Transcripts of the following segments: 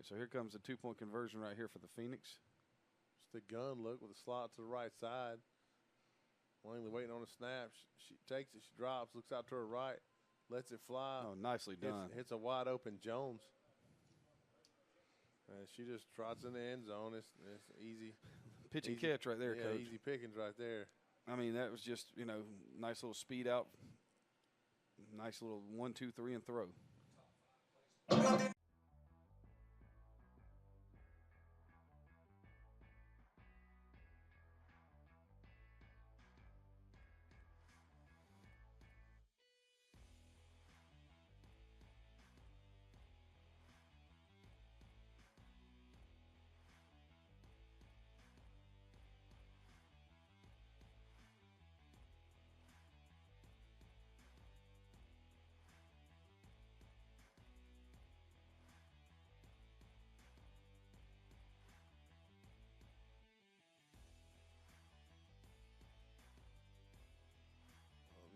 right, so here comes the two-point conversion right here for the Phoenix. Just a gun look with a slot to the right side. Langley waiting on a snap. She takes it, she drops, looks out to her right, lets it fly. Oh, nicely done. Hits a wide open Jones. And she just trots in the end zone. It's easy. Pitch and catch right there, Coach. Easy pickings right there. I mean, that was just, nice little speed out. Nice little 1, 2, 3 and throw.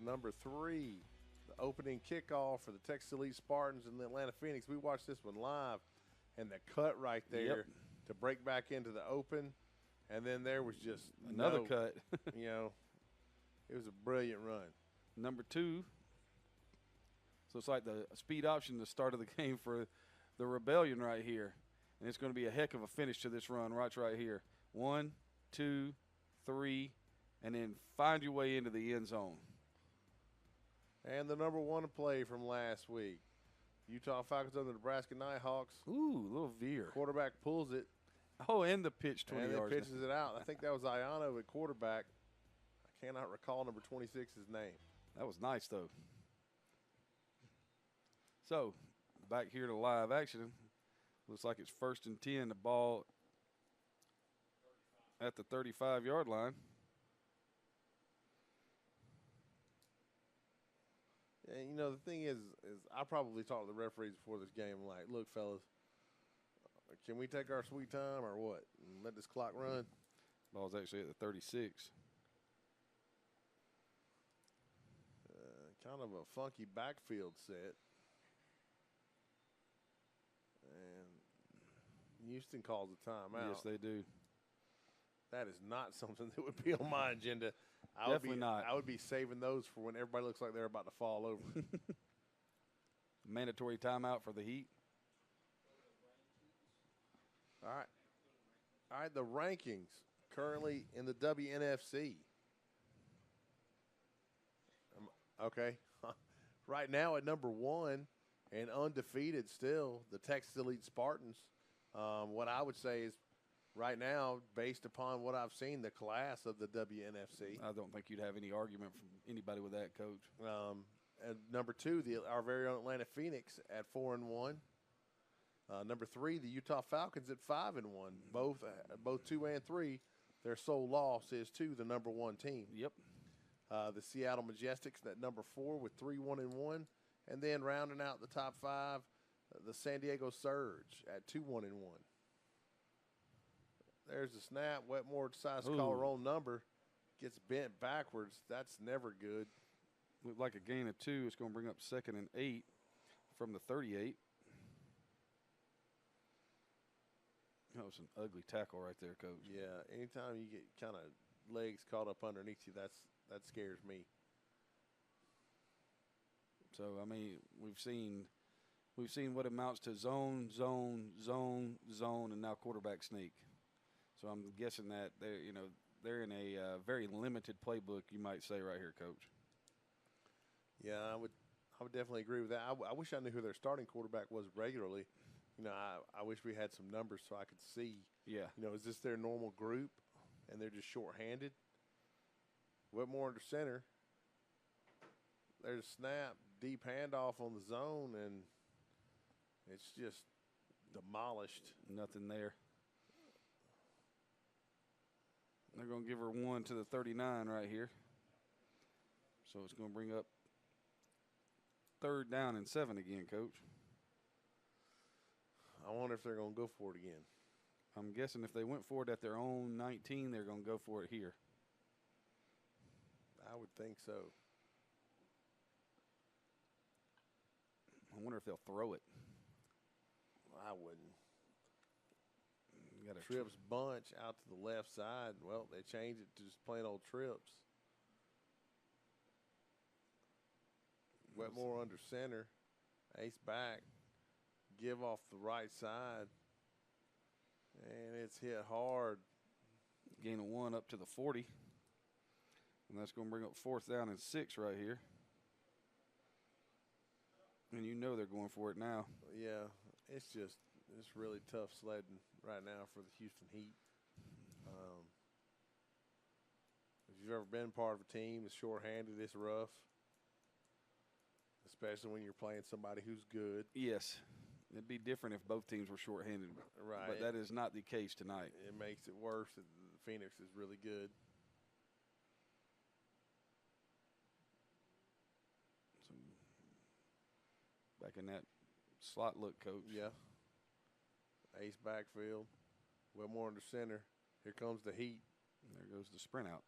Number 3, the opening kickoff for the Texas Elite Spartans and the Atlanta Phoenix. We watched this one live, and the cut right there to break back into the open, and then there was just another cut. It was a brilliant run. Number 2, so it's like the speed option, the start of the game for the Rebellion right here, and it's going to be a heck of a finish to this run. Watch right here. 1, 2, 3, and then find your way into the end zone. And the number 1 play from last week. Utah Falcons on the Nebraska Nighthawks. Ooh, a little veer. Quarterback pulls it. Oh, and the pitch 20 yards. And pitches it out. I think that was Ayano at quarterback. I cannot recall number 26's name. That was nice, though. So, back here to live action. Looks like it's 1st and 10. The ball at the 35-yard line. And, the thing is I probably talked to the referees before this game. Like, look, fellas, can we take our sweet time or what? And let this clock run? Ball's actually at the 36. Kind of a funky backfield set. And Houston calls a timeout. Yes, they do. That is not something that would be on my agenda. Definitely not. I would be saving those for when everybody looks like they're about to fall over. Mandatory timeout for the Heat. All right, the rankings currently in the WNFC. Okay. Right now at number 1 and undefeated still, the Texas Elite Spartans. What I would say is right now, based upon what I've seen, the class of the WNFC. I don't think you'd have any argument from anybody with that, Coach. At number 2, our very own Atlanta Phoenix at 4-1. Number 3, the Utah Falcons at 5-1. Both 2 and 3. Their sole loss is to the number 1 team. Yep. The Seattle Majestics at number 4 with 3-1-1, and then rounding out the top 5, the San Diego Surge at 2-1-1. There's the snap. Wetmore decides to call her own number. Gets bent backwards. That's never good. Looked like a gain of 2. It's going to bring up 2nd and 8 from the 38. That was an ugly tackle right there, Coach. Yeah, anytime you get kind of legs caught up underneath you, that scares me. So, I mean, we've seen what amounts to zone, zone, zone, zone, and now quarterback sneak. So I'm guessing that they're in a very limited playbook, you might say, right here, Coach. Yeah, I would definitely agree with that. I wish I knew who their starting quarterback was regularly. I wish we had some numbers so I could see. Yeah. Is this their normal group, and they're just shorthanded? Whitmore under center. There's a snap, deep handoff on the zone, and it's just demolished. Nothing there. They're going to give her 1 to the 39 right here. So it's going to bring up 3rd down and 7 again, Coach. I wonder if they're going to go for it again. I'm guessing if they went for it at their own 19, they're going to go for it here. I would think so. I wonder if they'll throw it. I wouldn't. Got a trips bunch out to the left side. Well, they changed it to just plain old trips. Wetmore under center. Ace back. Give off the right side. And it's hit hard. Gain of 1 up to the 40. And that's going to bring up 4th down and 6 right here. And you know they're going for it now. Yeah, it's really tough sledding right now for the Houston Heat. If you've ever been part of a team that's shorthanded, it's rough, especially when you're playing somebody who's good. Yes. It'd be different if both teams were shorthanded. Right. But that is not the case tonight. It makes it worse that Phoenix is really good. So back in that slot look, coach. Yeah. Ace backfield. Wetmore under center. Here comes the Heat. There goes the sprint out.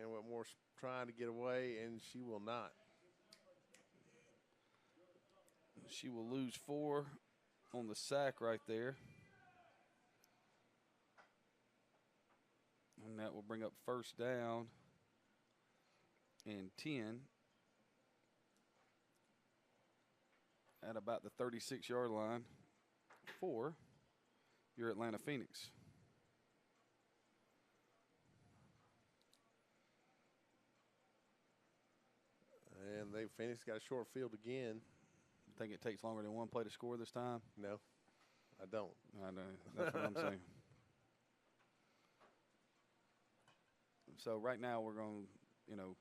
And Wetmore's trying to get away, and she will not. She will lose 4 on the sack right there. And that will bring up 1st down and 10 at about the 36-yard line for your Atlanta Phoenix. And Phoenix got a short field again. Think it takes longer than one play to score this time? No, I don't. I know. That's what I'm saying. So right now we're going to,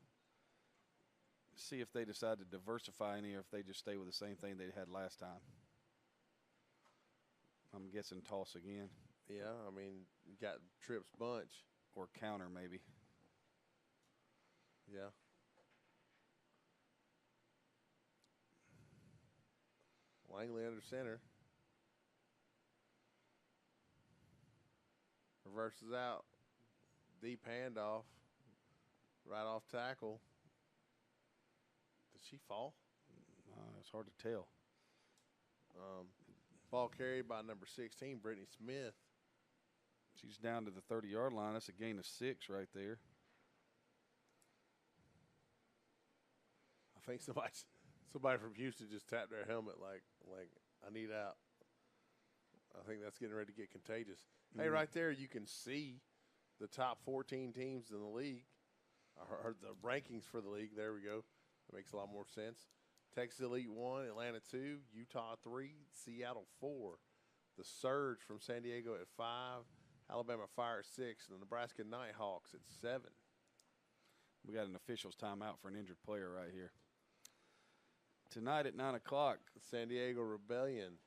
see if they decide to diversify any or if they just stay with the same thing they had last time. I'm guessing toss again. Yeah, I mean, you got trips bunch. Or counter maybe. Yeah. Langley under center. Reverses out. Deep handoff. Right off tackle. Did she fall? It's hard to tell. Ball carried by number 16, Brittany Smith. She's down to the 30-yard line. That's a gain of 6 right there. I think somebody from Houston just tapped their helmet like I need out. I think that's getting ready to get contagious. Mm-hmm. Hey, right there you can see the top 14 teams in the league, or the rankings for the league. There we go. That makes a lot more sense. Texas Elite 1, Atlanta 2, Utah 3, Seattle 4. The Surge from San Diego at 5, Alabama Fire at 6, and the Nebraska Nighthawks at 7. We got an official's timeout for an injured player right here. Tonight at 9 o'clock. The San Diego Rebellion.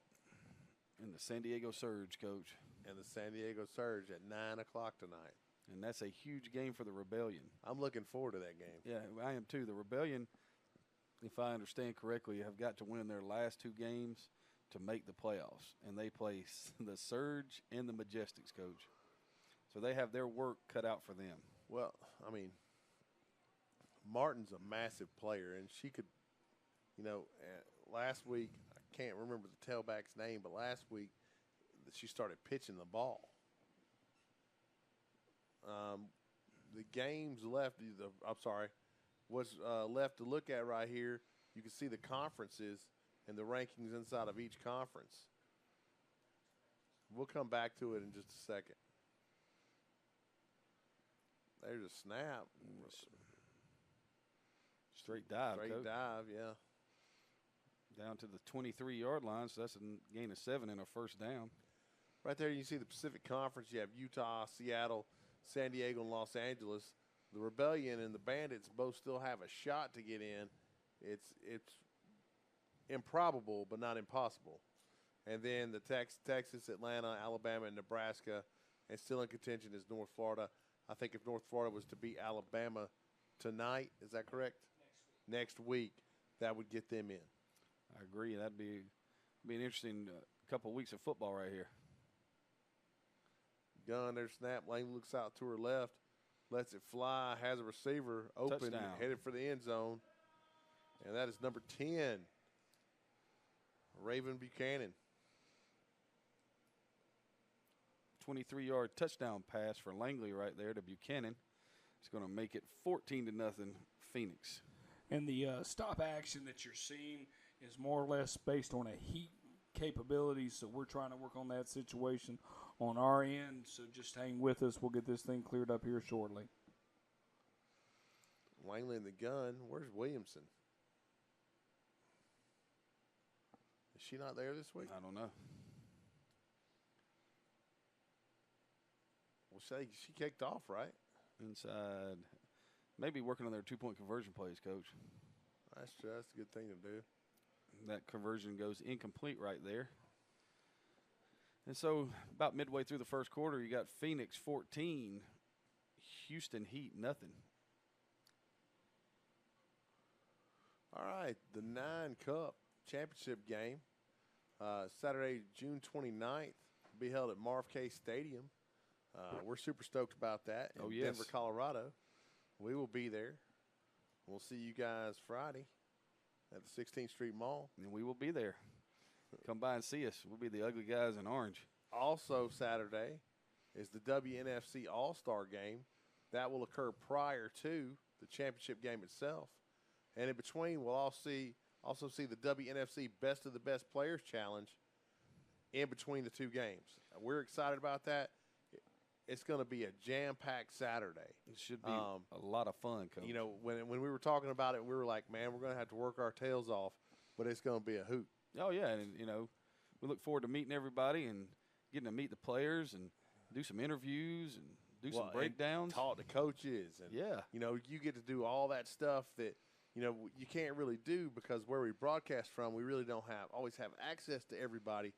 And the San Diego Surge, Coach. And the San Diego Surge at 9 o'clock tonight. And that's a huge game for the Rebellion. I'm looking forward to that game. Yeah, I am too. The Rebellion, if I understand correctly, have got to win their last 2 games to make the playoffs. And they play the Surge and the Majestics, Coach. So they have their work cut out for them. Well, I mean, Martin's a massive player, and she could, last week, I can't remember the tailback's name, but last week she started pitching the ball. The games left, what's left to look at right here, you can see the conferences and the rankings inside of each conference. We'll come back to it in just a second. There's a snap. Straight dive, Straight Coach. dive, yeah. Down to the 23-yard line, so that's a gain of 7 and a 1st down. Right there you see the Pacific Conference. You have Utah, Seattle, San Diego, and Los Angeles. The Rebellion and the Bandits both still have a shot to get in. It's improbable, but not impossible. And then the Texas, Atlanta, Alabama, and Nebraska, and still in contention is North Florida. I think if North Florida was to beat Alabama tonight, is that correct? Next week, that would get them in. I agree. That'd be an interesting couple of weeks of football right here. Gun, there's snap. Lane looks out to her left, lets it fly, has a receiver open, Touchdown. headed for the end zone. And that is number 10, Raven Buchanan. 23-yard touchdown pass for Langley right there to Buchanan. It's going to make it 14-0 Phoenix. And the stop action that you're seeing is more or less based on a heat capability, so we're trying to work on that situation on our end. So just hang with us. We'll get this thing cleared up here shortly. Langley in the gun. Where's Williamson? Is she not there this week? I don't know. Well, she kicked off, right? Inside. Maybe working on their two-point conversion plays, Coach. That's a good thing to do. That conversion goes incomplete right there. And so about midway through the first quarter, you got Phoenix 14, Houston Heat nothing. All right, the 9 Cup championship game, Saturday, June 29th, will be held at Marv K Stadium. We're super stoked about that in Denver, Colorado. We will be there. We'll see you guys Friday at the 16th Street Mall. And we will be there. Come by and see us. We'll be the ugly guys in orange. Also Saturday is the WNFC All-Star Game. That will occur prior to the championship game itself. And in between, we'll also see the WNFC Best of the Best Players Challenge in between the two games. We're excited about that. It's going to be a jam-packed Saturday. It should be a lot of fun, Coach. You know, when we were talking about it, we were like, man, we're going to have to work our tails off, but it's going to be a hoot. Oh, yeah, and, you know, we look forward to meeting everybody and getting to meet the players and do some interviews and do some breakdowns. Talk to coaches. And, you know, you get to do all that stuff that, you know, you can't really do because where we broadcast from, we really don't always have access to everybody,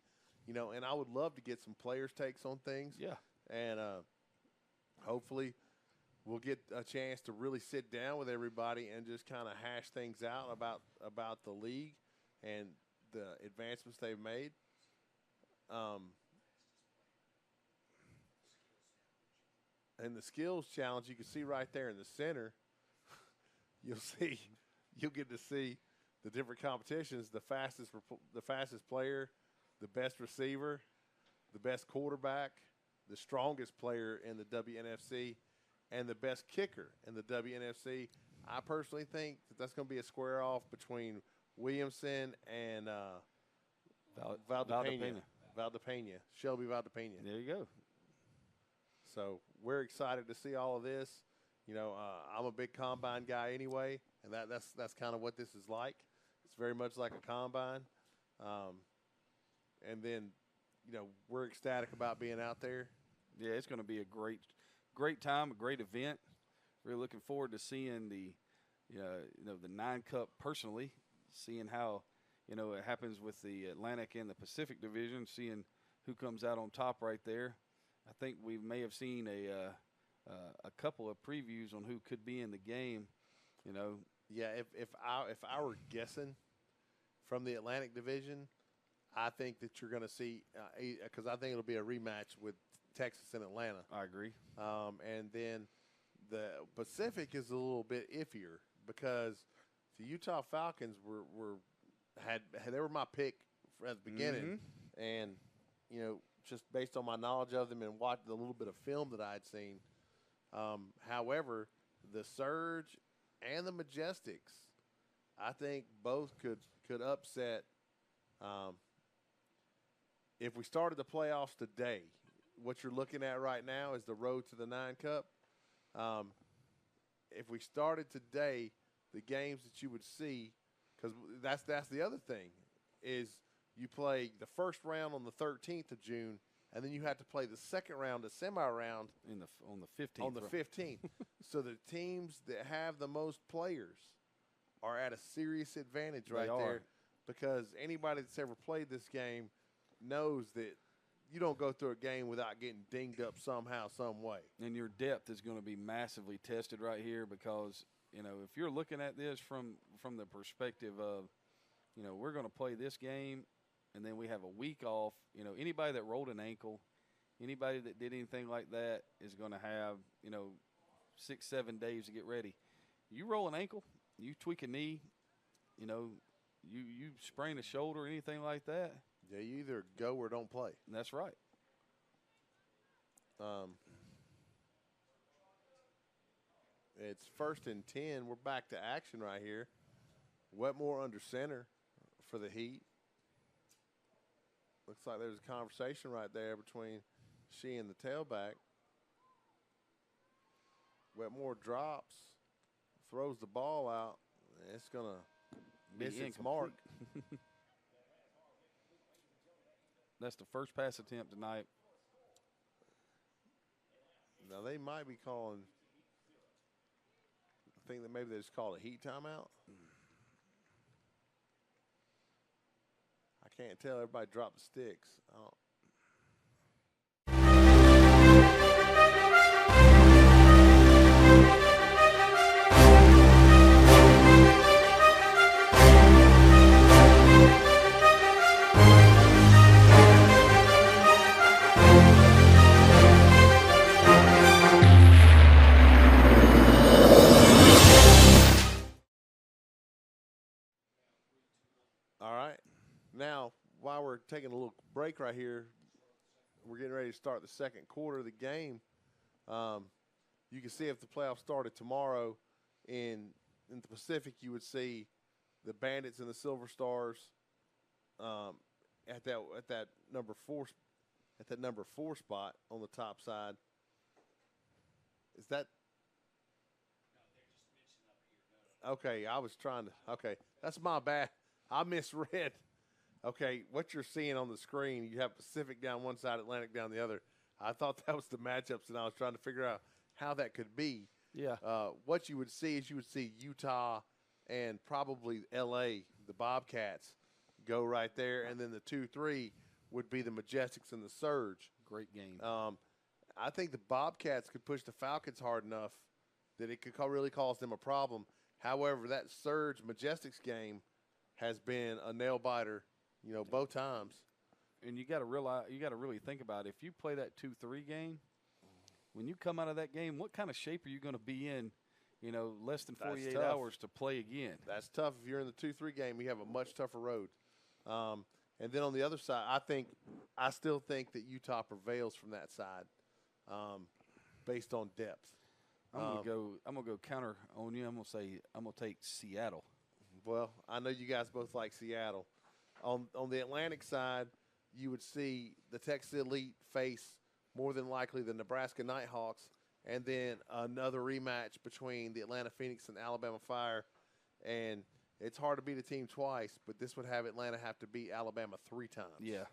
you know, and I would love to get some players' takes on things. Yeah. And hopefully we'll get a chance to really sit down with everybody and just kind of hash things out about the league and the advancements they've made. And the skills challenge, you can see right there in the center, you'll get to see the different competitions, the fastest player, the best receiver, the best quarterback, the strongest player in the WNFC, and the best kicker in the WNFC. I personally think that's going to be a square off between Williamson and Valdepena. Shelby Valdepena. There you go. So we're excited to see all of this. You know, I'm a big combine guy anyway, and that's kind of what this is like. It's very much like a combine. And then, you know, we're ecstatic about being out there. Yeah, it's going to be a great time, a great event. Really looking forward to seeing the 9 Cup personally, seeing how, you know, it happens with the Atlantic and the Pacific division, seeing who comes out on top right there. I think we may have seen a couple of previews on who could be in the game, you know. Yeah, if I were guessing from the Atlantic division, I think that you're going to see because I think it'll be a rematch with Texas and Atlanta. I agree. And then the Pacific is a little bit iffier because the Utah Falcons they were my pick at the beginning, and you know, just based on my knowledge of them and watching the little bit of film that I had seen. However, the Surge and the Majestics, I think both could upset. If we started the playoffs today, what you're looking at right now is the road to the 9 Cup. If we started today, the games that you would see, because that's the other thing, is you play the first round on the 13th of June, and then you have to play the second round, the semi-round, on the 15th. On the 15th. So the teams that have the most players are at a serious advantage there, because anybody that's ever played this game knows that you don't go through a game without getting dinged up somehow, some way. And your depth is going to be massively tested right here because, you know, if you're looking at this from the perspective of, you know, we're going to play this game and then we have a week off, you know, anybody that rolled an ankle, anybody that did anything like that is going to have, you know, 6-7 days to get ready. You roll an ankle, you tweak a knee, you know, you sprain a shoulder or anything like that. Yeah, you either go or don't play. That's right. It's 1st and 10. We're back to action right here. Wetmore under center for the Heat. Looks like there's a conversation right there between she and the tailback. Wetmore drops, throws the ball out. It's going to miss its mark. That's the first pass attempt tonight. Now, they might be calling, I think that maybe they just called a Heat timeout. I can't tell. Everybody dropped the sticks. All right. Now, while we're taking a little break right here, we're getting ready to start the second quarter of the game. You can see if the playoffs started tomorrow in the Pacific, you would see the Bandits and the Silver Stars at that number 4 spot on the top side. Is that? Okay, I was trying to. Okay, that's my bad. I misread. Okay, what you're seeing on the screen, you have Pacific down one side, Atlantic down the other. I thought that was the matchups, and I was trying to figure out how that could be. Yeah. What you would see is you would see Utah and probably L.A., the Bobcats, go right there, and then the 2-3 would be the Majestics and the Surge. Great game. I think the Bobcats could push the Falcons hard enough that it could really cause them a problem. However, that Surge Majestics game has been a nail biter, both times. And you got to realize, you got to really think about it. If you play that 2-3 game, when you come out of that game, what kind of shape are you going to be in? Less than 48 hours to play again. That's tough. If you're in the 2-3 game, you have a much tougher road. And then on the other side, I still think that Utah prevails from that side, based on depth. I'm gonna go counter on you. I'm gonna take Seattle. Well, I know you guys both like Seattle. On the Atlantic side, you would see the Texas Elite face more than likely the Nebraska Nighthawks, and then another rematch between the Atlanta Phoenix and Alabama Fire. And it's hard to beat a team twice, but this would have Atlanta have to beat Alabama 3 times. Yeah,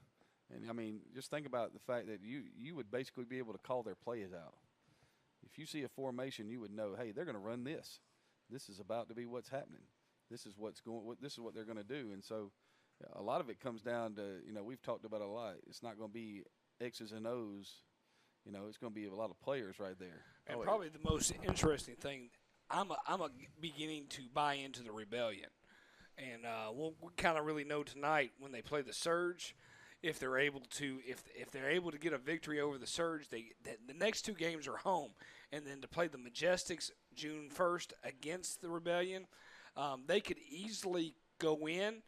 and I mean, just think about the fact that you would basically be able to call their plays out. If you see a formation, you would know, hey, they're going to run this. This is about to be what's happening. This is what they're going to do. And so a lot of it comes down to, we've talked about it a lot. It's not going to be X's and O's. It's going to be a lot of players right there. And probably the most interesting thing, I'm beginning to buy into the Rebellion. And we'll kind of really know tonight when they play the Surge, if they're able to get a victory over the Surge. The next 2 games are home, and then to play the Majestics June 1st against the Rebellion, they could easily go in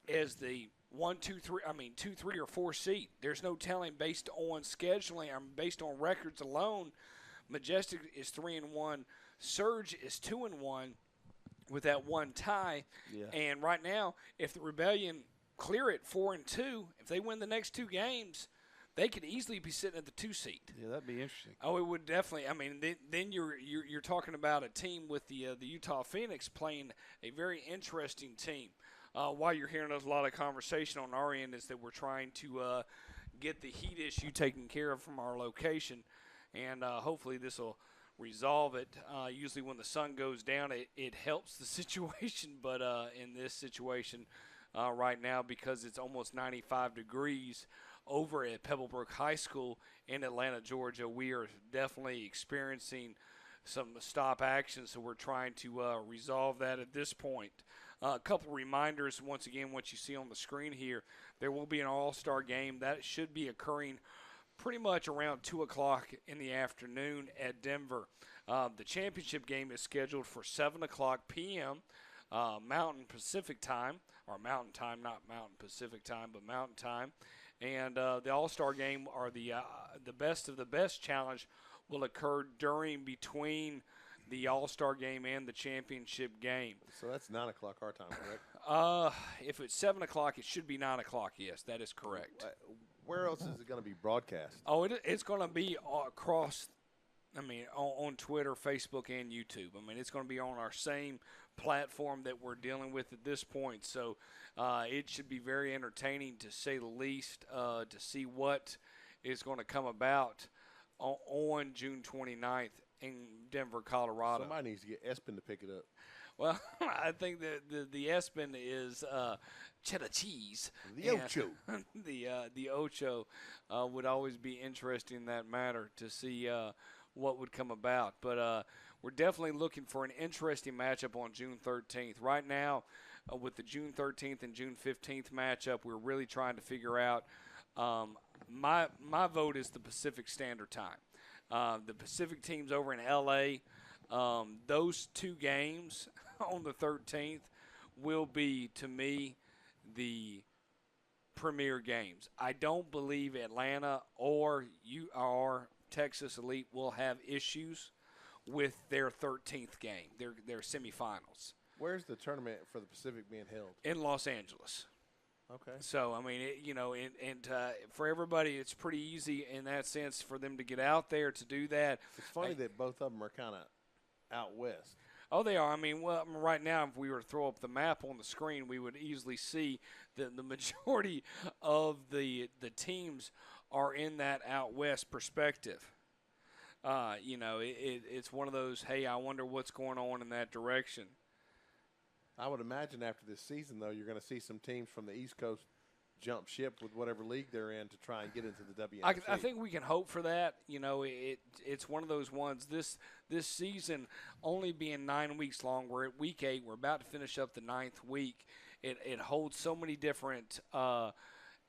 as the 2, 3, or 4 seed. There's no telling based on scheduling. Based on records alone. Majestic is 3-1. Surge is 2-1 with that 1 tie. Yeah. And right now, if the Rebellion clear it 4-2, if they win the next 2 games, they could easily be sitting at the 2 seed. Yeah, that'd be interesting. Oh, it would definitely. I mean, then you're talking about a team with the Utah Phoenix playing a very interesting team. While you're hearing a lot of conversation on our end is that we're trying to get the heat issue taken care of from our location, and hopefully this will resolve it. Usually when the sun goes down, it helps the situation, but in this situation right now, because it's almost 95 degrees over at Pebblebrook High School in Atlanta, Georgia, we are definitely experiencing some stop action, so we're trying to resolve that at this point. A couple reminders, once again, what you see on the screen here, there will be an all-star game. That should be occurring pretty much around 2 o'clock in the afternoon at Denver. The championship game is scheduled for 7 o'clock p.m. Mountain Pacific time, or Mountain time, not Mountain Pacific time, but Mountain time. And the All-Star game, or the best of the best challenge, will occur between the All-Star game and the championship game. So that's 9 o'clock our time, correct? If it's 7 o'clock, it should be 9 o'clock. Yes, that is correct. Where else is it going to be broadcast? Oh, it's going to be across. On Twitter, Facebook, and YouTube. It's going to be on our same platform that we're dealing with at this point. So it should be very entertaining, to say the least, to see what is going to come about on June 29th in Denver, Colorado. Somebody needs to get Espen to pick it up. Well, I think that the Espen is cheddar cheese. The Ocho. The Ocho would always be interesting in that matter, to see what would come about. But we're definitely looking for an interesting matchup on June 13th. Right now, with the June 13th and June 15th matchup, we're really trying to figure out. My vote is the Pacific Standard Time. The Pacific teams over in L.A., those two games on the 13th will be, to me, the premier games. I don't believe Atlanta or Texas Elite will have issues with their 13th game, their semifinals. Where's the tournament for the Pacific being held? In Los Angeles. Okay. So, for everybody, it's pretty easy in that sense for them to get out there to do that. It's funny that both of them are kind of out west. Oh, they are. Right now, if we were to throw up the map on the screen, we would easily see that the majority of the teams are in that out west perspective. It's one of those, hey, I wonder what's going on in that direction. I would imagine after this season, though, you're going to see some teams from the East Coast jump ship with whatever league they're in to try and get into the WNFC. I think we can hope for that. It's one of those ones. This season only being 9 weeks long, we're at week 8. We're about to finish up the 9th week. It holds so many different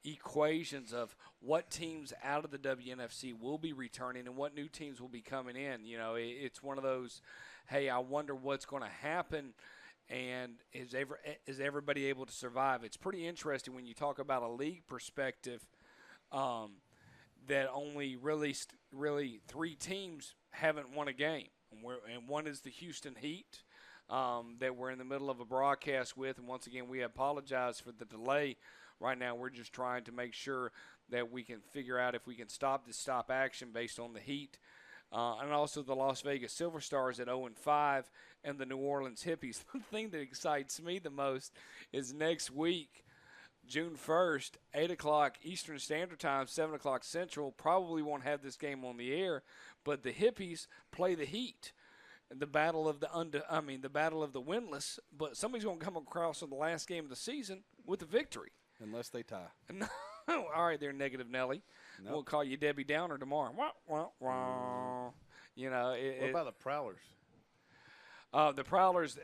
equations of what teams out of the WNFC will be returning and what new teams will be coming in. It's one of those, hey, I wonder what's going to happen. And is everybody able to survive? It's pretty interesting when you talk about a league perspective, that only really 3 teams haven't won a game, and one is the Houston Heat, that we're in the middle of a broadcast with. And once again, we apologize for the delay. Right now, we're just trying to make sure that we can figure out if we can stop action based on the Heat. And also the Las Vegas Silver Stars at 0-5 and the New Orleans Hippies. The thing that excites me the most is next week, June 1st, 8 o'clock Eastern Standard Time, 7 o'clock Central. Probably won't have this game on the air, but the Hippies play the Heat. The battle of the winless, but somebody's going to come across in the last game of the season with a victory. Unless they tie. All right, there, Negative Nelly. Nope. We'll call you Debbie Downer tomorrow. Wah, wah, wah. What about the Prowlers? The Prowlers,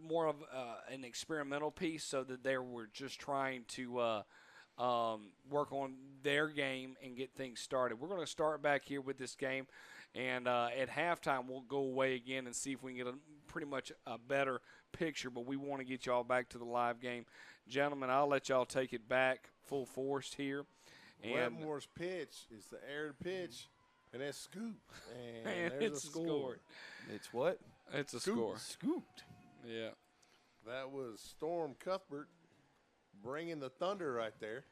more of an experimental piece, so that they were just trying to work on their game and get things started. We're going to start back here with this game, and at halftime we'll go away again and see if we can get pretty much a better picture, but we want to get y'all back to the live game. Gentlemen, I'll let y'all take it back full force here. And Wetmore's pitch is the aired pitch, and that's scooped. And there's it's a score. scored. It's what? It's a score. Scooped. Yeah. That was Storm Cuthbert bringing the thunder right there.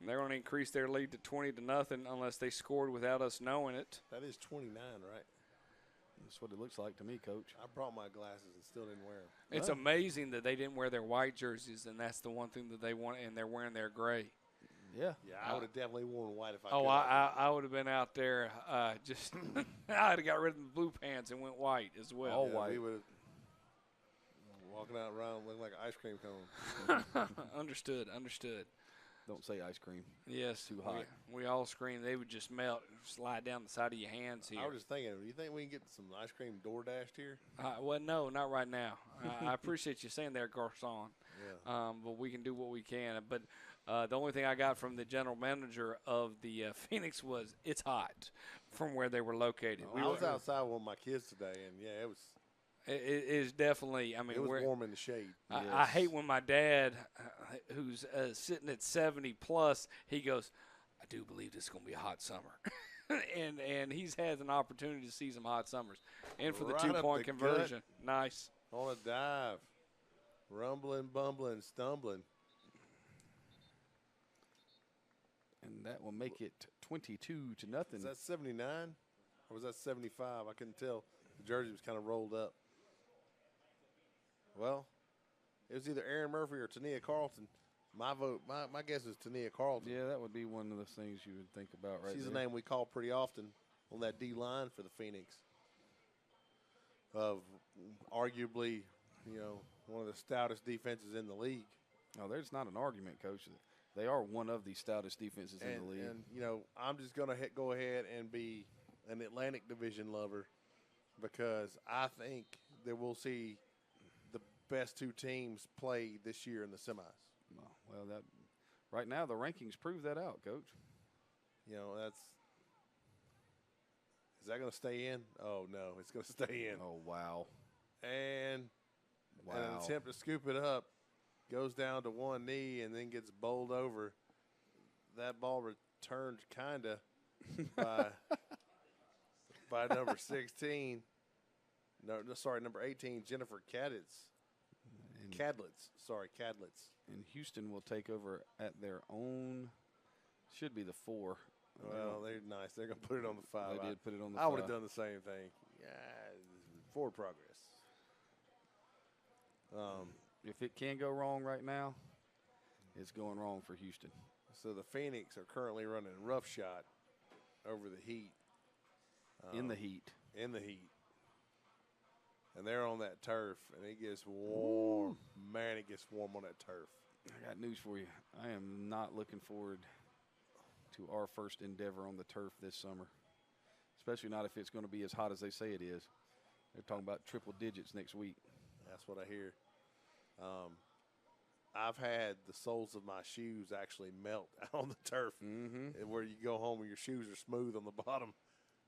And they're going to increase their lead to 20-0 unless they scored without us knowing it. That is 29, right? That's what it looks like to me, Coach. I brought my glasses and still didn't wear them. It's amazing that they didn't wear their white jerseys, and that's the one thing that they want, and they're wearing their gray. Yeah. Yeah, I would have definitely worn white if I could. Oh, I would have been out there just – I would have got rid of the blue pants and went white as well. All white. We would have walking out around looking like an ice cream cone. Understood. Don't say ice cream. Yes. Too hot. We all screamed. They would just melt and slide down the side of your hands here. I was just thinking, do you think we can get some ice cream DoorDashed here? Well, no, not right now. I appreciate you saying that, Garcon. Yeah. But we can do what we can. But the only thing I got from the general manager of the Phoenix was it's hot from where they were located. I was outside with my kids today, and, yeah, It is definitely. I mean, It was warm in the shade. I hate when my dad, who's sitting at 70 plus, he goes, "I do believe this is going to be a hot summer," and he's had an opportunity to see some hot summers, and for the Right up 2-point the conversion, nice. On a dive, rumbling, bumbling, stumbling. And that will make it 22-0. Is that 79 or was that 75? I couldn't tell. The jersey was kind of rolled up. Well, it was either Aaron Murphy or Tania Carlton. My vote, my guess is Tania Carlton. Yeah, that would be one of the things you would think about right She's there. a name we call pretty often on that D line for the Phoenix. Of arguably, one of the stoutest defenses in the league. No, there's not an argument, Coach. They are one of the stoutest defenses in the league. And, I'm just going to go ahead and be an Atlantic Division lover because I think that we'll see the best two teams play this year in the semis. Well, that right now the rankings prove that out, Coach. Is that going to stay in? Oh, no, it's going to stay in. Oh, wow. And Wow. an attempt to scoop it up goes down to one knee and then gets bowled over. That ball returned kind of by number 16. Number 18, Jennifer Cadlitz. Cadlitz. And Houston will take over at their own, should be the 4. Well, they're nice. They're going to put it on the 5. They did put it on the 5. I would have done the same thing. Yeah, forward progress. If it can go wrong right now, it's going wrong for Houston. So the Phoenix are currently running roughshod over the Heat. In the heat. In the heat. And they're on that turf, and it gets warm. Ooh. Man, it gets warm on that turf. I got news for you. I am not looking forward to our first endeavor on the turf this summer, especially not if it's going to be as hot as they say it is. They're talking about triple digits next week. That's what I hear. I've had the soles of my shoes actually melt out on the turf, where you go home and your shoes are smooth on the bottom.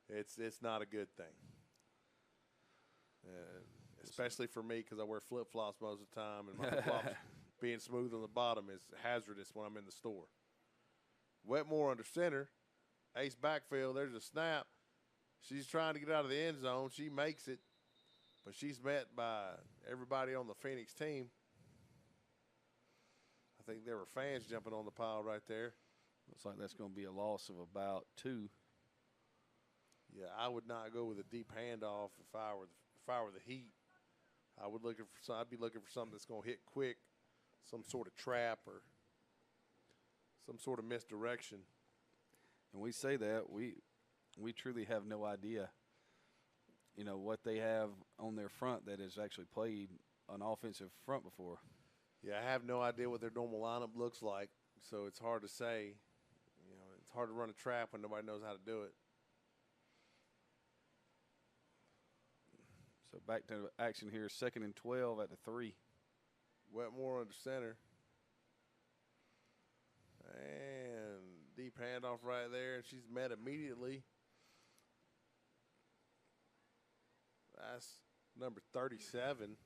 It's not a good thing, especially for me because I wear flip-flops most of the time, and my flip-flops being smooth on the bottom is hazardous when I'm in the store. Wetmore under center, ace backfield. There's a snap. She's trying to get out of the end zone. She makes it, but she's met by everybody on the Phoenix team. I think there were fans jumping on the pile right there. Looks like that's going to be a loss of about 2. Yeah, I would not go with a deep handoff if I were the Heat. I'd be looking for something that's going to hit quick, some sort of trap or some sort of misdirection. And we say that we truly have no idea, what they have on their front that has actually played an offensive front before. Yeah, I have no idea what their normal lineup looks like, so it's hard to say. It's hard to run a trap when nobody knows how to do it. So back to action here, 2nd and 12 at the 3. Wetmore under center. And deep handoff right there, and she's met immediately. That's number 37,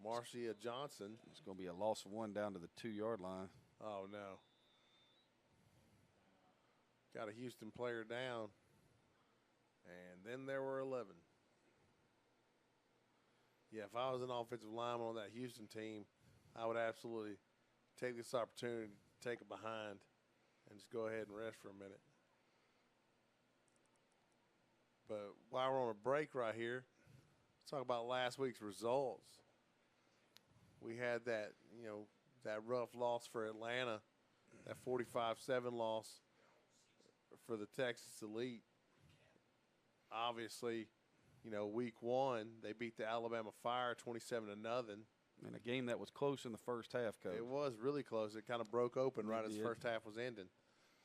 Marcia Johnson. It's going to be a loss of 1 down to the 2-yard line. Oh, no. Got a Houston player down. And then there were 11. Yeah, if I was an offensive lineman on that Houston team, I would absolutely take this opportunity to take it behind and just go ahead and rest for a minute. But while we're on a break right here, let's talk about last week's results. We had that rough loss for Atlanta, that 45-7 loss for the Texas Elite. Obviously, week 1, they beat the Alabama Fire 27-0. And a game that was close in the first half, Coach. It was really close. It kind of broke open right as the first half was ending.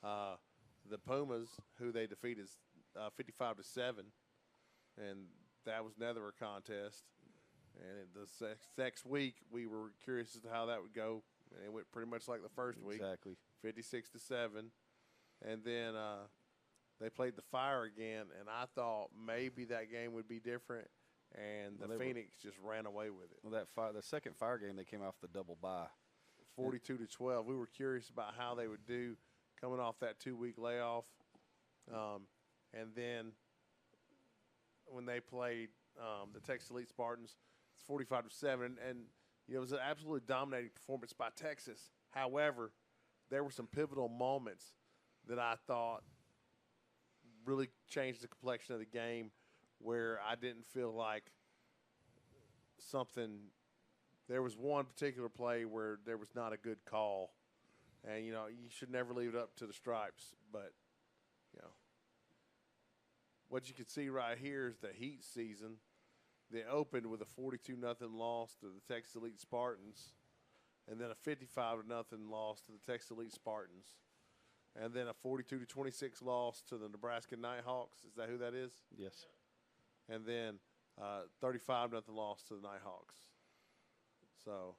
The Pumas, who they defeated 55-7, and that was never a contest. And the next week, we were curious as to how that would go. And it went pretty much like the first week. Exactly. 56-7. And then they played the Fire again, and I thought maybe that game would be different. and the Well, Phoenix just ran away with it. Well, the second Fire game, they came off the double bye. 42-12. We were curious about how they would do coming off that 2-week layoff. And then when they played the Texas Elite Spartans, it's 45-7. And it was an absolutely dominating performance by Texas. However, there were some pivotal moments that I thought really changed the complexion of the game where I didn't feel like there was one particular play where there was not a good call. And, you should never leave it up to the stripes. But, what you can see right here is the Heat season. They opened with a 42-0 loss to the Texas Elite Spartans, and then a 55-0 loss to the Texas Elite Spartans, and then a 42-26 loss to the Nebraska Nighthawks. Is that who that is? Yes. And then 35-0 loss to the Nighthawks. So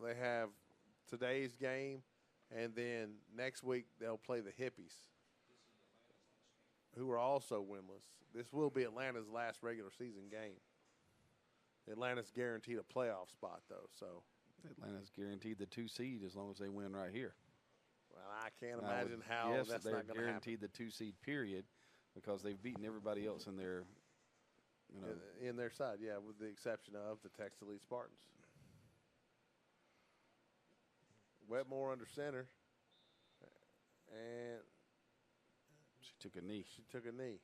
they have today's game, and then next week they'll play the Hippies, who are also winless. This will be Atlanta's last regular season game. Atlanta's guaranteed a playoff spot, though. So Atlanta's guaranteed the 2 seed as long as they win right here. Well, I can't imagine how yes, that's they're not going to happen. guaranteed the 2 seed period because they've beaten everybody else in their, In their side, yeah, with the exception of the Texas Elite Spartans. Wetmore under center, and she took a knee.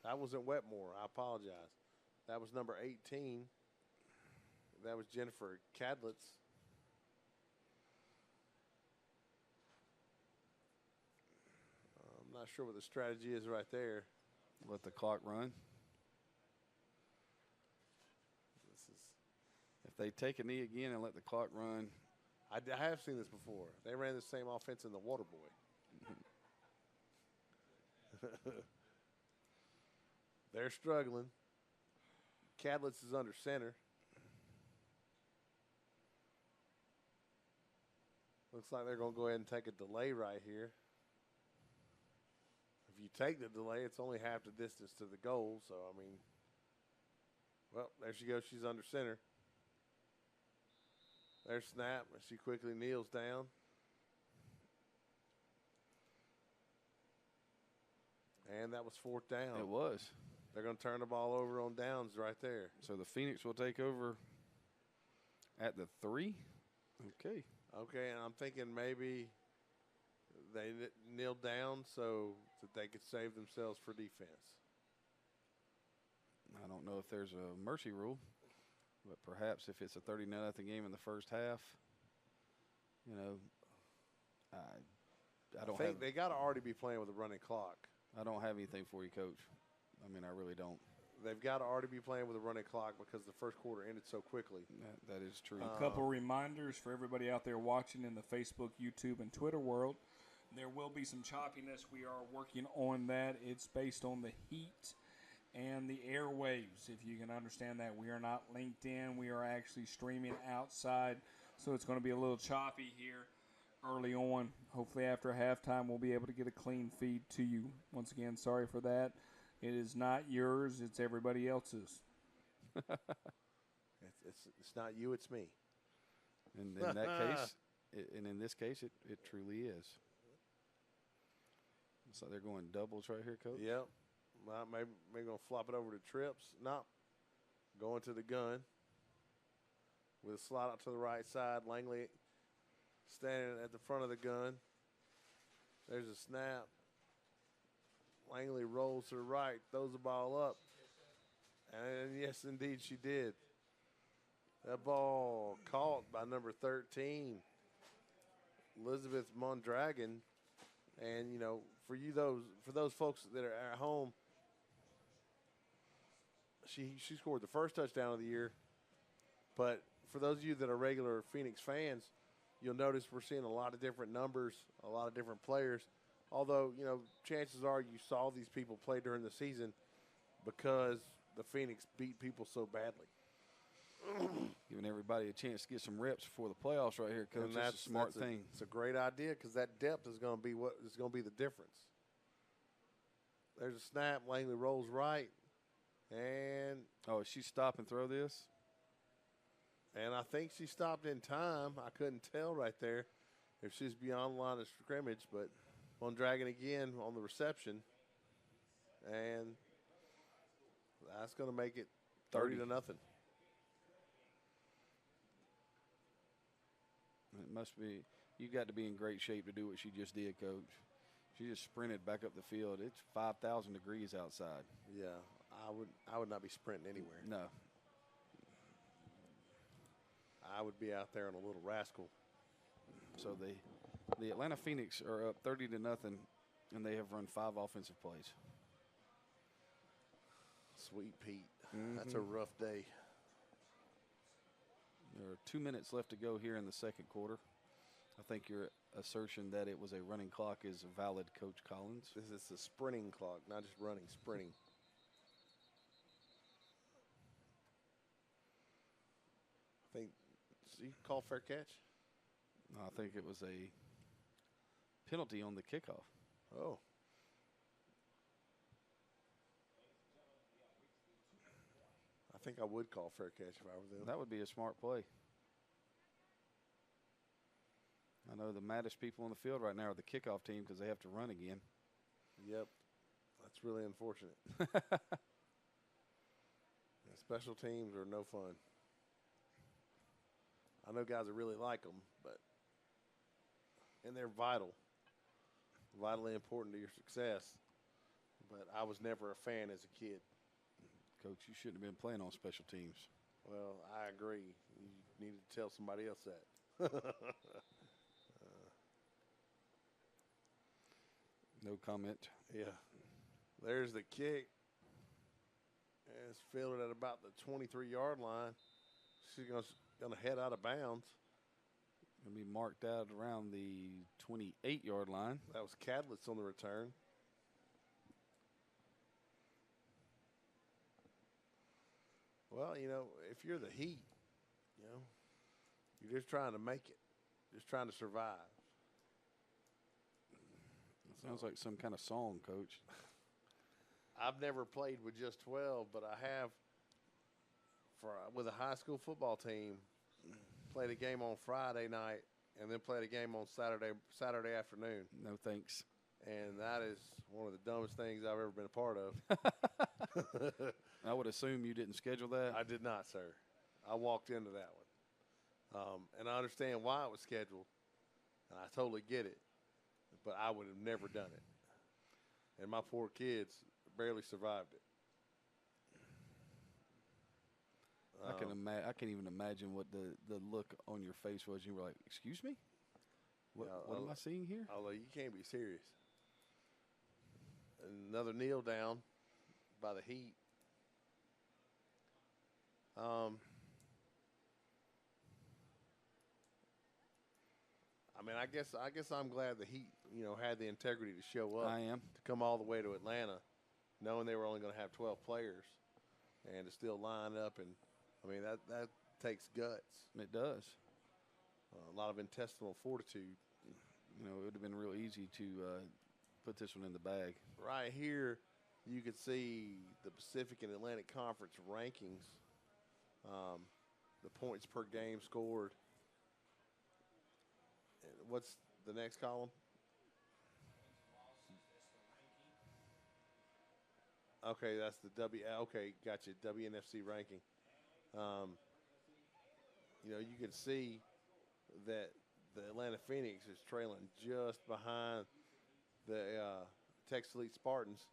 That wasn't Wetmore. I apologize. That was number 18. That was Jennifer Cadlitz. I'm not sure what the strategy is right there. Let the clock run. If they take a knee again and let the clock run. I have seen this before. They ran the same offense in the Water Boy. They're struggling. Cadlitz is under center. Looks like they're going to go ahead and take a delay right here. If you take the delay, it's only half the distance to the goal. So, well, there she goes. She's under center. There's snap. She quickly kneels down. And that was 4th down. It was. They're going to turn the ball over on downs right there. So the Phoenix will take over at the 3. Okay. Okay, and I'm thinking maybe they kneel down so that they could save themselves for defense. I don't know if there's a mercy rule. But perhaps if it's a 30-0 game in the first half, I think they got to already be playing with a running clock. I don't have anything for you, Coach. I really don't. They've got to already be playing with a running clock because the first quarter ended so quickly. That is true. A couple reminders for everybody out there watching in the Facebook, YouTube, and Twitter world. There will be some choppiness. We are working on that. It's based on the heat and the airwaves, if you can understand that. We are not linked in. We are actually streaming outside, so it's going to be a little choppy here early on. Hopefully after halftime we'll be able to get a clean feed to you. Once again, sorry for that. It is not yours. It's everybody else's. It's not you, it's me. And in that case, and in this case, it truly is. So they're going doubles right here, Coach? Yep. Maybe going to flop it over to Trips. No. Going to the gun. With a slide out to the right side. Langley standing at the front of the gun. There's a snap. Langley rolls to the right, throws the ball up. And yes, indeed, she did. That ball caught by number 13, Elizabeth Mondragon. And, for those folks that are at home, she scored the first touchdown of the year. But for those of you that are regular Phoenix fans, you'll notice we're seeing a lot of different numbers, a lot of different players. Although, chances are you saw these people play during the season because the Phoenix beat people so badly. Giving everybody a chance to get some reps before the playoffs right here, Coach. And that's a smart thing. It's a great idea because that depth is going to be what is going to be the difference. There's a snap. Langley rolls right. And Oh, she stop and throw this? I think she stopped in time. I couldn't tell right there if she's beyond the line of scrimmage, but on dragging again on the reception. And that's going to make it 30 to nothing. It must be. You got to be in great shape to do what she just did, Coach. She just sprinted back up the field. It's 5,000 degrees outside. Yeah, I would not be sprinting anywhere. No. I would be out there on a little rascal. So the Atlanta Phoenix are up 30 to nothing, and they have run 5 offensive plays. Sweet Pete. That's a rough day. There are 2 minutes left to go here in the second quarter. I think your assertion that it was a running clock is valid, Coach Collins. This is a sprinting clock, not just running, sprinting. I think, so you call fair catch? I think it was a penalty on the kickoff. Oh. I think I would call fair catch if I were them. That would be a smart play. I know the maddest people on the field right now are the kickoff team because they have to run again. Yep. That's really unfortunate. Special teams are no fun. I know guys that really like them, and they're vitally important to your success. But I was never a fan as a kid. Coach, you shouldn't have been playing on special teams. Well, I agree. You need to tell somebody else that. No comment. Yeah. There's the kick. And it's fielded at about the 23-yard line. She's going to head out of bounds. Going to be marked out around the 28-yard line. That was Cadlitz on the return. Well, if you're the Heat, you're just trying to make it, just trying to survive. Sounds like some kind of song, Coach. I've never played with just 12, but I have with a high school football team, played a game on Friday night and then played a game on Saturday afternoon. No thanks. And that is one of the dumbest things I've ever been a part of. I would assume you didn't schedule that. I did not, sir. I walked into that one. And I understand why it was scheduled, and I totally get it. But I would have never done it. And my poor kids barely survived it. I can't even imagine what the look on your face was. You were like, "Excuse me, what am I seeing here?" Although you can't be serious. Another kneel down by the Heat. I guess I'm glad the Heat, had the integrity to show up. I am. To come all the way to Atlanta, knowing they were only going to have 12 players, and to still line up. And that takes guts. It does. A lot of intestinal fortitude. It would have been real easy to put this one in the bag. Right here, you could see the Pacific and Atlantic Conference rankings. The points per game scored. What's the next column? Okay, that's the okay, gotcha. WNFC ranking. You can see that the Atlanta Phoenix is trailing just behind the Texas Elite Spartans,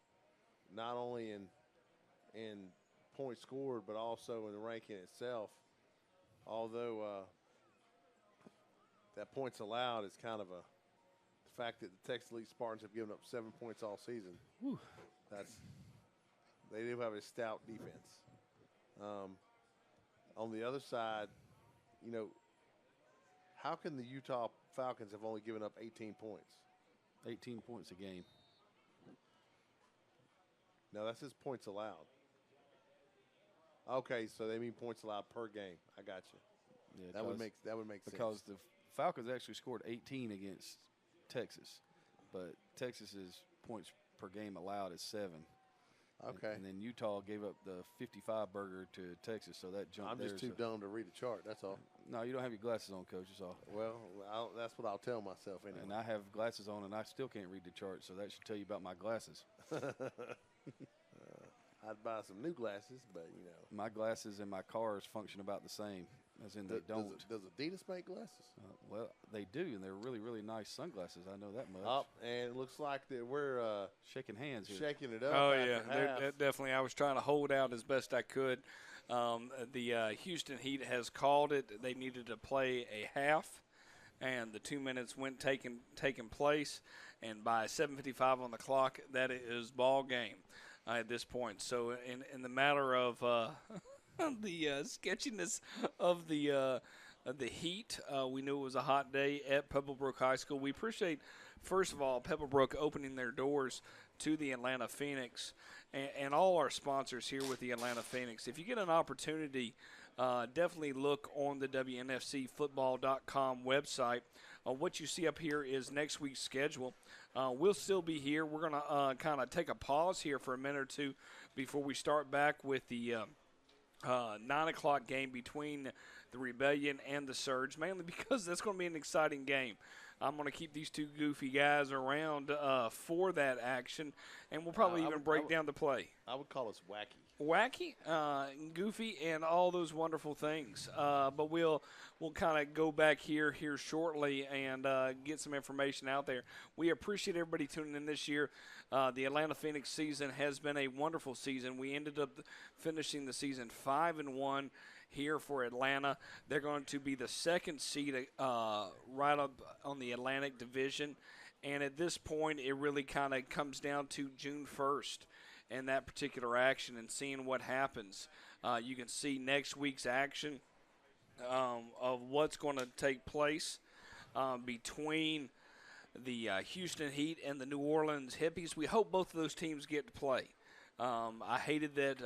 not only in points scored, but also in the ranking itself. Although that points allowed is kind of the fact that the Texas Elite Spartans have given up 7 points all season. Whew. They do have a stout defense. On the other side, how can the Utah Falcons have only given up 18 points? 18 points a game. No, that's just points allowed. Okay, so they mean points allowed per game. I got you. Yeah, that would make sense. Because the Falcons actually scored 18 against Texas, but Texas's points per game allowed is 7. Okay. And then Utah gave up the 55 burger to Texas, so that jumped. I'm just too dumb to read a chart. That's all. No, you don't have your glasses on, Coach. That's all. Well, that's what I'll tell myself anyway. And I have glasses on, and I still can't read the chart, so that should tell you about my glasses. I'd buy some new glasses, but you know. My glasses and my cars function about the same, as in they don't. Does Adidas make glasses? Well, they do, and they're really, really nice sunglasses. I know that much. Oh, and it looks like that we're shaking hands here. shaking it up. Oh, after yeah, half. definitely. I was trying to hold out as best I could. The Houston Heat has called it. They needed to play a half, and the 2 minutes went taking place. And by 7:55 on the clock, that is ball game at this point. So in the matter of the sketchiness of the Heat, we knew it was a hot day at Pebblebrook High School. We appreciate, first of all, Pebblebrook opening their doors to the Atlanta Phoenix and all our sponsors here with the Atlanta Phoenix. If you get an opportunity, definitely look on the WNFCfootball.com website. What you see up here is next week's schedule. We'll still be here. We're going to kind of take a pause here for a minute or two before we start back with the 9 o'clock game between the Rebellion and the Surge, mainly because that's going to be an exciting game. I'm going to keep these two goofy guys around for that action, and we'll probably even break down the play. I would call us wacky. Wacky, goofy, and all those wonderful things. But we'll kind of go back here shortly and get some information out there. We appreciate everybody tuning in this year. The Atlanta Phoenix season has been a wonderful season. We ended up finishing the season 5-1 here for Atlanta. They're going to be the second seed right up on the Atlantic Division. And at this point, it really kind of comes down to June 1st. And that particular action and seeing what happens. You can see next week's action of what's going to take place between the Houston Heat and the New Orleans Hippies. We hope both of those teams get to play. I hated that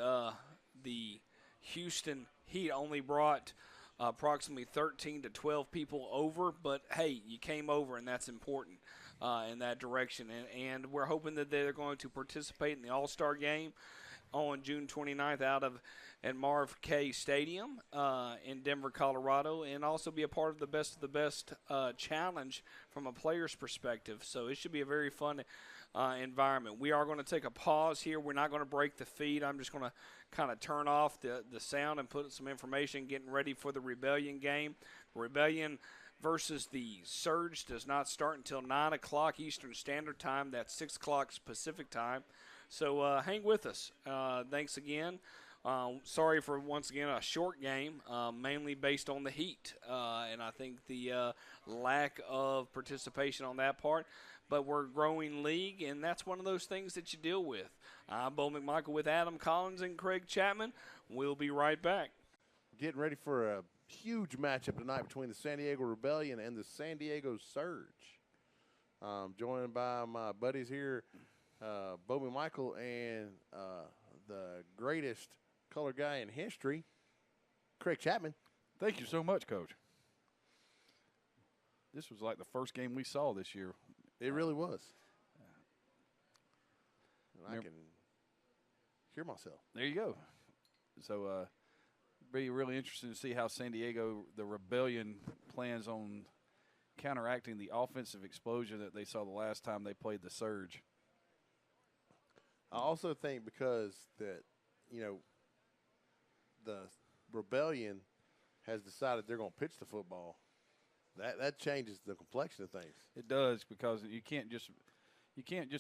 the Houston Heat only brought approximately 13 to 12 people over, but hey, you came over, and that's important in that direction. And we're hoping that they're going to participate in the All-Star game on June 29th at Marv K Stadium in Denver, Colorado, and also be a part of the best challenge from a player's perspective. So it should be a very fun environment. We are going to take a pause here. We're not going to break the feed. I'm just going to kind of turn off the sound and put some information getting ready for the Rebellion game. Rebellion versus the Surge does not start until 9 o'clock Eastern Standard Time. That's 6 o'clock Pacific Time. So hang with us. Thanks again. Sorry for, once again, a short game, mainly based on the heat. And I think the lack of participation on that part. But we're a growing league, and that's one of those things that you deal with. I'm Bo McMichael with Adam Collins and Craig Chapman. We'll be right back. Getting ready for a huge matchup tonight between the San Diego Rebellion and the San Diego Surge. Joined by my buddies here, Bo McMichael and the greatest color guy in history, Craig Chapman. Thank you so much, Coach. This was like the first game we saw this year. It really was. And I can hear myself. There you go. So be really interesting to see how San Diego, the Rebellion, plans on counteracting the offensive explosion that they saw the last time they played the Surge. I also think because that, you know, the Rebellion has decided they're going to pitch the football. That changes the complexion of things. It does, because you can't just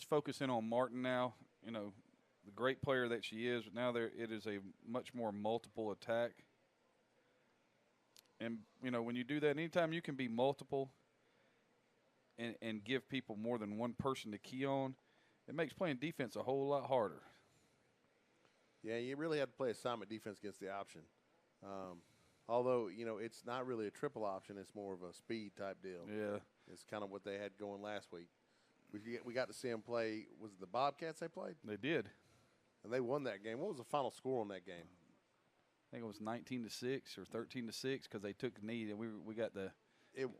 focus in on Martin now. You know, the great player that she is. But now it is a much more multiple attack. And you know, when you do that, anytime you can be multiple and give people more than one person to key on, it makes playing defense a whole lot harder. Yeah, you really have to play assignment defense against the option. Although, you know, it's not really a triple option. It's more of a speed type deal. Yeah. It's kind of what they had going last week. We got to see them play. Was it the Bobcats they played? They did. And they won that game. What was the final score on that game? I think it was 19-6 or 13-6 because they took the knee, and we got the. It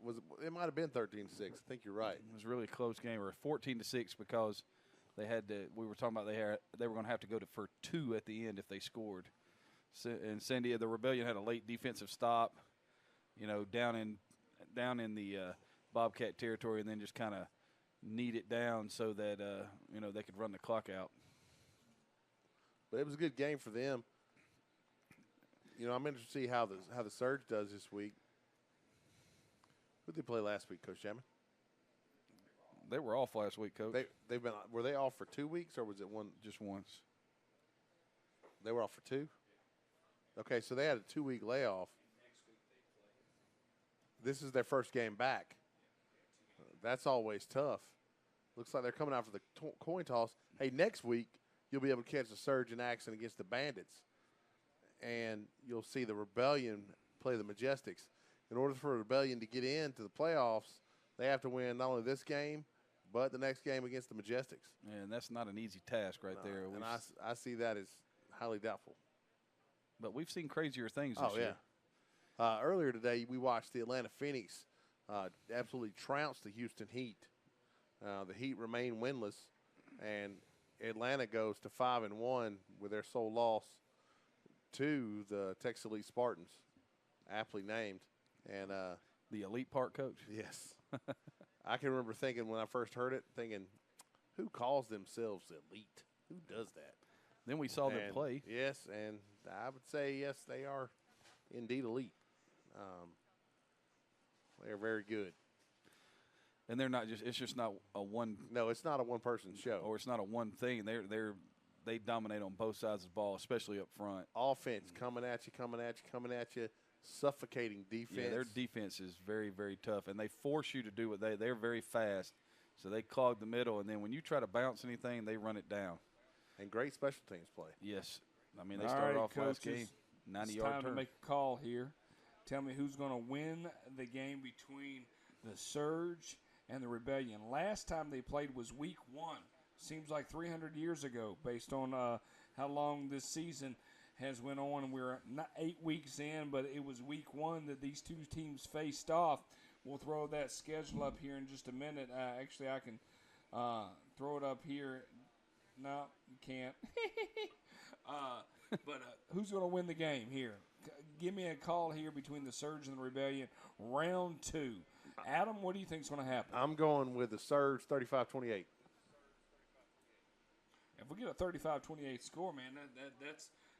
might have been 13-6. I think you're right. It was really a close game, or 14-6 because they had to. We were talking about they were going to have to go for 2 at the end if they scored. So, and the Rebellion had a late defensive stop, down in the Bobcat territory, and then just kind of kneed it down so that they could run the clock out. But it was a good game for them. I'm interested to see how the Surge does this week. Who did they play last week, Coach Chapman? They were off last week, Coach. Were they off for 2 weeks, or was it one? Just once. They were off for 2? Okay, so they had a 2-week layoff. This is their first game back. That's always tough. Looks like they're coming out for the coin toss. Hey, next week, you'll be able to catch the Surge in action against the Bandits. And you'll see the Rebellion play the Majestics. In order for Rebellion to get into the playoffs, they have to win not only this game, but the next game against the Majestics. And that's not an easy task there. And I see that as highly doubtful. But we've seen crazier things this year. Earlier today, we watched the Atlanta Phoenix absolutely trounce the Houston Heat. The Heat remain winless, and Atlanta goes to 5-1 with their sole loss to the Texas Elite Spartans, aptly named. And the Elite Park coach? Yes. I can remember thinking when I first heard it, who calls themselves elite? Who does that? Then we saw them play. Yes, and I would say, yes, they are indeed elite. They're very good. And they're not it's just not a one. No, it's not a one-person show. Or it's not a one thing. They dominate on both sides of the ball, especially up front. Offense coming at you, suffocating defense. Yeah, their defense is very, very tough, and they force you to do what they're very fast, so they clog the middle, and then when you try to bounce anything, they run it down. And great special teams play. Yes. I mean, they started off last game, 90-yard turn. It's time turn. to make a call here. Tell me who's going to win the game between the Surge and the Rebellion. Last time they played was week 1. Seems like 300 years ago based on how long this season has went on. And we're not 8 weeks in, but it was week 1 that these two teams faced off. We'll throw that schedule up here in just a minute. Actually, I can throw it up here. No, you can't. But who's going to win the game here? Give me a call here between the Surge and the Rebellion. Round 2. Adam, what do you think is going to happen? I'm going with the Surge 35-28. If we get a 35-28 score, man,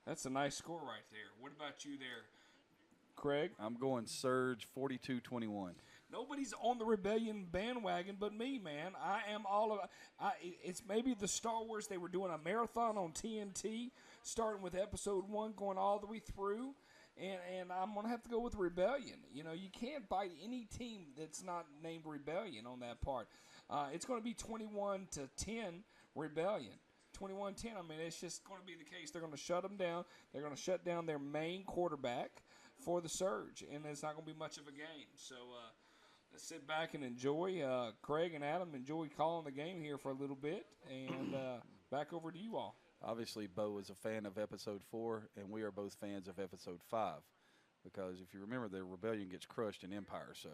that's a nice score right there. What about you there, Craig? I'm going Surge 42-21. Nobody's on the Rebellion bandwagon but me, man. I am all of it's maybe the Star Wars. They were doing a marathon on TNT, starting with episode 1, going all the way through. And I'm going to have to go with Rebellion. You can't bite any team that's not named Rebellion on that part. It's going to be 21-10 Rebellion. 21-10, I mean, it's just going to be the case. They're going to shut them down. They're going to shut down their main quarterback for the Surge, and it's not going to be much of a game. So let's sit back and enjoy. Craig and Adam, enjoy calling the game here for a little bit, and back over to you all. Obviously, Bo is a fan of Episode 4, and we are both fans of Episode 5. Because if you remember, the Rebellion gets crushed in Empire, so.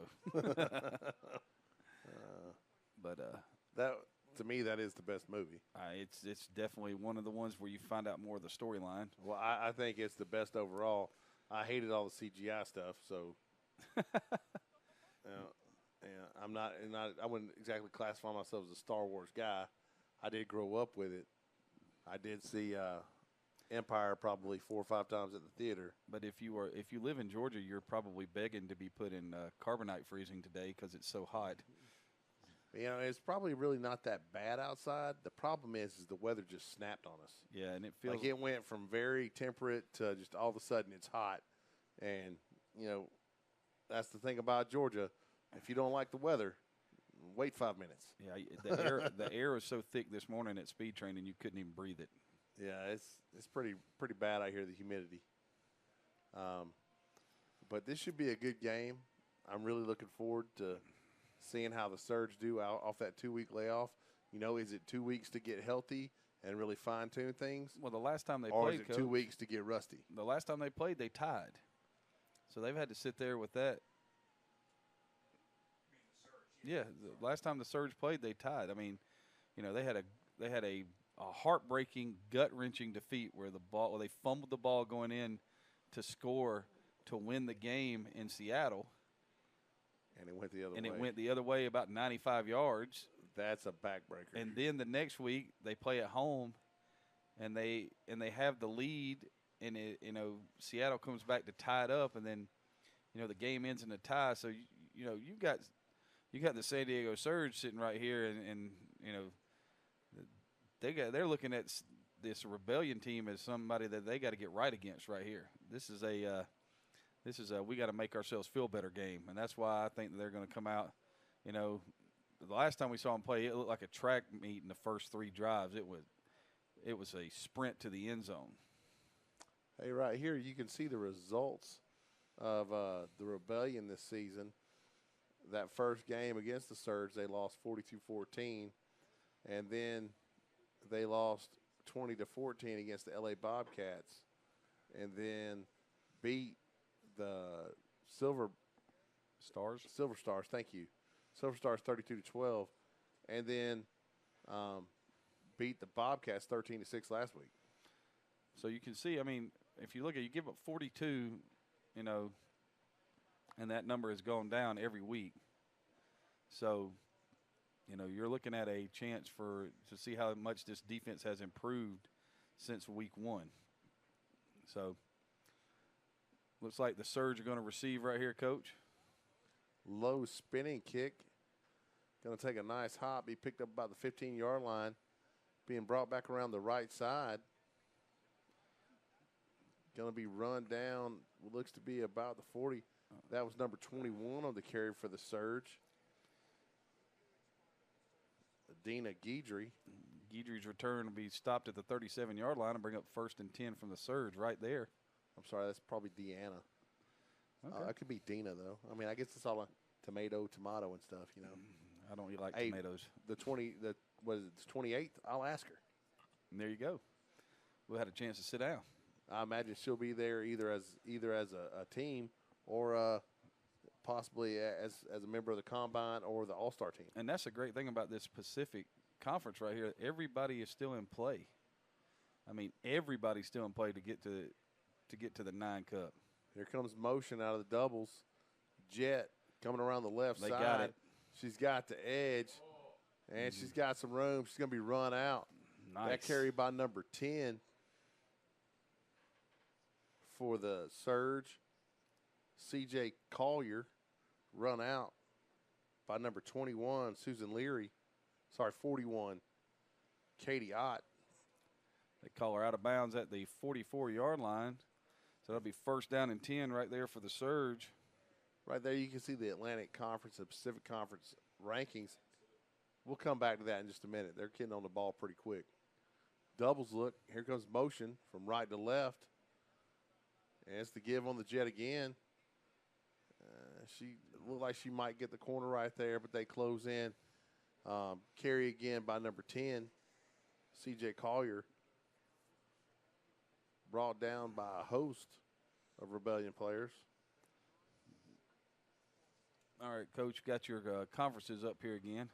That to me, that is the best movie. It's definitely one of the ones where you find out more of the storyline. Well, I think it's the best overall. I hated all the CGI stuff, so. I'm not. I wouldn't exactly classify myself as a Star Wars guy. I did grow up with it. I did see Empire probably 4 or 5 times at the theater. But if you live in Georgia, you're probably begging to be put in carbonite freezing today because it's so hot. It's probably really not that bad outside. The problem is the weather just snapped on us. Yeah, and it feels like it went from very temperate to just all of a sudden it's hot. And, that's the thing about Georgia. If you don't like the weather, wait 5 minutes. Yeah, the air was so thick this morning at speed training you couldn't even breathe it. Yeah, it's pretty bad out here, the humidity. But this should be a good game. I'm really looking forward to seeing how the Surge do off that 2-week layoff. Is it 2 weeks to get healthy and really fine-tune things? Well, the last time they or played, is it 2 weeks to get rusty? The last time they played, they tied. So they've had to sit there with that. Yeah, the last time the Surge played, they tied. I mean, they had they had a heartbreaking, gut-wrenching defeat where they fumbled the ball going in to score to win the game in Seattle. And it went the other way. And it went the other way about 95 yards. That's a backbreaker. And then the next week they play at home, and they have the lead, and Seattle comes back to tie it up, and then the game ends in a tie. So you got the San Diego Surge sitting right here, and they're looking at this Rebellion team as somebody that they got to get right against right here. This is a we got to make ourselves feel better game, and that's why I think that they're going to come out. The last time we saw them play, it looked like a track meet in the first 3 drives. It was a sprint to the end zone. Hey, right here you can see the results of the Rebellion this season. That first game against the Surge, they lost 42-14, and then they lost 20-14 against the LA Bobcats, and then beat the Silver Stars. Thank you. Silver Stars 32-12, and then beat the Bobcats 13-6 last week. So you can see, I mean, if you look at, you give up 42, and that number has gone down every week. So, you're looking at a chance to see how much this defense has improved since week 1. So, looks like the Surge are going to receive right here, Coach. Low spinning kick. Going to take a nice hop. Be picked up about the 15-yard line. Being brought back around the right side. Going to be run down. Looks to be about the 40. That was number 21 on the carry for the Surge. Dina Guidry. Guidry's return will be stopped at the 37-yard line and bring up 1st and 10 from the Surge right there. I'm sorry, that's probably Deanna. Okay. That could be Dina, though. I mean, I guess it's all a tomato and stuff, I don't like tomatoes. The 28th? I'll ask her. And there you go. We'll have a chance to sit down. I imagine she'll be there either as a team or possibly as a member of the Combine or the All-Star team. And that's a great thing about this Pacific Conference right here. Everybody is still in play. I mean, everybody's still in play to get to the 9 Cup. Here comes motion out of the doubles. Jet coming around the left side. They got it. She's got the edge, and she's got some room. She's going to be run out. Nice. That carry by number 10 for the Surge. C.J. Collier run out by number 21, Susan Leary. 41, Katie Ott. They call her out of bounds at the 44-yard line. So that'll be 1st down and 10 right there for the Surge. Right there you can see the Atlantic Conference, the Pacific Conference rankings. We'll come back to that in just a minute. They're getting on the ball pretty quick. Doubles look. Here comes motion from right to left. And it's the give on the Jet again. She looked like she might get the corner right there, but they close in. Carry again by number 10, C.J. Collier. Brought down by a host of Rebellion players. All right, Coach, got your conferences up here again.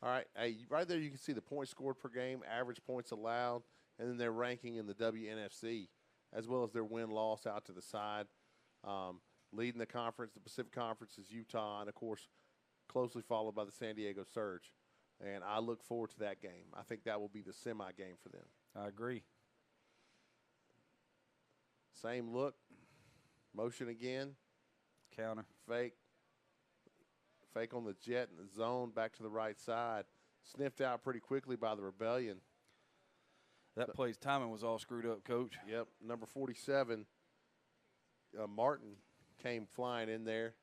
All right, hey, right there you can see the points scored per game, average points allowed, and then their ranking in the WNFC, as well as their win-loss out to the side. Leading the conference, the Pacific Conference, is Utah, and, of course, closely followed by the San Diego Surge. And I look forward to that game. I think that will be the semi-game for them. I agree. Same look. Motion again. Counter. Fake. Fake on the Jet in the zone, back to the right side. Sniffed out pretty quickly by the Rebellion. That play's timing was all screwed up, Coach. Yep, number 47, Martin, came flying in there.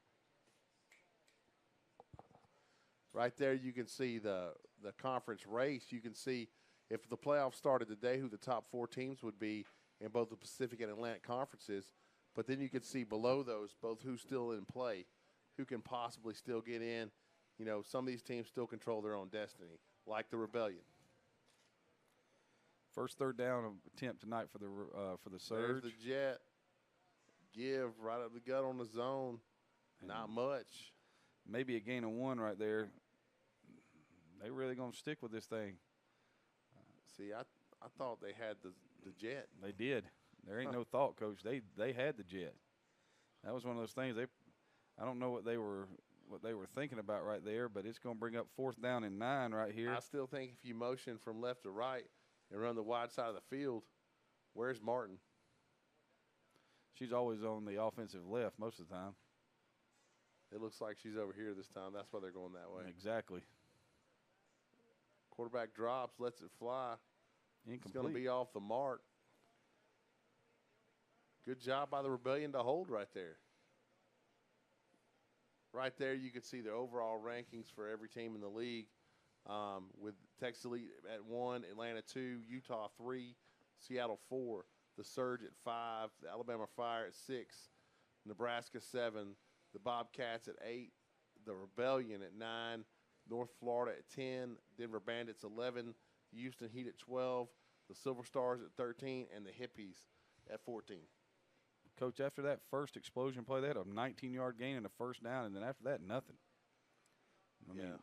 Right there you can see the conference race. You can see if the playoffs started today who the top 4 teams would be in both the Pacific and Atlantic conferences. But then you can see below those both who's still in play, who can possibly still get in. Some of these teams still control their own destiny, like the Rebellion. First 3rd down attempt tonight for the Surge. There's the Jet. Give right up the gut on the zone. Not much. Maybe a gain of 1 right there. They really going to stick with this thing. See, I thought they had the jet. They did. There ain't no thought, Coach. They had the jet. That was one of those things. I don't know what they were thinking about right there, but it's going to bring up 4th down and 9 right here. I still think if you motion from left to right and run the wide side of the field, where's Martin? She's always on the offensive left most of the time. It looks like she's over here this time. That's why they're going that way. Exactly. Quarterback drops, lets it fly. Incomplete. It's going to be off the mark. Good job by the Rebellion to hold right there. Right there, you can see the overall rankings for every team in the league, with Texas Elite at 1, Atlanta 2, Utah 3, Seattle 4, the Surge at 5, the Alabama Fire at 6, Nebraska 7, the Bobcats at 8, the Rebellion at 9, North Florida at 10, Denver Bandits 11, the Houston Heat at 12, the Silver Stars at 13, and the Hippies at 14. Coach, after that first explosion play, they had a 19-yard gain and a first down, and then after that, nothing. I mean,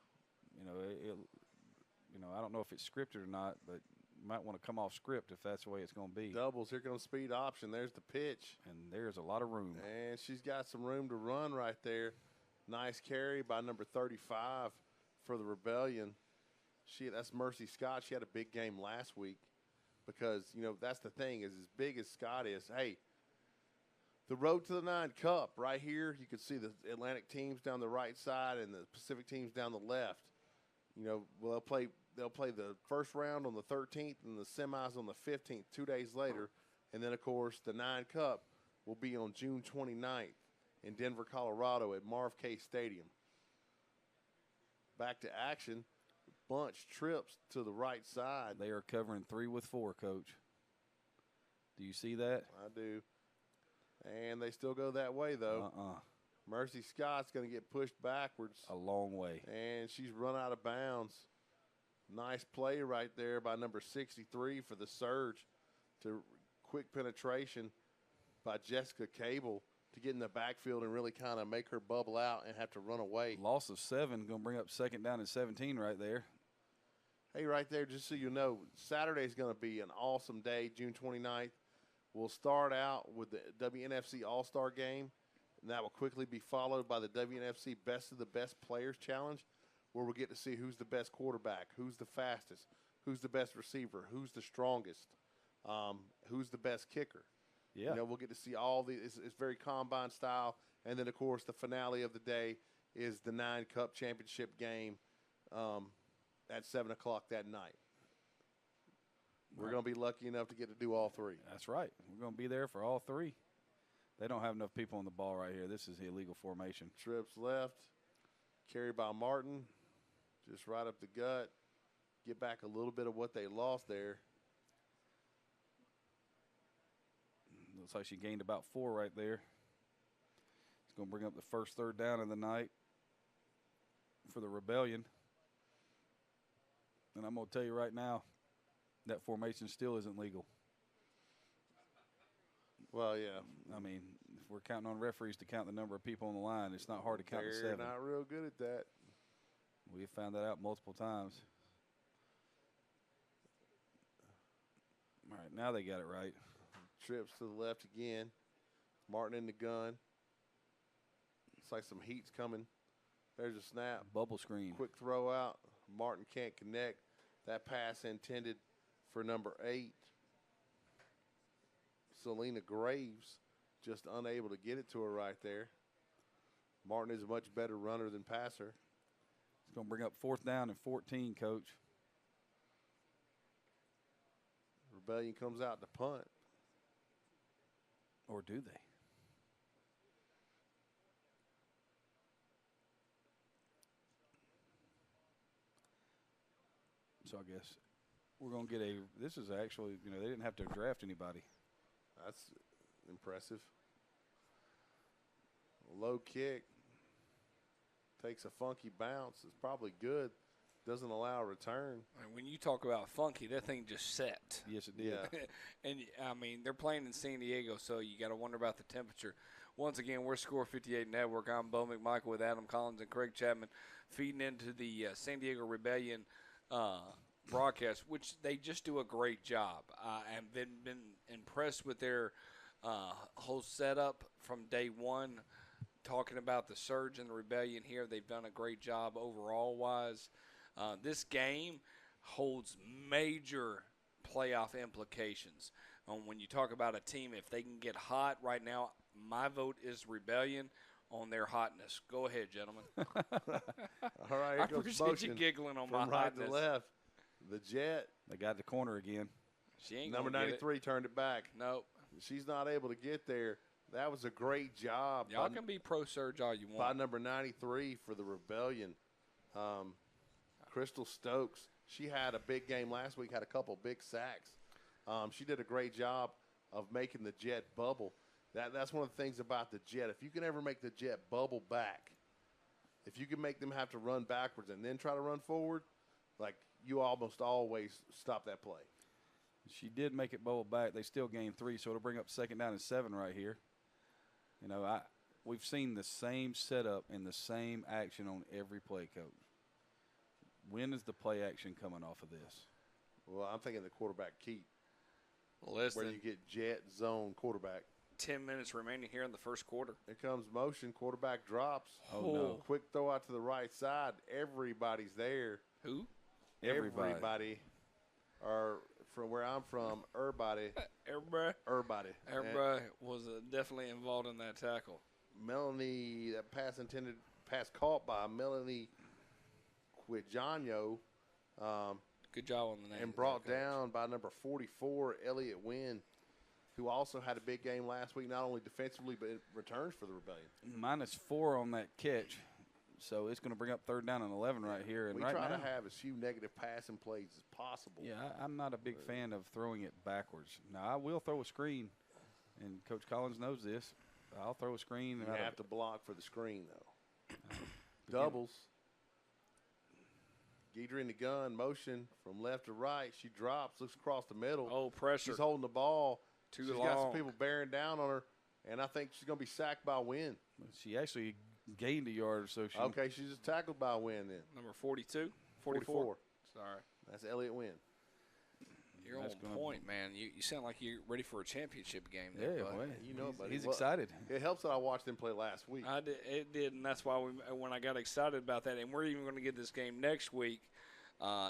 I don't know if it's scripted or not, but you might want to come off script if that's the way it's going to be. Doubles. Here comes speed option. There's the pitch. And there's a lot of room. And she's got some room to run right there. Nice carry by number 35 for the Rebellion. That's Mercy Scott. She had a big game last week because, that's the thing is as big as Scott is, hey, the road to the 9 Cup right here, you can see the Atlantic teams down the right side and the Pacific teams down the left. They'll play the first round on the 13th and the semis on the 15th 2 days later. And then, of course, the 9 Cup will be on June 29th in Denver, Colorado at Marv K Stadium. Back to action. Bunch trips to the right side. They are covering 3 with 4, Coach. Do you see that? I do. And they still go that way, though. Mercy Scott's going to get pushed backwards. A long way. And she's run out of bounds. Nice play right there by number 63 for the Surge to quick penetration by Jessica Cable to get in the backfield and really kind of make her bubble out and have to run away. Loss of 7, going to bring up 2nd down and 17 right there. Hey, right there, just so you know, Saturday's going to be an awesome day, June 29th. We'll start out with the WNFC All-Star Game, and that will quickly be followed by the WNFC Best of the Best Players Challenge, where we'll get to see who's the best quarterback, who's the fastest, who's the best receiver, who's the strongest, who's the best kicker. Yeah. We'll get to see all these. It's very combine style. And then, of course, the finale of the day is the 9 Cup championship game at 7 o'clock that night. We're going to be lucky enough to get to do all 3. That's right. We're going to be there for all 3. They don't have enough people on the ball right here. This is illegal formation. Trips left. Carry by Martin. Just right up the gut. Get back a little bit of what they lost there. Looks like she gained about 4 right there. It's going to bring up the first 3rd down of the night for the Rebellion. And I'm going to tell you right now, that formation still isn't legal. Well, yeah. I mean, if we're counting on referees to count the number of people on the line, it's not hard to count to 7. They're not real good at that. We have found that out multiple times. All right, now they got it right. Trips to the left again. Martin in the gun. Looks like some heat's coming. There's a snap. Bubble screen. Quick throw out. Martin can't connect. That pass intended for number 8. Selena Graves just unable to get it to her right there. Martin is a much better runner than passer. It's going to bring up 4th down and 14, Coach. Rebellion comes out to punt. Or do they? So I guess we're going to get this is actually, they didn't have to draft anybody. That's impressive. Low kick. Takes a funky bounce. It's probably good. Doesn't allow a return. And when you talk about funky, that thing just set. Yes, it did. Yeah. And, I mean, they're playing in San Diego, so you got to wonder about the temperature. Once again, we're Score 58 Network. I'm Bo McMichael with Adam Collins and Craig Chapman feeding into the San Diego Rebellion broadcast, which they just do a great job. I've been impressed with their whole setup from day one. Talking about the Surge and the Rebellion here, they've done a great job overall-wise. This game holds major playoff implications. When you talk about a team, if they can get hot right now, my vote is Rebellion on their hotness. Go ahead, gentlemen. All right, here I goes appreciate motion you giggling on my from right hotness. to left. The Jet, They got the corner again. She ain't number gonna get it. 93, turned it back. Nope. She's not able to get there. That was a great job Y'all can be pro Surge all you by want. number 93 for the Rebellion. Crystal Stokes, she had a big game last week, had a couple big sacks. She did a great job of making the Jet bubble. That's one of the things about the Jet. If you can ever make the Jet bubble back, if you can make them have to run backwards and then try to run forward, like you almost always stop that play. She did make it bubble back. They still gained 3, so it'll bring up 2nd down and 7 right here. You know, we've seen the same setup and the same action on every play, Coach. When is the play action coming off of this? Well, I'm thinking the quarterback keep, Listen, where you get jet zone quarterback. 10 minutes remaining here in the first quarter. Here comes motion. Quarterback drops. Oh, no. Quick throw out to the right side. Everybody's there. Who? Everybody. Or from where I'm from, everybody. Everybody was definitely involved in that tackle. Melanie, that pass caught by Melanie Quijano. Good job on the name. And brought down by number 44, Elliott Wynn, who also had a big game last week, not only defensively but in returns for the Rebellion. -4 on that catch, so it's going to bring up 3rd down and 11 right here. And we right try now, to have as few negative passing plays as possible. yeah, I'm not a big fan of throwing it backwards. Now, I will throw a screen, and Coach Collins knows this. I'll throw a screen. You and have to block for the screen, though. Doubles. Guidry in the gun, motion from left to right. She drops, looks across the middle. Oh, pressure. She's holding the ball. Too She's long. got some people bearing down on her, and I think she's going to be sacked by Wynn. She actually gained a yard or so. Okay, she's just tackled by Wynn then. Number 42? 44? Sorry. That's Elliott Wynn. You're That's on gonna point, man. You sound like you're ready for a championship game. Yeah, There, bud. well, You know it, buddy. he's Well, excited. It helps that I watched them play last week. It did, and that's why when I got excited about that, and we're even going to get this game next week,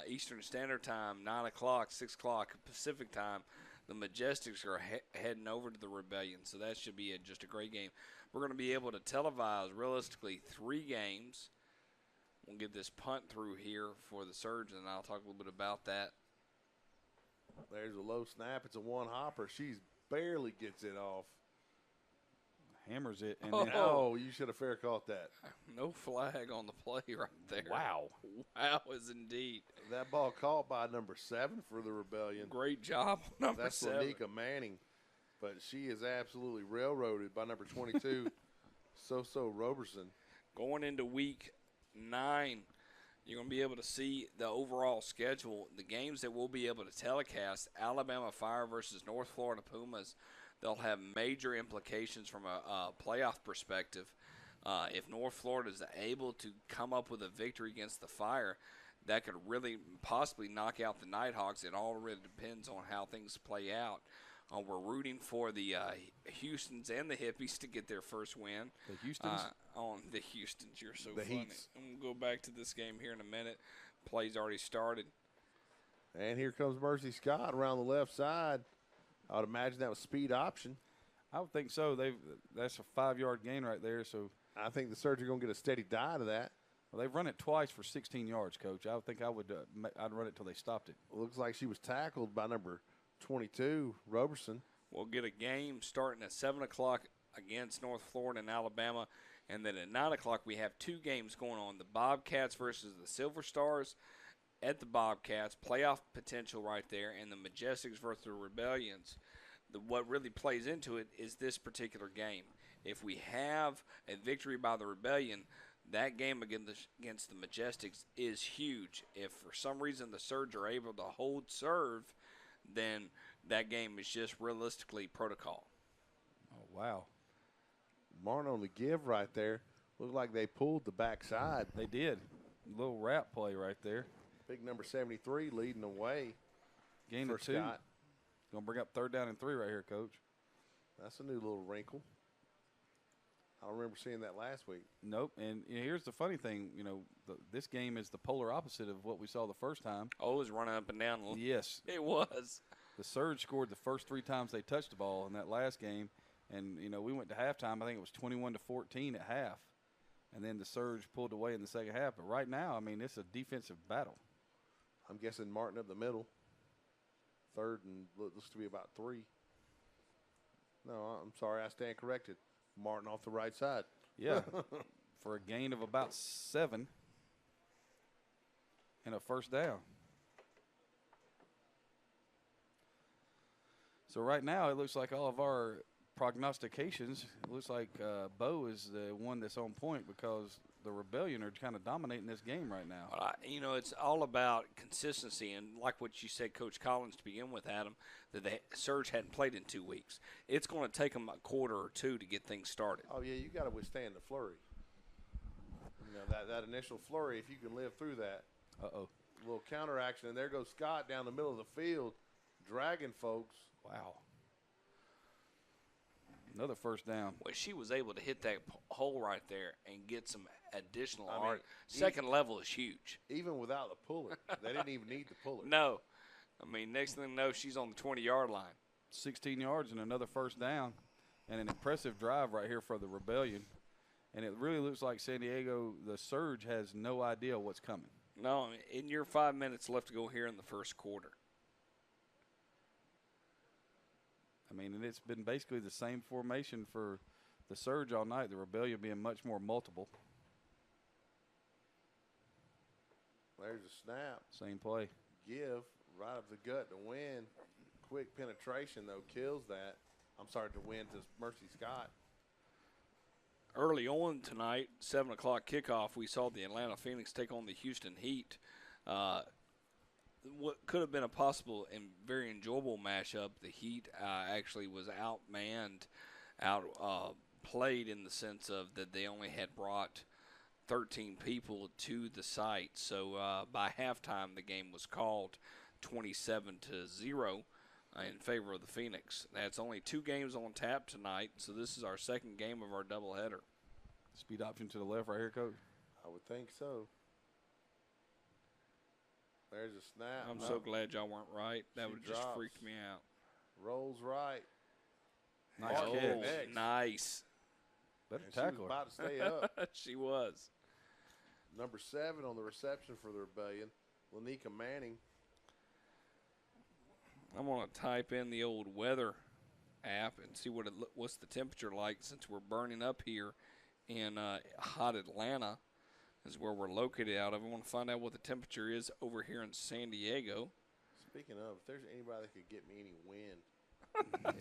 Eastern Standard Time, 9 o'clock, 6 o'clock Pacific Time. The Majestics are heading over to the Rebellion, so that should be just a great game. We're going to be able to televise, realistically, 3 games. We'll get this punt through here for the Surge, and I'll talk a little bit about that. There's a low snap. It's a one-hopper. She barely gets it off. Hammers it. And Oh. then, Oh, you should have fair caught that. No flag on the play right there. wow. Wow is indeed. That ball caught by number 7 for the Rebellion. Great job, number That's 7. Lanika Manning. But she is absolutely railroaded by number 22, So Roberson. Going into week 9, you're going to be able to see the overall schedule. The games that we'll be able to telecast, Alabama Fire versus North Florida Pumas, they'll have major implications from a playoff perspective. If North Florida is able to come up with a victory against the Fire, that could really possibly knock out the Nighthawks. It all really depends on how things play out. We're rooting for the Houstons and the Hippies to get their first win. The Houstons? On the Houstons. You're so The funny. Heats. I'm going to go back to this game here in a minute. Play's already started. And here comes Mercy Scott around the left side. I would imagine that was speed option. I would think so. That's a 5-yard gain right there. So I think the Surge are going to get a steady dive to that. well, they've run it twice for 16 yards, Coach. I would think I'd run it till they stopped it. Looks like she was tackled by number 22, Roberson. We'll get a game starting at 7 o'clock against North Florida and Alabama. And then at 9 o'clock, we have 2 games going on. The Bobcats versus the Silver Stars at the Bobcats. Playoff potential right there. And the Majestics versus the Rebellions. What really plays into it is this particular game. If we have a victory by the Rebellion, that game against the Majestics is huge. If for some reason the Surge are able to hold serve, then that game is just realistically protocol. Oh, wow. Martin on the give right there. Looked like they pulled the backside. They did. Little wrap play right there. Big number 73 leading the way Gain for of 2. Scott. Going to bring up 3rd down and 3 right here, Coach. That's a new little wrinkle. I don't remember seeing that last week. Nope. And here's the funny thing. This game is the polar opposite of what we saw the first time. Oh, it was running up and down. Yes. It was. The Surge scored the first 3 times they touched the ball in that last game. And, we went to halftime. I think it was 21-14 at half. And then the Surge pulled away in the second half. But right now, it's a defensive battle. I'm guessing Martin up the middle. 3rd and looks to be about 3. No, I'm sorry. I stand corrected. Martin off the right side. Yeah, for a gain of about 7 and a 1st down. So right now it looks like all of our prognostications, it looks like Bo is the one that's on point because the Rebellion are kind of dominating this game right now. It's all about consistency, and like what you said, Coach Collins, to begin with, Adam, that the Surge hadn't played in 2 weeks. It's going to take them a quarter or 2 to get things started. Oh, yeah, you got to withstand the flurry. That initial flurry, if you can live through that. Uh-oh. Little counteraction, and there goes Scott down the middle of the field, dragging folks. Wow. Another 1st down. Well, she was able to hit that hole right there and get some additional I mean, art. Second level is huge. Even without the puller. They didn't even need to pull it. No. Next thing you know, she's on the 20-yard line. 16 yards and another 1st down, and an impressive drive right here for the Rebellion. And it really looks like San Diego, the Surge, has no idea what's coming. No, in your 5 minutes left to go here in the first quarter. And it's been basically the same formation for the Surge all night, the Rebellion being much more multiple. There's a snap. Same play. Give right up the gut to win. Quick penetration, though, kills that. I'm sorry, to win to Mercy Scott. Early on tonight, 7 o'clock kickoff, we saw the Atlanta Phoenix take on the Houston Heat. What could have been a possible and very enjoyable matchup, the Heat actually was outmanned, outplayed in the sense of that they only had brought 13 people to the site. So by halftime, the game was called 27-0 in favor of the Phoenix. That's only 2 games on tap tonight, so this is our second game of our doubleheader. Speed option to the left right here, Coach. I would think so. There's a snap. I'm so glad y'all weren't right. That She would just drops. freaked me out. Rolls right. Nice Martin catch. next. Nice. Better And she was tackle her. about to stay up. She was. Number 7 on the reception for the Rebellion, Lanika Manning. I'm going to type in the old weather app and see what's the temperature like since we're burning up here in hot Atlanta is where we're located out of. I want to find out what the temperature is over here in San Diego. Speaking of, if there's anybody that could get me any wind,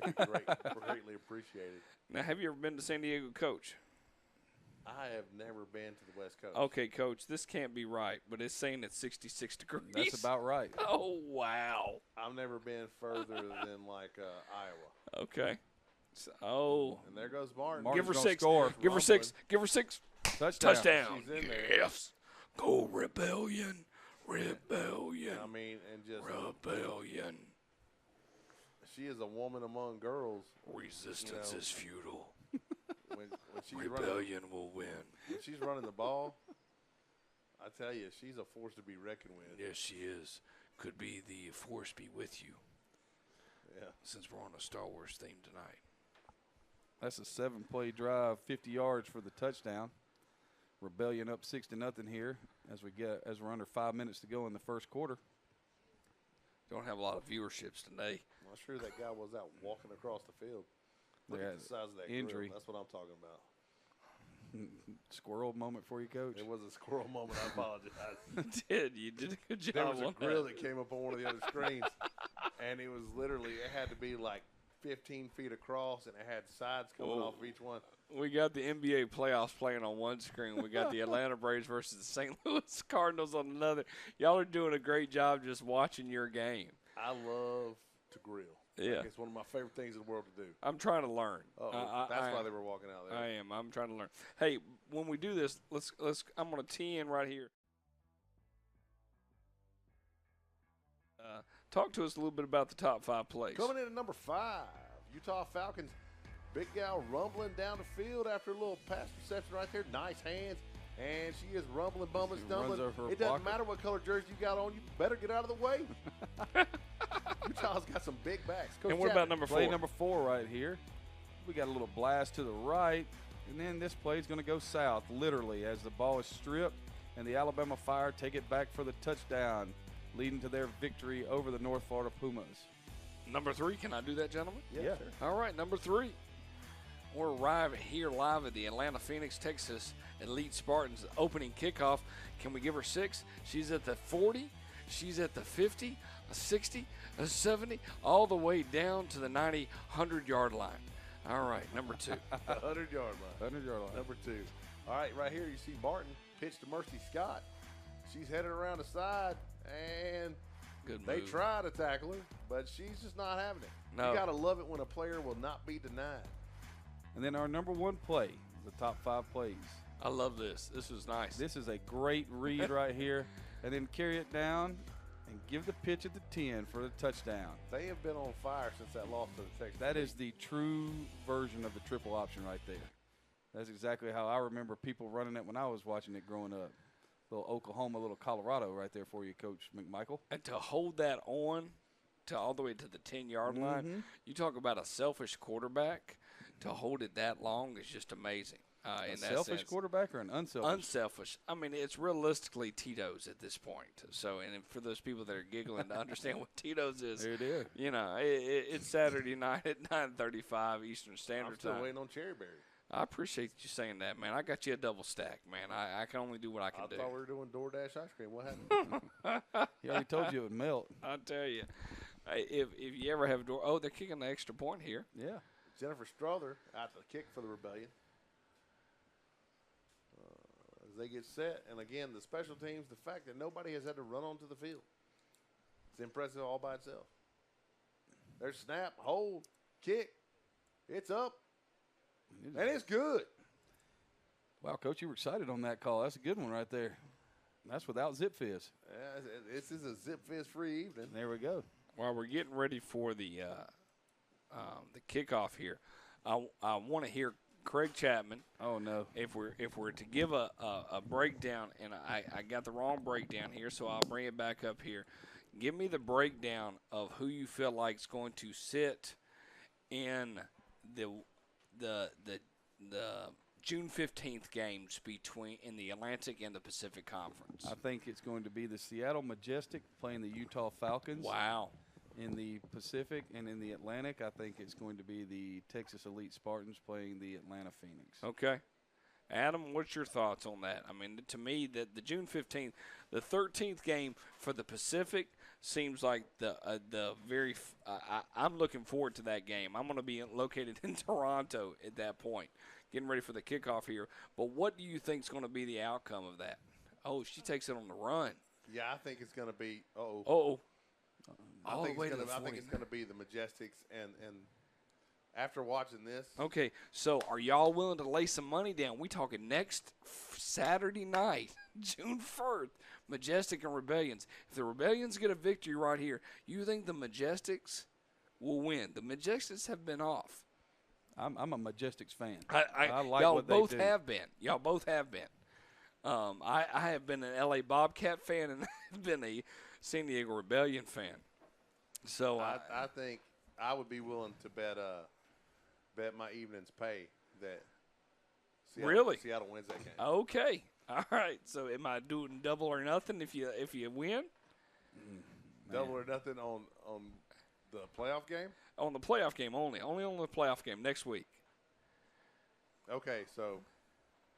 it'd be greatly appreciated. Now, have you ever been to San Diego, Coach? I have never been to the West Coast. Okay, Coach, this can't be right, but it's saying it's 66 degrees. That's about right. Oh, wow. I've never been further than Iowa. Okay. So, And there goes Martin. Martin's give her gonna 6. score. Give her 6. Give her 6. Touchdown. Touchdown. She's in there. Yes. Go Rebellion. Rebellion. I mean, and just Rebellion. she is a woman among girls. Resistance You know. is futile. When she's Rebellion will win. when she's running the ball, I tell you, she's a force to be reckoned with. Yes, she is. Could be the force be with you, Yeah. since we're on a Star Wars theme tonight. That's a 7-play drive, 50 yards for the touchdown. Rebellion up 6-0 here as we're under 5 minutes to go in the first quarter. Don't have a lot of viewerships today. I'm sure that guy was out walking across the field. Look Yeah, at the size of that injury. grill. That's what I'm talking about. Squirrel moment for you, Coach. It was a squirrel moment. I apologize. You did a good job. There was a on grill that. that came up on one of the other screens, and it was literally, it had to be like 15 feet across, and it had sides coming Whoa. off of each one. We got the NBA playoffs playing on one screen. We got the Atlanta Braves versus the St. Louis Cardinals on another. Y'all are doing a great job just watching your game. I love to grill. Yeah. Like, it's one of my favorite things in the world to do. I'm trying to learn. That's why they were walking out there. I am. I'm trying to learn. Hey, when we do this, let's. I'm going to tee in right here. Talk to us a little bit about the top 5 plays. Coming in at number 5, Utah Falcons. Big gal rumbling down the field after a little pass reception right there. Nice hands. And she is rumbling, bumbling, stumbling. It doesn't matter what color jersey you got on. You better get out of the way. Utah's got some big backs. Coach And what about number 4? Play number 4 right here. We got a little blast to the right. And then this play is going to go south, literally, as the ball is stripped. And the Alabama Fire take it back for the touchdown, leading to their victory over the North Florida Pumas. Number 3, can I do that, gentlemen? Yeah. Yeah. Sure. All right, number 3. We're here live at the Atlanta Phoenix, Texas Elite Spartans opening kickoff. Can we give her 6? She's at the 40. She's at the 50, a 60, a 70, all the way down to the 90, 100-yard line. All right, number 2. 100-yard line. 100-yard line. Number 2. All right, right here you see Barton pitch to Mercy Scott. She's headed around the side, and Good they move. try to tackle her, but she's just not having it. No. You got to love it when a player will not be denied. And then our number 1 play, the top 5 plays. I love this. This is nice. This is a great read right here. And then carry it down and give the pitch at the 10 for the touchdown. They have been on fire since that loss to the Texas. That is the true version of the triple option right there. That's exactly how I remember people running it when I was watching it growing up. Little Oklahoma, little Colorado right there for you, Coach McMichael. And to hold that on to all the way to the 10-yard line, you talk about a selfish quarterback. To hold it that long is just amazing. A In that selfish sense. quarterback or an unselfish? Unselfish. I mean, it's realistically Tito's at this point. So, and for those people that are giggling to understand what Tito's is, There it is. you know, it's Saturday night at 9:35 Eastern Standard I'm still Time. waiting on Cherryberry. I appreciate you saying that, man. I got you a double stack, man. I can only do what I can do. I thought we were doing DoorDash ice cream. What happened? He already told you it would melt. I'll tell you, if you ever have a door, oh, they're kicking the extra point here. Yeah. Jennifer Strother out to kick for the Rebellion. As they get set, and again, the special teams, the fact that nobody has had to run onto the field. It's impressive all by itself. There's snap, hold, kick. It's up, and it's good. Wow, Coach, you were excited on that call. That's a good one right there. That's without Zip Fizz. This is a Zip Fizz free evening. There we go. While we're getting ready for the kickoff here, I want to hear Craig Chapman. Oh, no. If we're to give a breakdown, and I got the wrong breakdown here, so I'll bring it back up here. Give me the breakdown of who you feel like is going to sit in the June 15th games in the Atlantic and the Pacific Conference. I think it's going to be the Seattle Majestic playing the Utah Falcons. Wow. In the Pacific and in the Atlantic, I think it's going to be the Texas Elite Spartans playing the Atlanta Phoenix. Okay. Adam, what's your thoughts on that? I mean, to me, the June 15th, the 13th game for the Pacific seems like I'm looking forward to that game. I'm going to be located in Toronto at that point, getting ready for the kickoff here. But what do you think is going to be the outcome of that? Oh, she takes it on the run. Yeah, I think it's going to be. All the way to the 40. I think it's going to be the Majestics, and after watching this, Okay, so are y'all willing to lay some money down? We talking next Saturday night, June 1st, Majestic and Rebellions. If the Rebellions get a victory right here, you think the Majestics will win? The Majestics have been off. I'm a Majestics fan. I like y'all what they both do. have been. Y'all both have been. I have been an LA Bobcat fan and I've been a San Diego Rebellion fan. So I think I would be willing to bet my evening's pay that Seattle wins that game. Okay. All right. So am I doing double or nothing if you win? Double or nothing on the playoff game? On the playoff game only. Only on the playoff game next week. Okay, so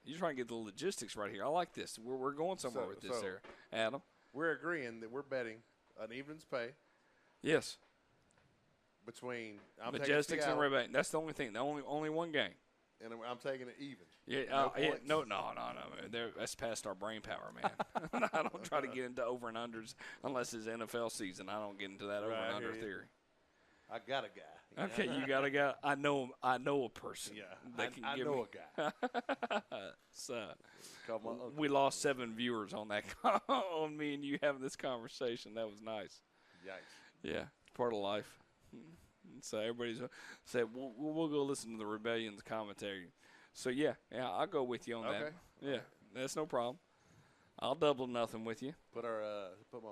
You're trying to get the logistics right here. I like this. We're going somewhere with this there, Adam. we're agreeing that we're betting an evening's pay Yes. between I'm Majestics taking and Seattle, Rebellion. That's the only thing. The only one game. and I'm taking it even. Yeah, No yeah, points? no. That's past our brain power, man. I don't try to get into over and unders unless it's NFL season. I don't get into that over Right, and I under hear you. theory. I got a guy. Okay, you got a guy. I know a person. Yeah, that can I give know me. a guy. So Call my uncle. we lost 7 viewers on that on me and you having this conversation. That was nice. Yikes. Yeah, it's part of life. So everybody's said we'll go listen to the Rebellion's commentary. So yeah, I'll go with you on that. Okay. Yeah, that's no problem. I'll double nothing with you. Put my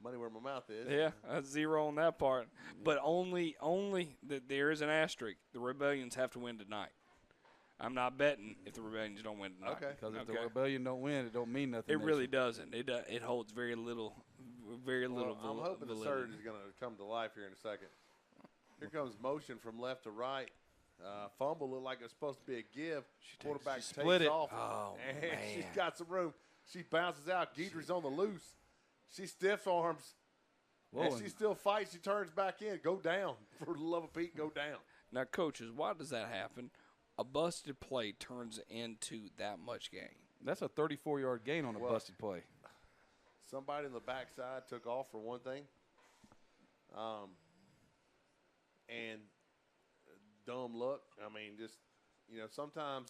money where my mouth is. Yeah, that's 0 on that part. But only that there is an asterisk. The Rebellions have to win tonight. I'm not betting if the Rebellions don't win tonight. Okay. Because if the Rebellion don't win, it don't mean nothing. It really doesn't. It holds very little. Well, I'm hoping the surge is going to come to life here in a second. Here comes motion from left to right. Fumble looked like it was supposed to be a give. Quarterback takes split it. off. Oh, and man. she's got some room. She bounces out. Guidry's on the loose. She stiff arms. Whoa, And she still fights. She turns back in. Go down. For the love of Pete, go down. Now, coaches, why does that happen? A busted play turns into that much gain. That's a 34-yard gain on a busted play. Somebody in the backside took off for one thing. And dumb luck. I mean, just, sometimes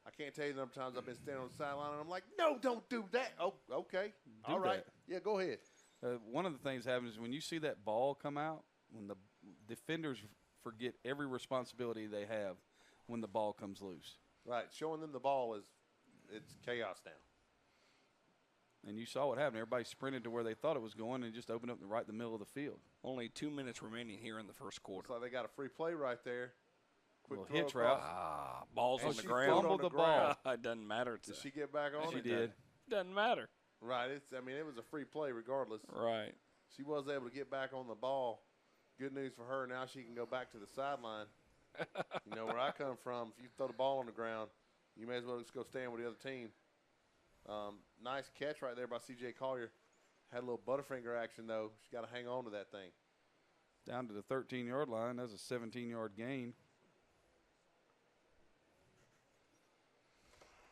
I can't tell you the number of times I've been standing on the sideline and I'm like, no, don't do that. Oh, okay. All right. that. Yeah, go ahead. One of the things happens is when you see that ball come out, when the defenders forget every responsibility they have when the ball comes loose. Right. Showing them the ball it's chaos now. And you saw what happened. Everybody sprinted to where they thought it was going and just opened up right in the middle of the field. Only 2 minutes remaining here in the first quarter. Looks like they got a free play right there. Quick Little throw hitch across. route. Balls And on the she ground. fumbled Fumbled on the ball. It doesn't matter. Did she get back on She it? did. Doesn't matter. Right. It was a free play regardless. Right. She was able to get back on the ball. Good news for her. Now she can go back to the sideline. Where I come from, if you throw the ball on the ground, you may as well just go stand with the other team. Nice catch right there by C.J. Collier. Had a little Butterfinger action, though. She's got to hang on to that thing. Down to the 13-yard line. That's a 17-yard gain.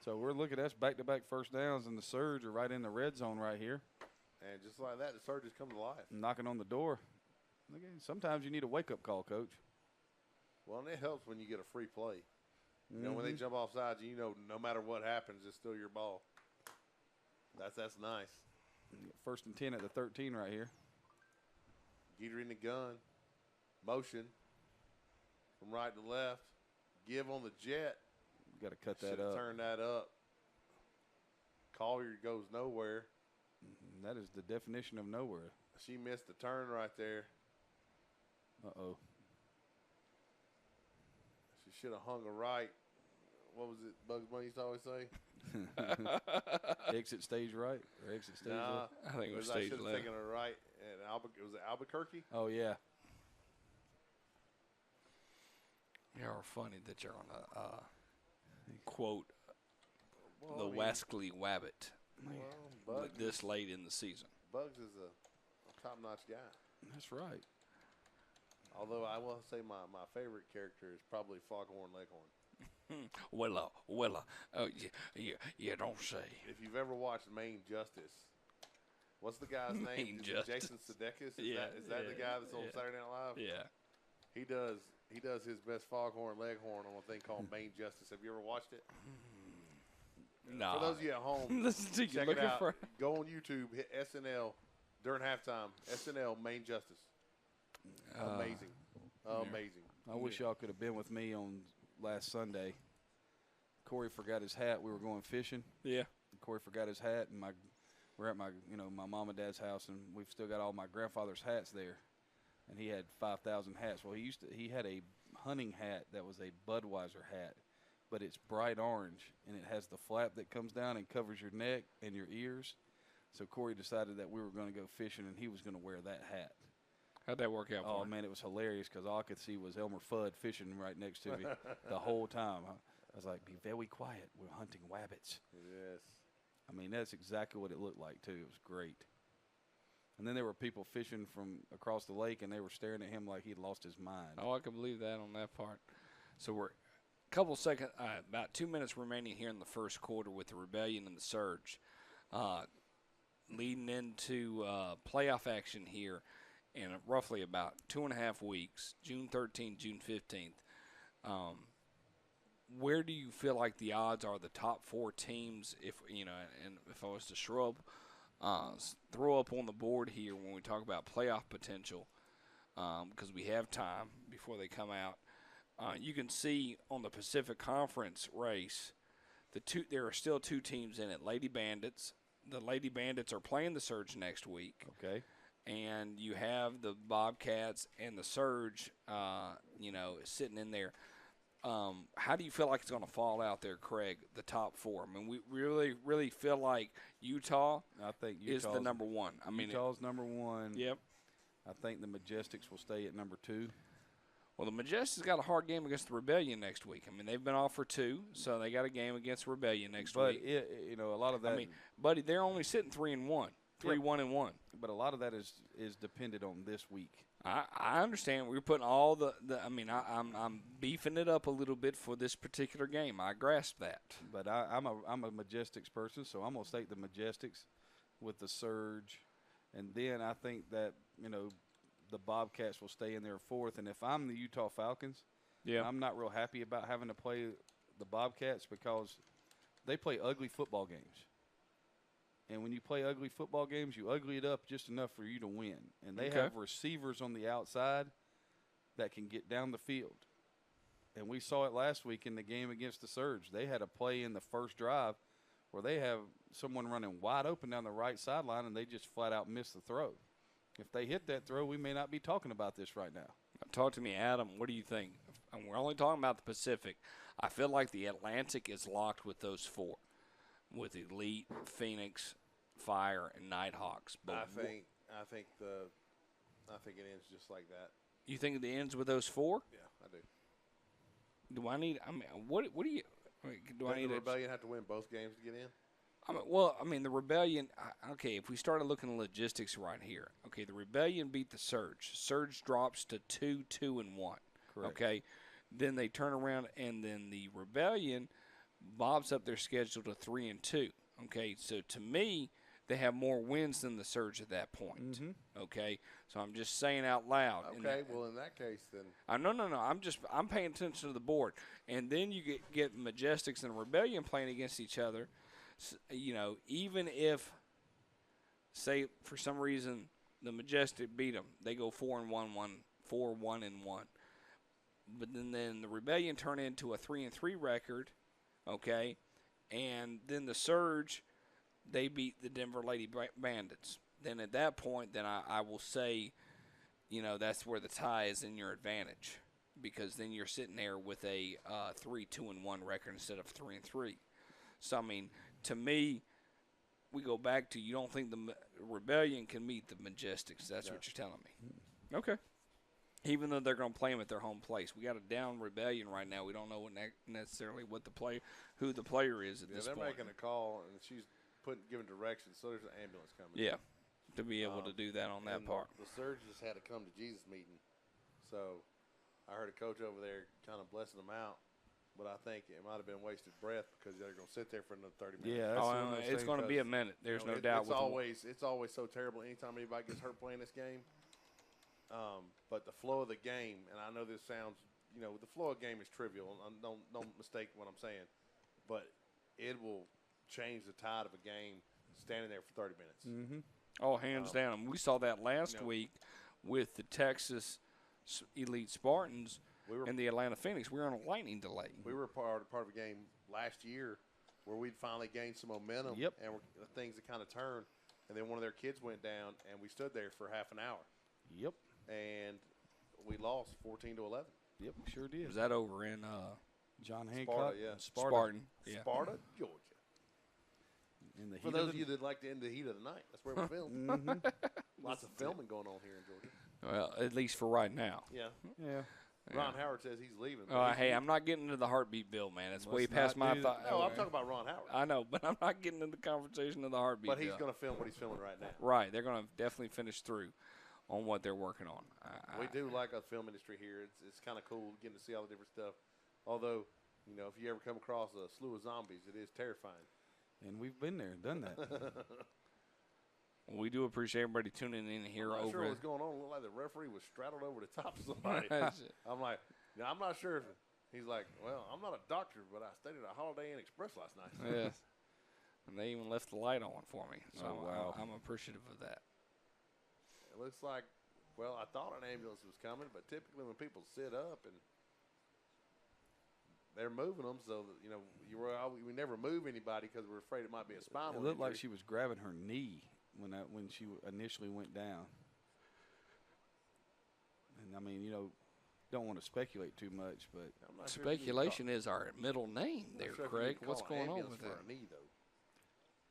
So we're looking at back-to-back first downs, and the Surge are right in the red zone right here. And just like that, the Surges come to life. Knocking on the door. Sometimes you need a wake-up call, Coach. Well, and it helps when you get a free play. When they jump off sides, no matter what happens, it's still your ball. That's nice. First and 10 at the 13 right here. Guidry in the gun. Motion from right to left. Give on the jet. Got to cut that Should've up. Turn that up. Collier goes nowhere. That is the definition of nowhere. She missed the turn right there. Uh-oh. She should have hung a right. What was it Bugs Bunny used to always say? Exit stage right or exit stage Nah, left? I think it was I stage should have left. taken a right. And was it Albuquerque? Oh, yeah. You're funny that you're on a quote Well, the I mean, Wascally Wabbit Bugs, this late in the season. Bugs is a top-notch guy. That's right. Although I will say my favorite character is probably Foghorn Leghorn. Willa. Oh, yeah, don't say. If you've ever watched Main Justice, what's the guy's name? Main Is it Justice. Jason Sudeikis? Is Yeah, that the guy that's on yeah. Saturday Night Live? Yeah. He does his best Foghorn Leghorn on a thing called Main Justice. Have you ever watched it? Nah. For those of you at home, Listen to you check it looking out. for. Go on YouTube, hit SNL during halftime. SNL Main Justice. Amazing. Amazing. I wish y'all could have been with me on last Sunday. Corey forgot his hat. We were going fishing. Yeah. Corey forgot his hat, and we're at my mom and dad's house, and we've still got all my grandfather's hats there. And he had 5,000 hats. Well, he had a hunting hat that was a Budweiser hat, but it's bright orange, and it has the flap that comes down and covers your neck and your ears. So Corey decided that we were going to go fishing, and he was going to wear that hat. How'd that work out for Oh, him? man, it was hilarious because all I could see was Elmer Fudd fishing right next to me the whole time. I was like, be very quiet. We're hunting wabbits. Yes. I mean, that's exactly what it looked like, too. It was great. And then there were people fishing from across the lake, and they were staring at him like he'd lost his mind. Oh, I can believe that on that part. So we're a couple seconds, about 2 minutes remaining here in the first quarter with the Rebellion and the Surge. Leading into playoff action here in roughly about 2.5 weeks, June 13th, June 15th. Where do you feel like the odds are the top four teams, if and if I was to throw up on the board here when we talk about playoff potential, because we have time before they come out. You can see on the Pacific Conference race, there are still 2 teams in it. Lady Bandits. The Lady Bandits are playing the Surge next week. Okay. And you have the Bobcats and the Surge, sitting in there. How do you feel like it's going to fall out there, Craig, the top 4? I mean, we really, really feel like Utah I think is the number 1. I mean, Utah's number 1. Yep. I think the Majestics will stay at number 2. Well, the Majestics got a hard game against the Rebellion next week. I mean, they've been off for 2, so they got a game against Rebellion next week. But a lot of that. I mean, buddy, they're only sitting 3-1, 3-1-1. But a lot of that is dependent on this week. I understand. We're putting all I'm beefing it up a little bit for this particular game. I grasp that. But I'm a Majestics person, so I'm gonna take the Majestics with the Surge, and then I think that the Bobcats will stay in there 4th. And if I'm the Utah Falcons, I'm not real happy about having to play the Bobcats because they play ugly football games. And when you play ugly football games, you ugly it up just enough for you to win. And they have receivers on the outside that can get down the field. And we saw it last week in the game against the Surge. They had a play in the first drive where they have someone running wide open down the right sideline, and they just flat out miss the throw. If they hit that throw, we may not be talking about this right now. Talk to me, Adam. What do you think? And we're only talking about the Pacific. I feel like the Atlantic is locked with those 4, with Elite, Phoenix, Fire, and Nighthawks. But I think it ends just like that. You think it ends with those 4? Yeah, I do. Do I need? I mean, what do you? Do I need? The Rebellion have to win both games to get in? The Rebellion. Okay, if we started looking at logistics right here, okay, the Rebellion beat the Surge. Surge drops to 2-2-1. Correct. Okay, then they turn around and then the Rebellion bobs up their schedule to 3-2. Okay, so to me, they have more wins than the Surge at that point. Mm-hmm. Okay, so I'm just saying out loud. Okay, well in that case then. No. I'm paying attention to the board, and then you get Majestics and Rebellion playing against each other. Even if, say for some reason the Majestic beat them, they go 4-1-1, 4-1-1. But then the Rebellion turn into a 3-3 record, okay, and then the Surge, they beat the Denver Lady Bandits. Then at that point, then I will say, that's where the tie is in your advantage, because then you're sitting there with a 3-2-1 record instead of 3-3. So I mean, to me, we go back to you don't think the Rebellion can meet the Majestics. That's what you're telling me. Okay. Even though they're going to play them at their home place, we got a down Rebellion right now. We don't know necessarily who the player is at this point. They're making a call, and she's giving directions. So there's an ambulance coming. Yeah, to be able to do that on that part. The Surge just had a come to Jesus meeting, so I heard a coach over there kind of blessing them out. But I think it might have been wasted breath because they're going to sit there for another 30 minutes. Yeah, it's going to be a minute. There's no doubt. It's always so terrible anytime anybody gets hurt playing this game. But the flow of the game, and I know this sounds, the flow of the game is trivial. Don't mistake what I'm saying, but it will change the tide of a game standing there for 30 minutes. Mm-hmm. Oh, hands down. We saw that last week with the Texas Elite Spartans. And the Atlanta Phoenix, we were on a lightning delay. We were part of a game last year where we'd finally gained some momentum. Yep. And things had kind of turned. And then one of their kids went down, and we stood there for half an hour. Yep. And we lost 14-11. Yep, sure did. Was that over in John Hancock? Sparta, yeah. Spartan. Yeah. Sparta, Georgia. In the heat For those of you that like to end the heat of the night, that's where we filmed. Mm-hmm. Lots of filming going on here in Georgia. Well, at least for right now. Yeah. Yeah. Ron Howard says he's leaving. Hey, I'm not getting into the heartbeat bill, man. It's way past my thought. No, I'm talking about Ron Howard. I know, but I'm not getting into the conversation of the heartbeat But bill. he's going to film what he's filming right now. Right. They're going to definitely finish through on what they're working on. We do like a film industry here. It's kind of cool getting to see all the different stuff. Although, if you ever come across a slew of zombies, it is terrifying. And we've been there and done that. We do appreciate everybody tuning in here. I'm not over sure what's going on. It looked like the referee was straddled over the top of somebody. I'm like, I'm not sure if he's like, well, I'm not a doctor, but I stayed at a Holiday Inn Express last night. Yes. And they even left the light on for me. So wow. I'm appreciative of that. It looks like Well, I thought an ambulance was coming, but typically when people sit up and they're moving them, so that, we never move anybody because we're afraid it might be a spinal It looked like injury. she was grabbing her knee when she initially went down. And I mean, don't want to speculate too much, but I'm not sure if you can Speculation is our middle name I'm not there, sure if you Craig. can What's call an going on ambulance with for that? a knee, though.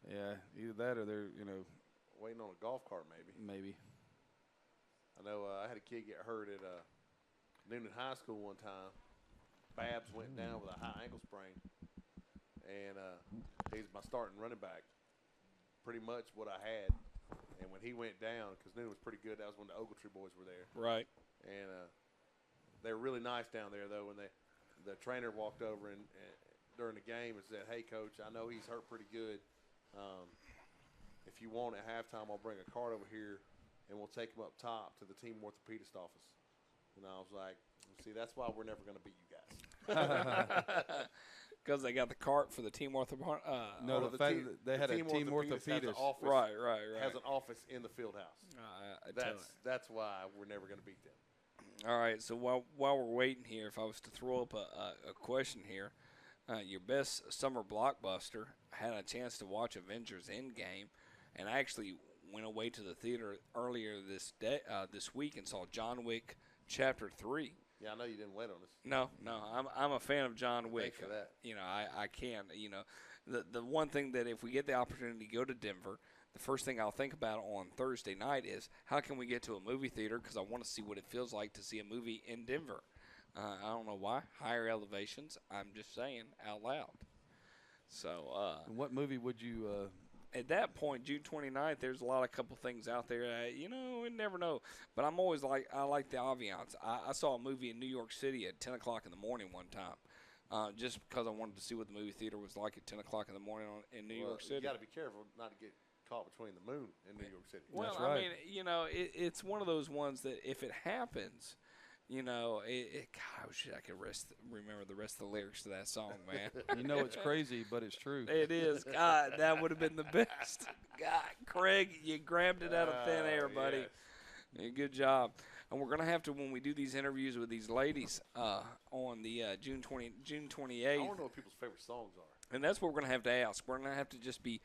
yeah, either that or they're Waiting on a golf cart, maybe. maybe. I know I had a kid get hurt at Noonan High School one time. Babs went down with a high ankle sprain, and he's my starting running back. Pretty much what I had. And when he went down, because Noonan was pretty good, that was when the Ogletree boys were there. Right. And they were really nice down there, though, when the trainer walked over and during the game and said, "Hey, Coach, I know he's hurt pretty good. If you want at halftime, I'll bring a cart over here, and we'll take him up top to the team orthopedist office." And I was like, "See, that's why we're never going to beat you guys." Because they got the cart for the team No, well, the fact team- that they the had a team team orthopedist has an orthopedist. office- Right. has an office in the field house. I tell you. That's why we're never going to beat them. All right, so while we're waiting here, if I was to throw up a question here, your best summer blockbuster, I had a chance to watch Avengers Endgame, and I actually went away to the theater earlier this week and saw John Wick Chapter 3. Yeah, I know you didn't wait on us. No, I'm a fan of John Wick. Thanks for that. I can. The one thing that if we get the opportunity to go to Denver, the first thing I'll think about on Thursday night is how can we get to a movie theater because I want to see what it feels like to see a movie in Denver. I don't know why. Higher elevations. I'm just saying out loud. So And what movie would you? at that point, June 29th, there's a couple things out there. You never know. But I like the ambiance. I saw a movie in New York City at 10 o'clock in the morning one time, just because I wanted to see what the movie theater was like at 10 o'clock in the morning in New York City. You got to be careful not to get caught between the moon in New York City. Well, That's right. I mean, it's one of those ones that if it happens, God, I wish I could remember the rest of the lyrics to that song, man. It's crazy, but it's true. It is. God, that would have been the best. God, Craig, you grabbed it out of thin air, buddy. Yes. Yeah, good job. And we're going to have to, when we do these interviews with these ladies on the June I 28th, want to know what people's favorite songs are. and that's what we're going to have to ask. We're going to have to just be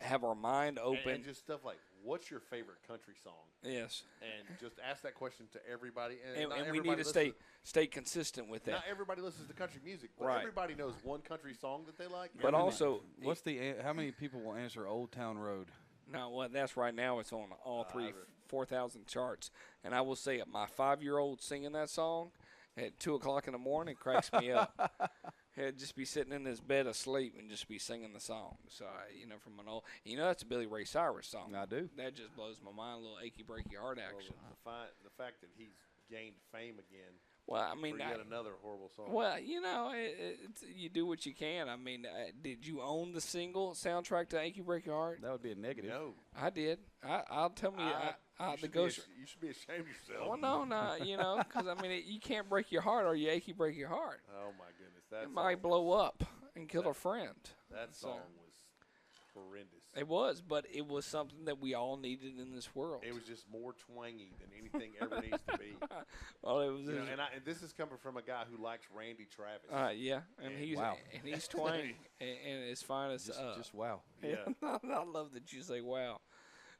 have our mind open. And just stuff like, what's your favorite country song? Yes. And just ask that question to everybody. And not we need everybody to listens- stay consistent with that. Not everybody listens to country music, but Right. everybody knows one country song that they like. But also, What's how many people will answer Old Town Road? no, well, that's right now. It's on all three I- 4,000 charts. And I will say it, my 5-year-old singing that song at 2 o'clock in the morning cracks me up. He'd just be sitting in his bed asleep and just be singing the song. So, from an old, that's a Billy Ray Cyrus song. I do. That just blows my mind, a little achy, breaky heart Well, action. the fact that he's gained fame again Well, I mean, for yet another horrible song. well, you do what you can. I mean, did you own the single soundtrack to Achy Breaky Heart? That would be a negative. No. I did. I'll tell me. You The should ghost. you should be ashamed of yourself. Well, no, because I mean, you can't break your heart, or you achy break your heart. Oh my goodness, that It song might blow up and kill a friend. That So- song was horrendous. It was, but it was something that we all needed in this world. It was just more twangy than anything ever needs to be. Well, it was. And this is coming from a guy who likes Randy Travis. Yeah, and he's Wow. and he's twang, and as fine as Just wow. Yeah. I love that you say wow.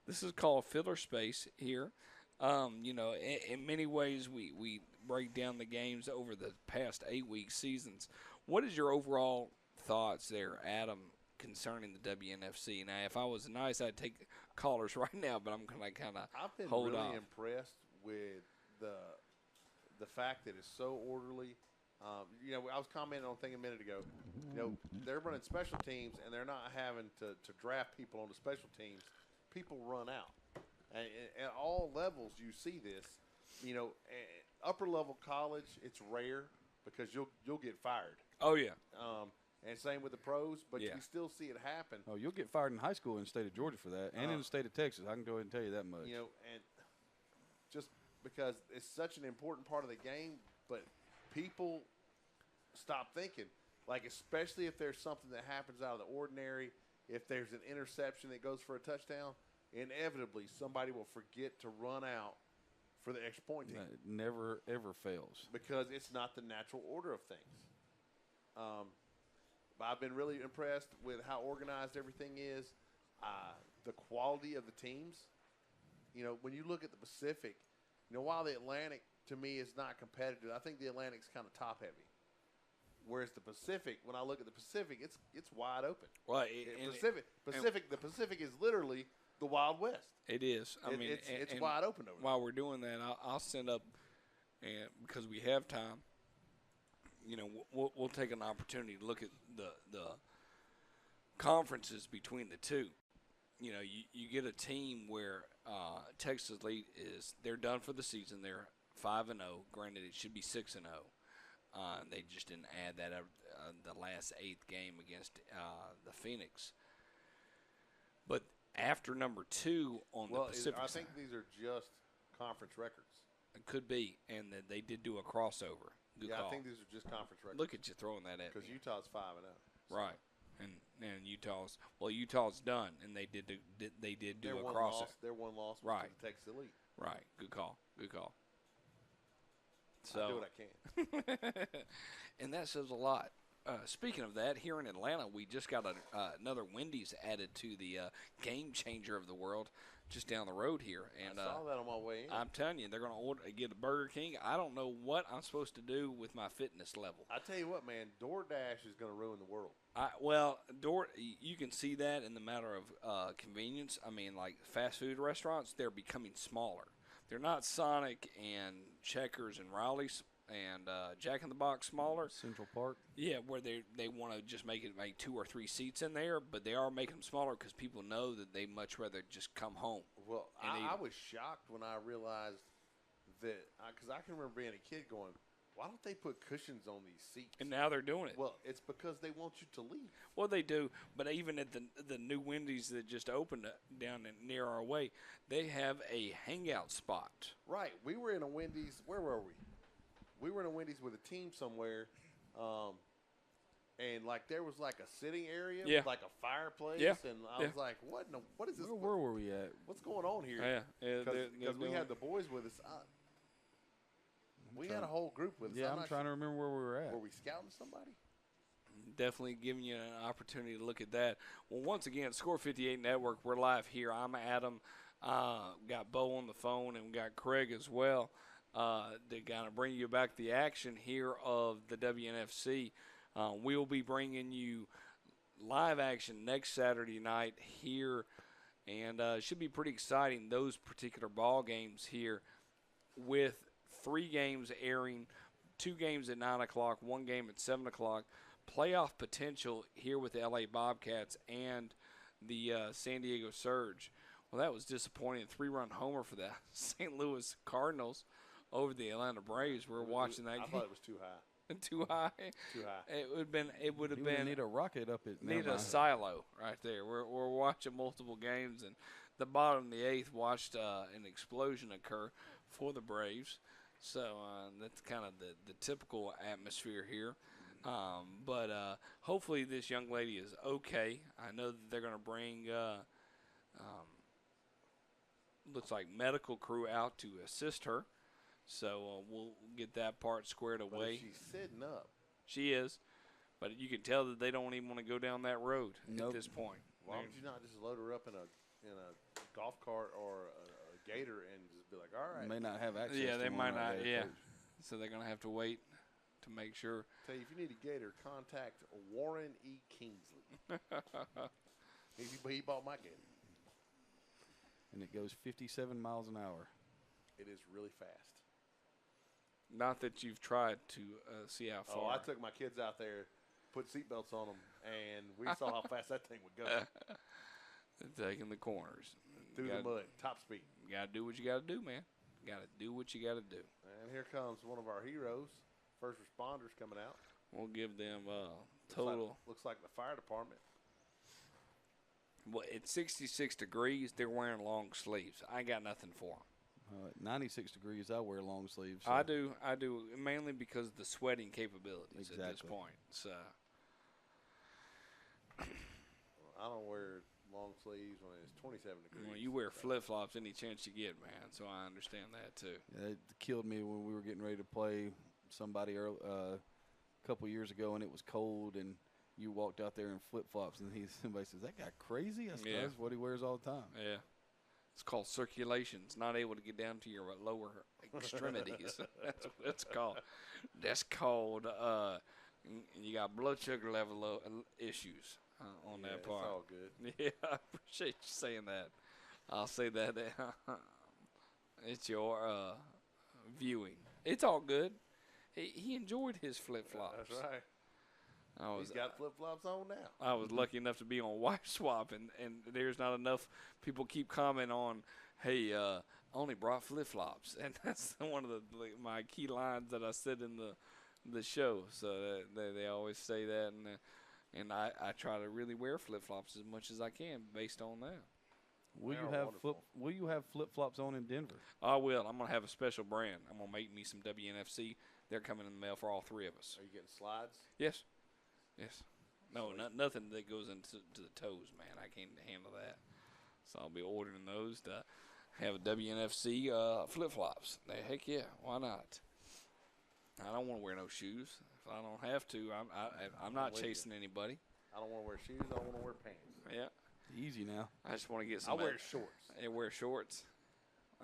This is called Filler Space here. In many ways, we break down the games over the past 8-week seasons. What is your overall thoughts there, Adam, concerning the WNFC? Now, if I was nice, I'd take callers right now, but I'm going to kind of I've been hold really off. impressed with the fact that it's so orderly. I was commenting on a thing a minute ago. They're running special teams, and they're not having to draft people on the special teams. People run out. And at all levels, you see this. Upper level college, it's rare because you'll get fired. Oh, yeah. And same with the pros, but Yeah. you still see it happen. Oh, you'll get fired in high school in the state of Georgia for that, and in the state of Texas. I can go ahead and tell you that much. And just because it's such an important part of the game, but people stop thinking. Like, especially if there's something that happens out of the ordinary, if there's an interception that goes for a touchdown, inevitably somebody will forget to run out for the extra point team. It never, ever fails. Because it's not the natural order of things. But I've been really impressed with how organized everything is, the quality of the teams. You know, when you look at the Pacific, you know, while the Atlantic, to me, is not competitive, I think the Atlantic's kind of top-heavy. Whereas the Pacific, when I look at the Pacific, it's wide open. Well, the Pacific is literally the Wild West. It is. I mean, it's wide open over there. While we're doing that, I'll send up, and because we have time, you know, we'll take an opportunity to look at the conferences between the two. You know, you get a team where Texas Elite they're done for the season. They're 5-0. Granted, it should be 6-0. They just didn't add that up the last 8th game against the Phoenix. But after number 2 on the Pacific I side, think these are just conference records. it could be, and that they did do a crossover. Good call. I think these are just conference records. Look at you throwing that at because me. Utah's 5-0. Right, and Utah's done, and they did do a crossover. Their one loss was Right. to the Texas Elite. Right, good call. So I do what I can. and that says a lot. Speaking of that, here in Atlanta, we just got another Wendy's added to the game changer of the world just down the road here. And I saw that on my way in. I'm telling you, they're going to get a Burger King. I don't know what I'm supposed to do with my fitness level. I tell you what, man, DoorDash is going to ruin the world. You can see that in the matter of convenience. I mean, like fast food restaurants, they're becoming smaller. They're not Sonic and Checkers and Rowley's and Jack in the Box smaller. Central Park. Yeah, where they want to just make 2 or 3 seats in there, but they are making them smaller because people know that they much rather just come home. Well, I was shocked when I realized that because I can remember being a kid going, why don't they put cushions on these seats? And now they're doing it. Well, it's because they want you to leave. Well, they do, but even at the new Wendy's that just opened down near our way, they have a hangout spot. Right. We were in a Wendy's. Where were we? We were in a Wendy's with a team somewhere, and like there was like a sitting area with like a fireplace, and I was like, what is this? Where were we at? What's going on here? Yeah, Because we had the boys with us. We had a whole group with us. Yeah, I'm trying to remember where we were at. Were we scouting somebody? Definitely giving you an opportunity to look at that. Well, once again, Score 58 Network, we're live here. I'm Adam. Got Bo on the phone, and we got Craig as well. To kind of bring you back the action here of the WNFC. We'll be bringing you live action next Saturday night here, and it should be pretty exciting, those particular ball games here, with 3 games airing, 2 games at 9 o'clock, 1 game at 7 o'clock. Playoff potential here with the LA Bobcats and the San Diego Surge. Well, that was disappointing. 3-run homer for the St. Louis Cardinals over the Atlanta Braves. We're watching that game. I thought it was too high. Too high. Too high. It would have been. Need a rocket up at. Need a silo right there. We're watching multiple games, and the bottom of the 8th watched an explosion occur for the Braves. So that's kind of the typical atmosphere here. But hopefully this young lady is okay. I know that they're going to bring looks like medical crew out to assist her. So we'll get that part squared away. But she's sitting up. She is. But you can tell that they don't even want to go down that road at this point. Why would you not just load her up in a golf cart or a gator and just be like, all right. May not have access. Yeah, to they one might right not. there, Yeah. Coach. So they're going to have to wait to make sure. Tell you, if you need a gator, contact Warren E. Kingsley. he bought my gator. And it goes 57 miles an hour. It is really fast. Not that you've tried to see how far. Oh, I took my kids out there, put seatbelts on them, and we saw how fast that thing would go. Taking the corners. Through the mud, top speed. You got to do what you got to do, man. Got to do what you got to do. And here comes one of our heroes, first responders coming out. We'll give them total. Looks like the fire department. Well, it's 66 degrees. They're wearing long sleeves. I got nothing for them. At 96 degrees, I wear long sleeves. So. I do, mainly because of the sweating capabilities at this point. So I don't wear long sleeves when it's 27 degrees. Well, you wear flip-flops any chance you get, man, so I understand that too. It killed me when we were getting ready to play somebody a couple years ago, and it was cold, and you walked out there in flip-flops, and somebody says, "That guy crazy?" I said, Yeah. "That's what he wears all the time." Yeah. It's called circulation. It's not able to get down to your lower extremities. That's what it's called. That's called, you got blood sugar level issues on that part. It's all good. Yeah, I appreciate you saying that. I'll say that. It's your viewing. It's all good. He enjoyed his flip-flops. That's right. He's got flip-flops on now. I was lucky enough to be on Wife Swap, and there's not enough people keep commenting on, hey, only brought flip-flops. And that's one of my key lines that I said in the show. So they always say that, and I try to really wear flip-flops as much as I can based on that. Will you have flip-flops on in Denver? I will. I'm going to have a special brand. I'm going to make me some WNFC. They're coming in the mail for all three of us. Are you getting slides? Yes. Yes. No, nothing that goes into the toes, man. I can't handle that. So I'll be ordering those to have WNFC flip-flops. Heck yeah, why not? I don't want to wear no shoes. If I don't have to, I'm not chasing anybody. I don't want to wear shoes. I don't want to wear pants. Yeah. Easy now. I just want to get some. I wear shorts. I wear shorts.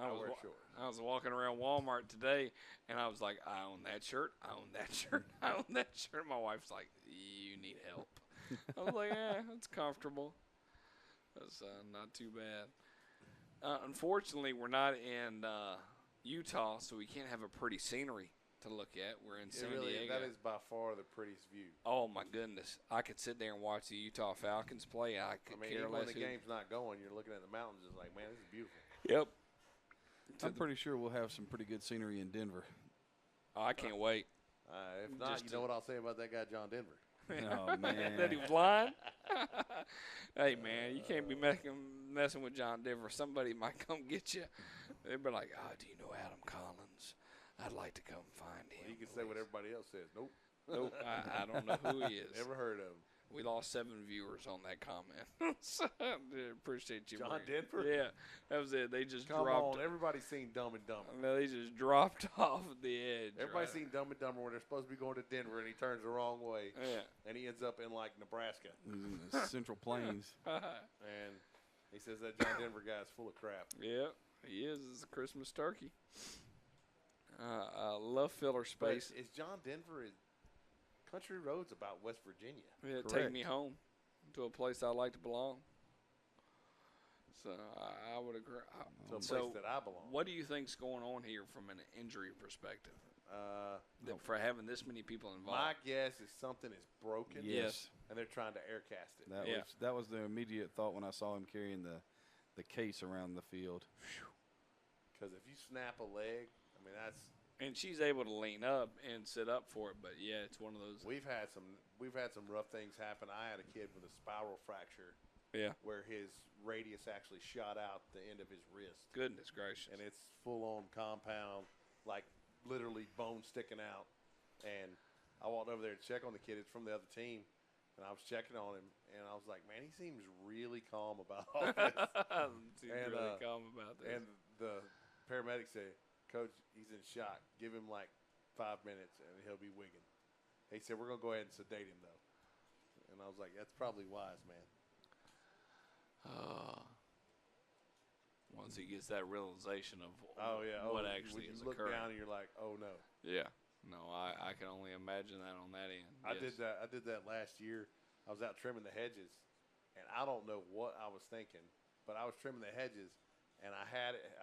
I wear shorts. I was walking around Walmart today, and I was like, I own that shirt. I own that shirt. I own that shirt. My wife's like, you need help. I was like, it's comfortable. That's not too bad. Unfortunately, we're not in Utah, so we can't have a pretty scenery to look at. We're in San Diego. That is by far the prettiest view. Oh, my goodness. I could sit there and watch the Utah Falcons play. I could care even less. when the game's not going, you're looking at the mountains. It's like, man, this is beautiful. Yep. I'm pretty sure we'll have some pretty good scenery in Denver. Oh, I can't wait. If not, you know what I'll say about that guy, John Denver. Oh, man. That he was lying? Hey, man, you can't be messing with John Denver. Somebody might come get you. They'd be like, do you know Adam Collins? I'd like to come find him. You can say what everybody else says. Nope. Nope, I don't know who he is. Never heard of him. We lost 7 viewers on that comment. So, I appreciate you. John Denver? Yeah, that was it. They just Come dropped. on, everybody's seen Dumb and Dumber. No, they just dropped off the edge. Everybody's seen Dumb and Dumber when they're supposed to be going to Denver, and he turns the wrong way. Yeah. And he ends up in, like, Nebraska. Central Plains. And he says that John Denver guy is full of crap. Yeah, he is. It's a Christmas turkey. I love filler space. But is John Denver Country Road's about West Virginia? Yeah, Correct. take me home to a place I like to belong. So I would agree. To a place that I belong. What do you think's going on here from an injury perspective? For having this many people involved. My guess is something is broken. Yes. And they're trying to air cast it. That was the immediate thought when I saw him carrying the case around the field. Because if you snap a leg, I mean that's. And she's able to lean up and sit up for it, but yeah, it's one of those. We've had some rough things happen. I had a kid with a spiral fracture. Yeah. Where his radius actually shot out the end of his wrist. Goodness gracious. And it's full on compound, like literally bone sticking out. And I walked over there to check on the kid. It's from the other team. And I was checking on him, and I was like, man, he seems really calm about all this. Really calm about this. And the paramedic said, Coach, he's in shock. Give him like 5 minutes, and he'll be wigging. He said, we're going to go ahead and sedate him, though. And I was like, that's probably wise, man. Once he gets that realization of what actually is occurring. You look down, and you're like, oh, no. Yeah. No, I can only imagine that on that end. I did that last year. I was out trimming the hedges, and I don't know what I was thinking, but I was trimming the hedges, and I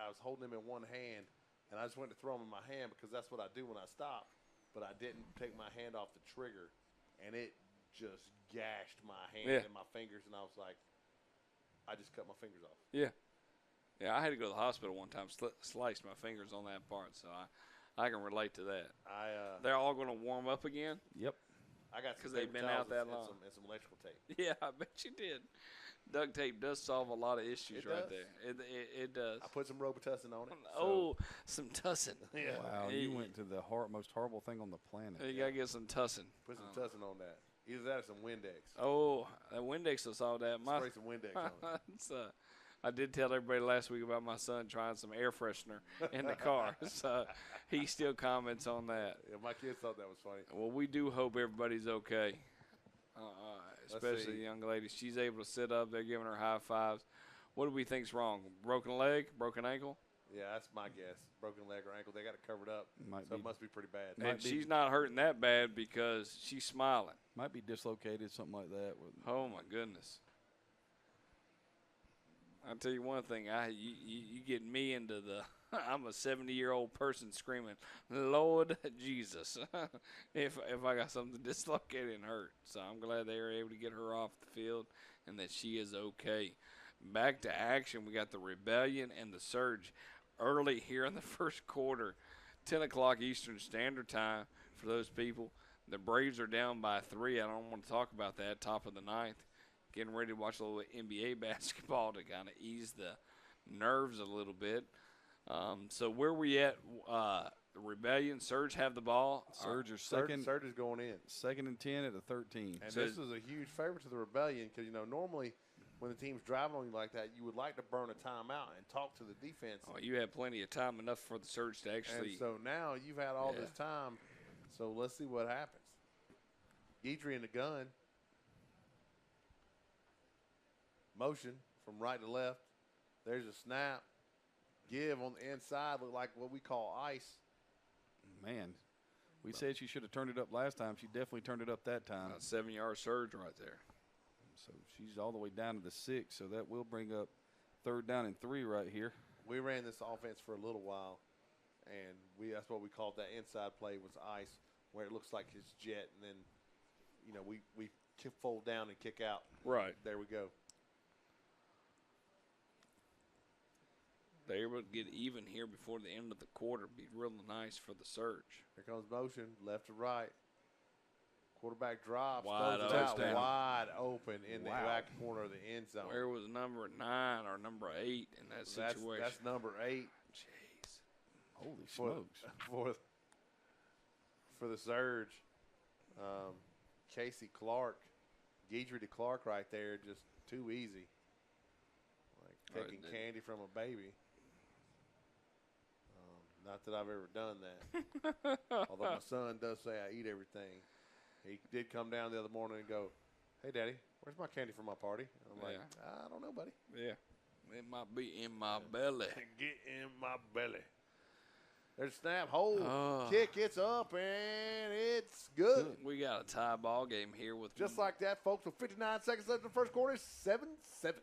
was holding them in one hand, and I just went to throw them in my hand because that's what I do when I stop, but I didn't take my hand off the trigger, and it just gashed my hand and my fingers, and I was like, I just cut my fingers off. Yeah. Yeah, I had to go to the hospital one time, sliced my fingers on that part, so I can relate to that. They're all going to warm up again? Yep. I got because they've been out that long. And some electrical tape. Yeah, I bet you did. Duct tape does solve a lot of issues there. It does. I put some Robitussin on it. Oh, some tussin. Yeah. Wow, you went to the most horrible thing on the planet. You got to get some tussin. Put some tussin on that. Either that or some Windex. Oh, that Windex, I saw that. Spray some Windex on it. I did tell everybody last week about my son trying some air freshener in the car. So he still comments on that. Yeah, my kids thought that was funny. Well, we do hope everybody's okay, especially see. the young lady. She's able to sit up. They're giving her high fives. What do we think's wrong? Broken leg? Broken ankle? Yeah, that's my guess. Broken leg or ankle. They got it covered up. So it must be pretty bad. And she's not hurting that bad because she's smiling. Might be dislocated, something like that. Oh, my goodness. I'll tell you one thing. You get me into the I'm a 70-year-old person screaming, Lord Jesus, if I got something dislocated and hurt. So I'm glad they were able to get her off the field and that she is okay. Back to action. We got the Rebellion and the Surge early here in the first quarter, 10 o'clock Eastern Standard Time for those people. The Braves are down by 3. I don't want to talk about that. Top of the ninth. Getting ready to watch a little NBA basketball to kind of ease the nerves a little bit. So where we at? The Rebellion, Surge have the ball. Surge are second. Surge is going in. 2nd and 10 at a 13. And So this is a huge favor to the Rebellion because, normally when the team's driving on you like that, you would like to burn a timeout and talk to the defense. Oh, you had plenty of time, enough for the Surge to actually. And so now you've had all this time. So let's see what happens. Guidry in the gun. Motion from right to left. There's a snap. Give on the inside. Look like what we call ice. Man, we said she should have turned it up last time. She definitely turned it up that time. A 7-yard surge right there. So she's all the way down to the 6. So that will bring up 3rd down and 3 right here. We ran this offense for a little while, and that's what we called that inside play was ice, where it looks like his jet, and then, we fold down and kick out. Right. There we go. They're able to get even here before the end of the quarter. Be real nice for the Surge. Here comes motion, left to right. Quarterback drops, Wide throws it out open. wide open in the back corner of the end zone. Where was number 9 or number 8 in that situation? That's number 8. Jeez. Holy For- smokes. For the Surge. Casey Clark, Guidry to Clark right there, just too easy. Like taking candy from a baby. Not that I've ever done that. Although my son does say I eat everything. He did come down the other morning and go, "Hey, Daddy, where's my candy from my party?" And I'm like, "I don't know, buddy." Yeah. It might be in my belly. Get in my belly. There's a snap, hold, kick, it's up, and it's good. We got a tie ball game here with Just like that, folks, with 59 seconds left in the first quarter, 7-7.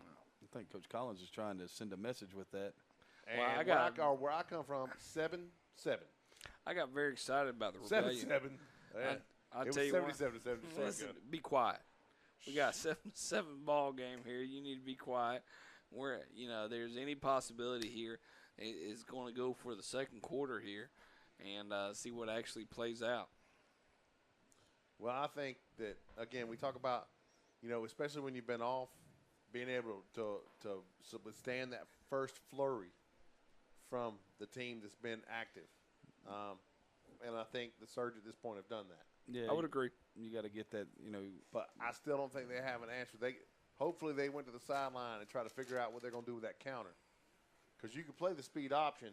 I think Coach Collins is trying to send a message with that. And Well, where I come from, 7-7. I got very excited about the Rebellion. 7-7. Yeah. I'll It was tell you what. 77-7. Listen, be quiet. We got a 7-7 ball game here. You need to be quiet. Where there's any possibility here, is going to go for the second quarter here, and see what actually plays out. Well, I think that, again, we talk about, especially when you've been off, being able to withstand that first flurry from the team that's been active. And I think the Surge at this point have done that. Yeah, I would agree. You got to get that, But I still don't think they have an answer. Hopefully they went to the sideline and try to figure out what they're going to do with that counter. Because you can play the speed option,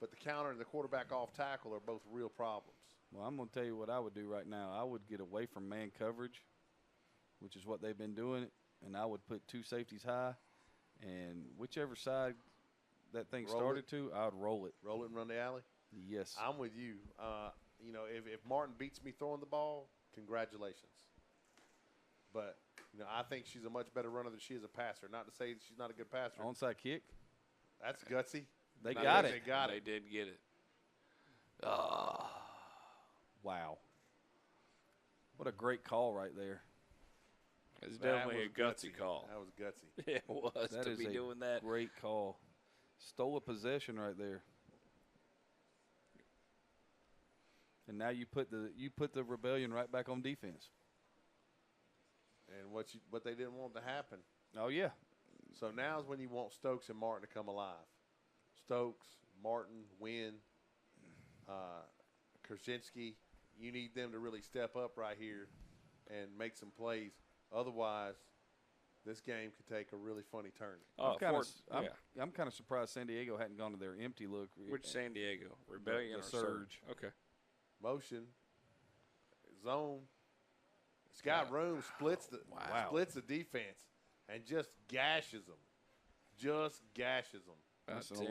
but the counter and the quarterback off tackle are both real problems. Well, I'm going to tell you what I would do right now. I would get away from man coverage, which is what they've been doing, and I would put 2 safeties high, and whichever side that thing started to, I would roll it. Roll it and run the alley? Yes. I'm with you. If Martin beats me throwing the ball, congratulations. But, I think she's a much better runner than she is a passer. Not to say she's not a good passer. Onside kick. That's gutsy. They got it. They got They it. did get it. Wow. What a great call right there. It's That definitely a was gutsy call. That was gutsy. It was That to is be a doing that. great call. Stole a possession right there. And now you put the Rebellion right back on defense. And what they didn't want to happen. Oh, yeah. So now's when you want Stokes and Martin to come alive. Stokes, Martin, Wynn, Krasinski, you need them to really step up right here and make some plays. Otherwise, this game could take a really funny turn. I'm kind of surprised San Diego hadn't gone to their empty look. Which San Diego? Rebellion the or Surge? Okay. Motion, zone. It's got room, splits the defense, and just gashes them. Just gashes them. That's an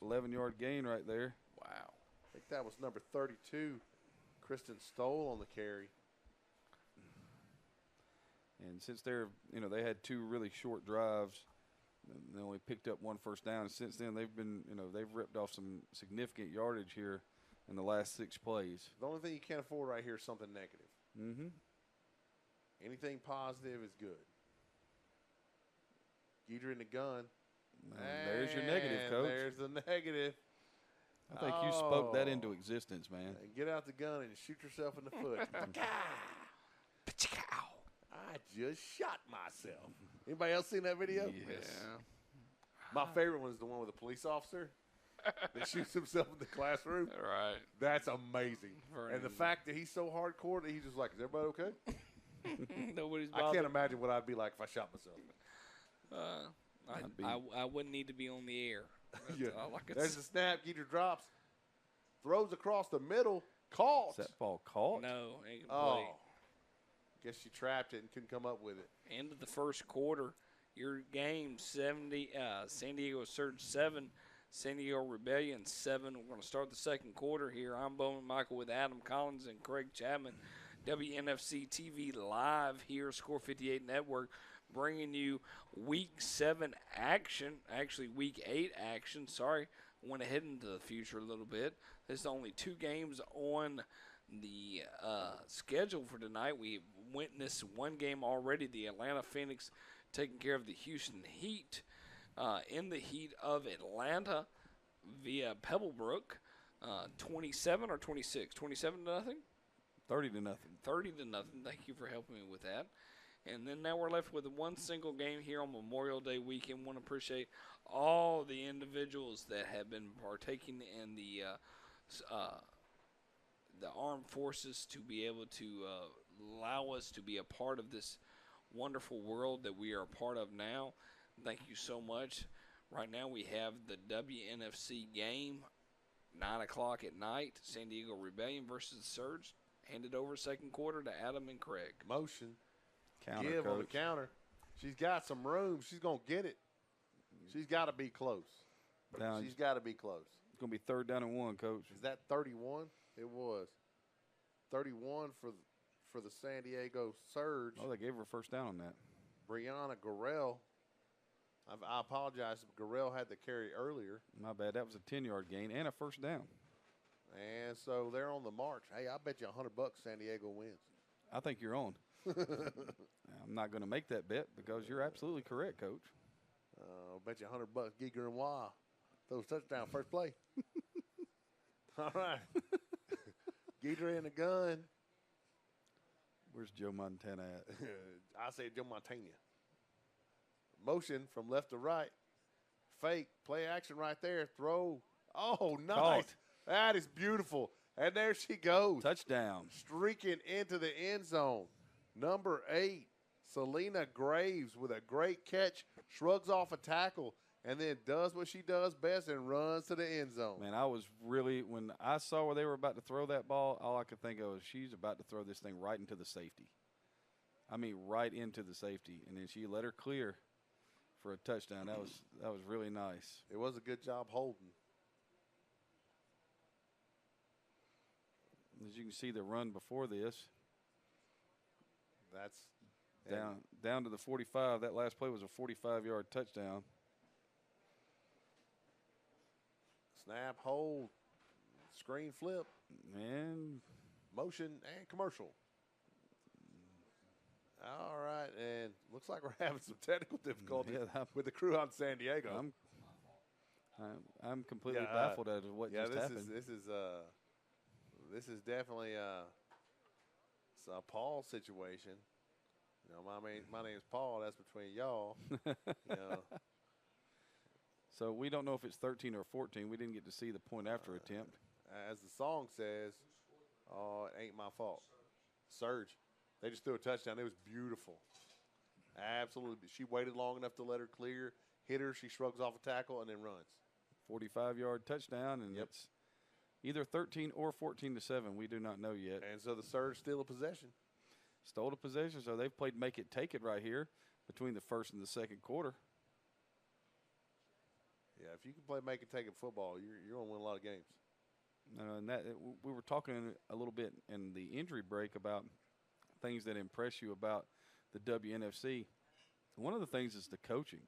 11-yard gain right there. Wow. I think that was number 32, Kristen Stoll on the carry. And since they had 2 really short drives, and they only picked up 1 first down. And since then, they've ripped off some significant yardage here in the last 6 plays. The only thing you can't afford right here is something negative. Mm-hmm. Anything positive is good. Geeter in the gun. There's your negative, Coach. There's the negative. I think you spoke that into existence, man. And get out the gun and shoot yourself in the foot. I just shot myself. Anybody else seen that video? Yes. My favorite one is the one with the police officer that shoots himself in the classroom. Right. That's amazing. And the fact that he's so hardcore that he's just like, is everybody okay? Nobody's bothered. I can't imagine what I'd be like if I shot myself. I wouldn't need to be on the air. Yeah. There's a snap. Geeter drops. Throws across the middle. Caught. Is that ball caught? No, ain't gonna play. Guess she trapped it and couldn't come up with it. End of the first quarter. Your game, San Diego Surge 7, San Diego Rebellion 7. We're going to start the second quarter here. I'm Bowman Michael with Adam Collins and Craig Chapman. WNFC TV live here, Score 58 Network, bringing you Week 7 action. Actually, Week 8 action. Sorry, went ahead into the future a little bit. There's only 2 games on the schedule for tonight. We witnessed 1 game already, the Atlanta Phoenix taking care of the Houston Heat in the heat of Atlanta via Pebblebrook, 27 or 26, 27 to nothing, 30 to nothing. 30 to nothing. Thank you for helping me with that. And then now we're left with 1 single game here on Memorial Day weekend. Want to appreciate all the individuals that have been partaking in the armed forces to be able to allow us to be a part of this wonderful world that we are a part of now. Thank you so much. Right now we have the WNFC game, 9 o'clock at night, San Diego Rebellion versus the Surge. Handed over second quarter to Adam and Craig. Motion. Counter, Give Coach. on the counter. She's got some room. She's going to get it. She's got to be close. She's got to be close. It's going to be 3rd down and 1, Coach. Is that 31? It was. 31 for the San Diego Surge. Oh, they gave her a first down on that. Brianna Garrell. I apologize if Garrell had the carry earlier. My bad. That was a 10-yard gain and a first down. And so they're on the march. Hey, I bet you $100 San Diego wins. I think you're on. I'm not going to make that bet because you're absolutely correct, Coach. I bet you $100 Giger and Wah. Those touchdown first play. All right. Geeter in the gun. Where's Joe Montana at? I say Joe Montana. Motion from left to right. Fake. Play action right there. Throw. Oh, nice. Caught. That is beautiful. And there she goes. Touchdown. Streaking into the end zone. Number 8, Selena Graves with a great catch. Shrugs off a tackle. And then does what she does best and runs to the end zone. Man, I was really, when I saw where they were about to throw that ball, all I could think of was she's about to throw this thing right into the safety. I mean, right into the safety. And then she let her clear for a touchdown. That was really nice. It was a good job holding. As you can see, the run before this. That's down to the 45. That last play was a 45-yard touchdown. Snap, hold, screen flip, and motion, and commercial. All right, and looks like we're having some technical difficulties with the crew on San Diego. I'm completely baffled at what just happened. This is definitely a Paul situation. You know, my name's Paul. That's between y'all. You know. So we don't know if it's 13 or 14. We didn't get to see the point after attempt. As the song says, it ain't my fault. Surge. They just threw a touchdown. It was beautiful. Absolutely. She waited long enough to let her clear, hit her. She shrugs off a tackle and then runs. 45-yard touchdown, and it's either 13 or 14-7. We do not know yet. And so the Surge steal a possession. Stole a possession, so they've played make it, take it right here between the first and the second quarter. Yeah, if you can play make it, take it football, you're going to win a lot of games. And we were talking a little bit in the injury break about things that impress you about the WNFC. One of the things is the coaching.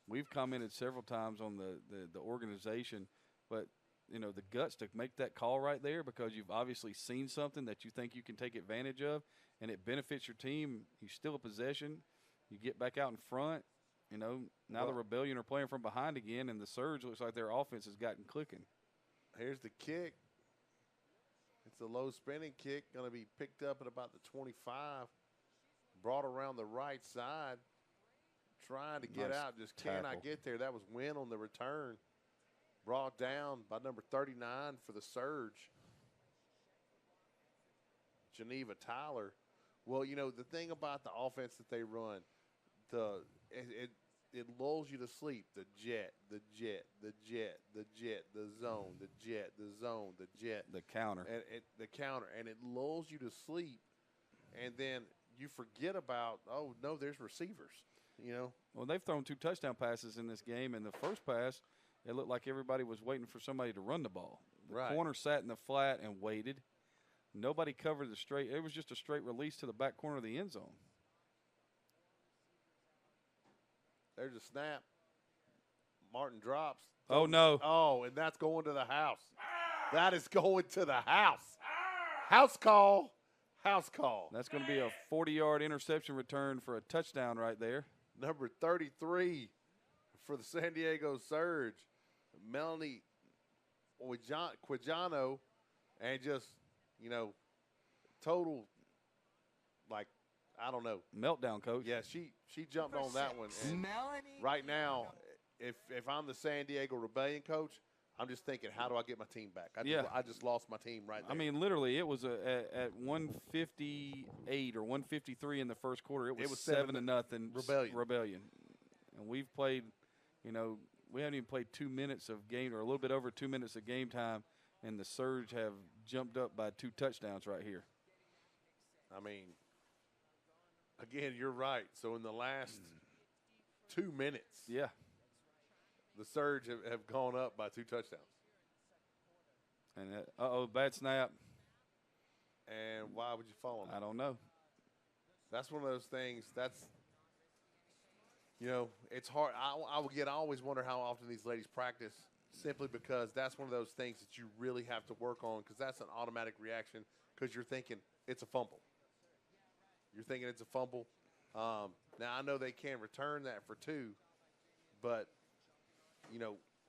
We've commented several times on the organization, but the guts to make that call right there, because you've obviously seen something that you think you can take advantage of, and it benefits your team. You steal a possession, you get back out in front. Now the Rebellion are playing from behind again, and the Surge looks like their offense has gotten clicking. Here's the kick. It's a low spinning kick, going to be picked up at about the 25, brought around the right side, trying to get out, just cannot get there. That was Wynn on the return. Brought down by number 39 for the Surge, Geneva Tyler. Well, the thing about the offense that they run, it lulls you to sleep. The jet, the jet, the jet, the jet, the zone, the jet, the zone, the jet. The counter. And the counter. And it lulls you to sleep. And then you forget about, oh, no, there's receivers, Well, they've thrown 2 touchdown passes in this game. In the first pass, it looked like everybody was waiting for somebody to run the ball. The corner sat in the flat and waited. Nobody covered the straight. It was just a straight release to the back corner of the end zone. There's a snap. Martin drops. Oh, no. Oh, and that's going to the house. That is going to the house. House call. House call. That's going to be a 40-yard interception return for a touchdown right there. Number 33 for the San Diego Surge, Melanie Quijano, and just, total, I don't know. Meltdown, Coach. Yeah, she jumped on that one. And right now, if I'm the San Diego Rebellion coach, I'm just thinking, how do I get my team back? I just lost my team right there. I mean, literally, it was at 158 or 153 in the first quarter. It was 7-0 Rebellion. And we've played, we haven't even played 2 minutes of game, or a little bit over 2 minutes of game time, and the Surge have jumped up by 2 touchdowns right here. I mean, again, you're right. So in the last 2 minutes, the Surge have gone up by 2 touchdowns. And bad snap. And why would you fall on that? I don't know. That's one of those things. That's, it's hard. I always wonder how often these ladies practice, simply because that's one of those things that you really have to work on, because that's an automatic reaction, because you're thinking it's a fumble. You're thinking it's a fumble. Now, I know they can return that for 2, but,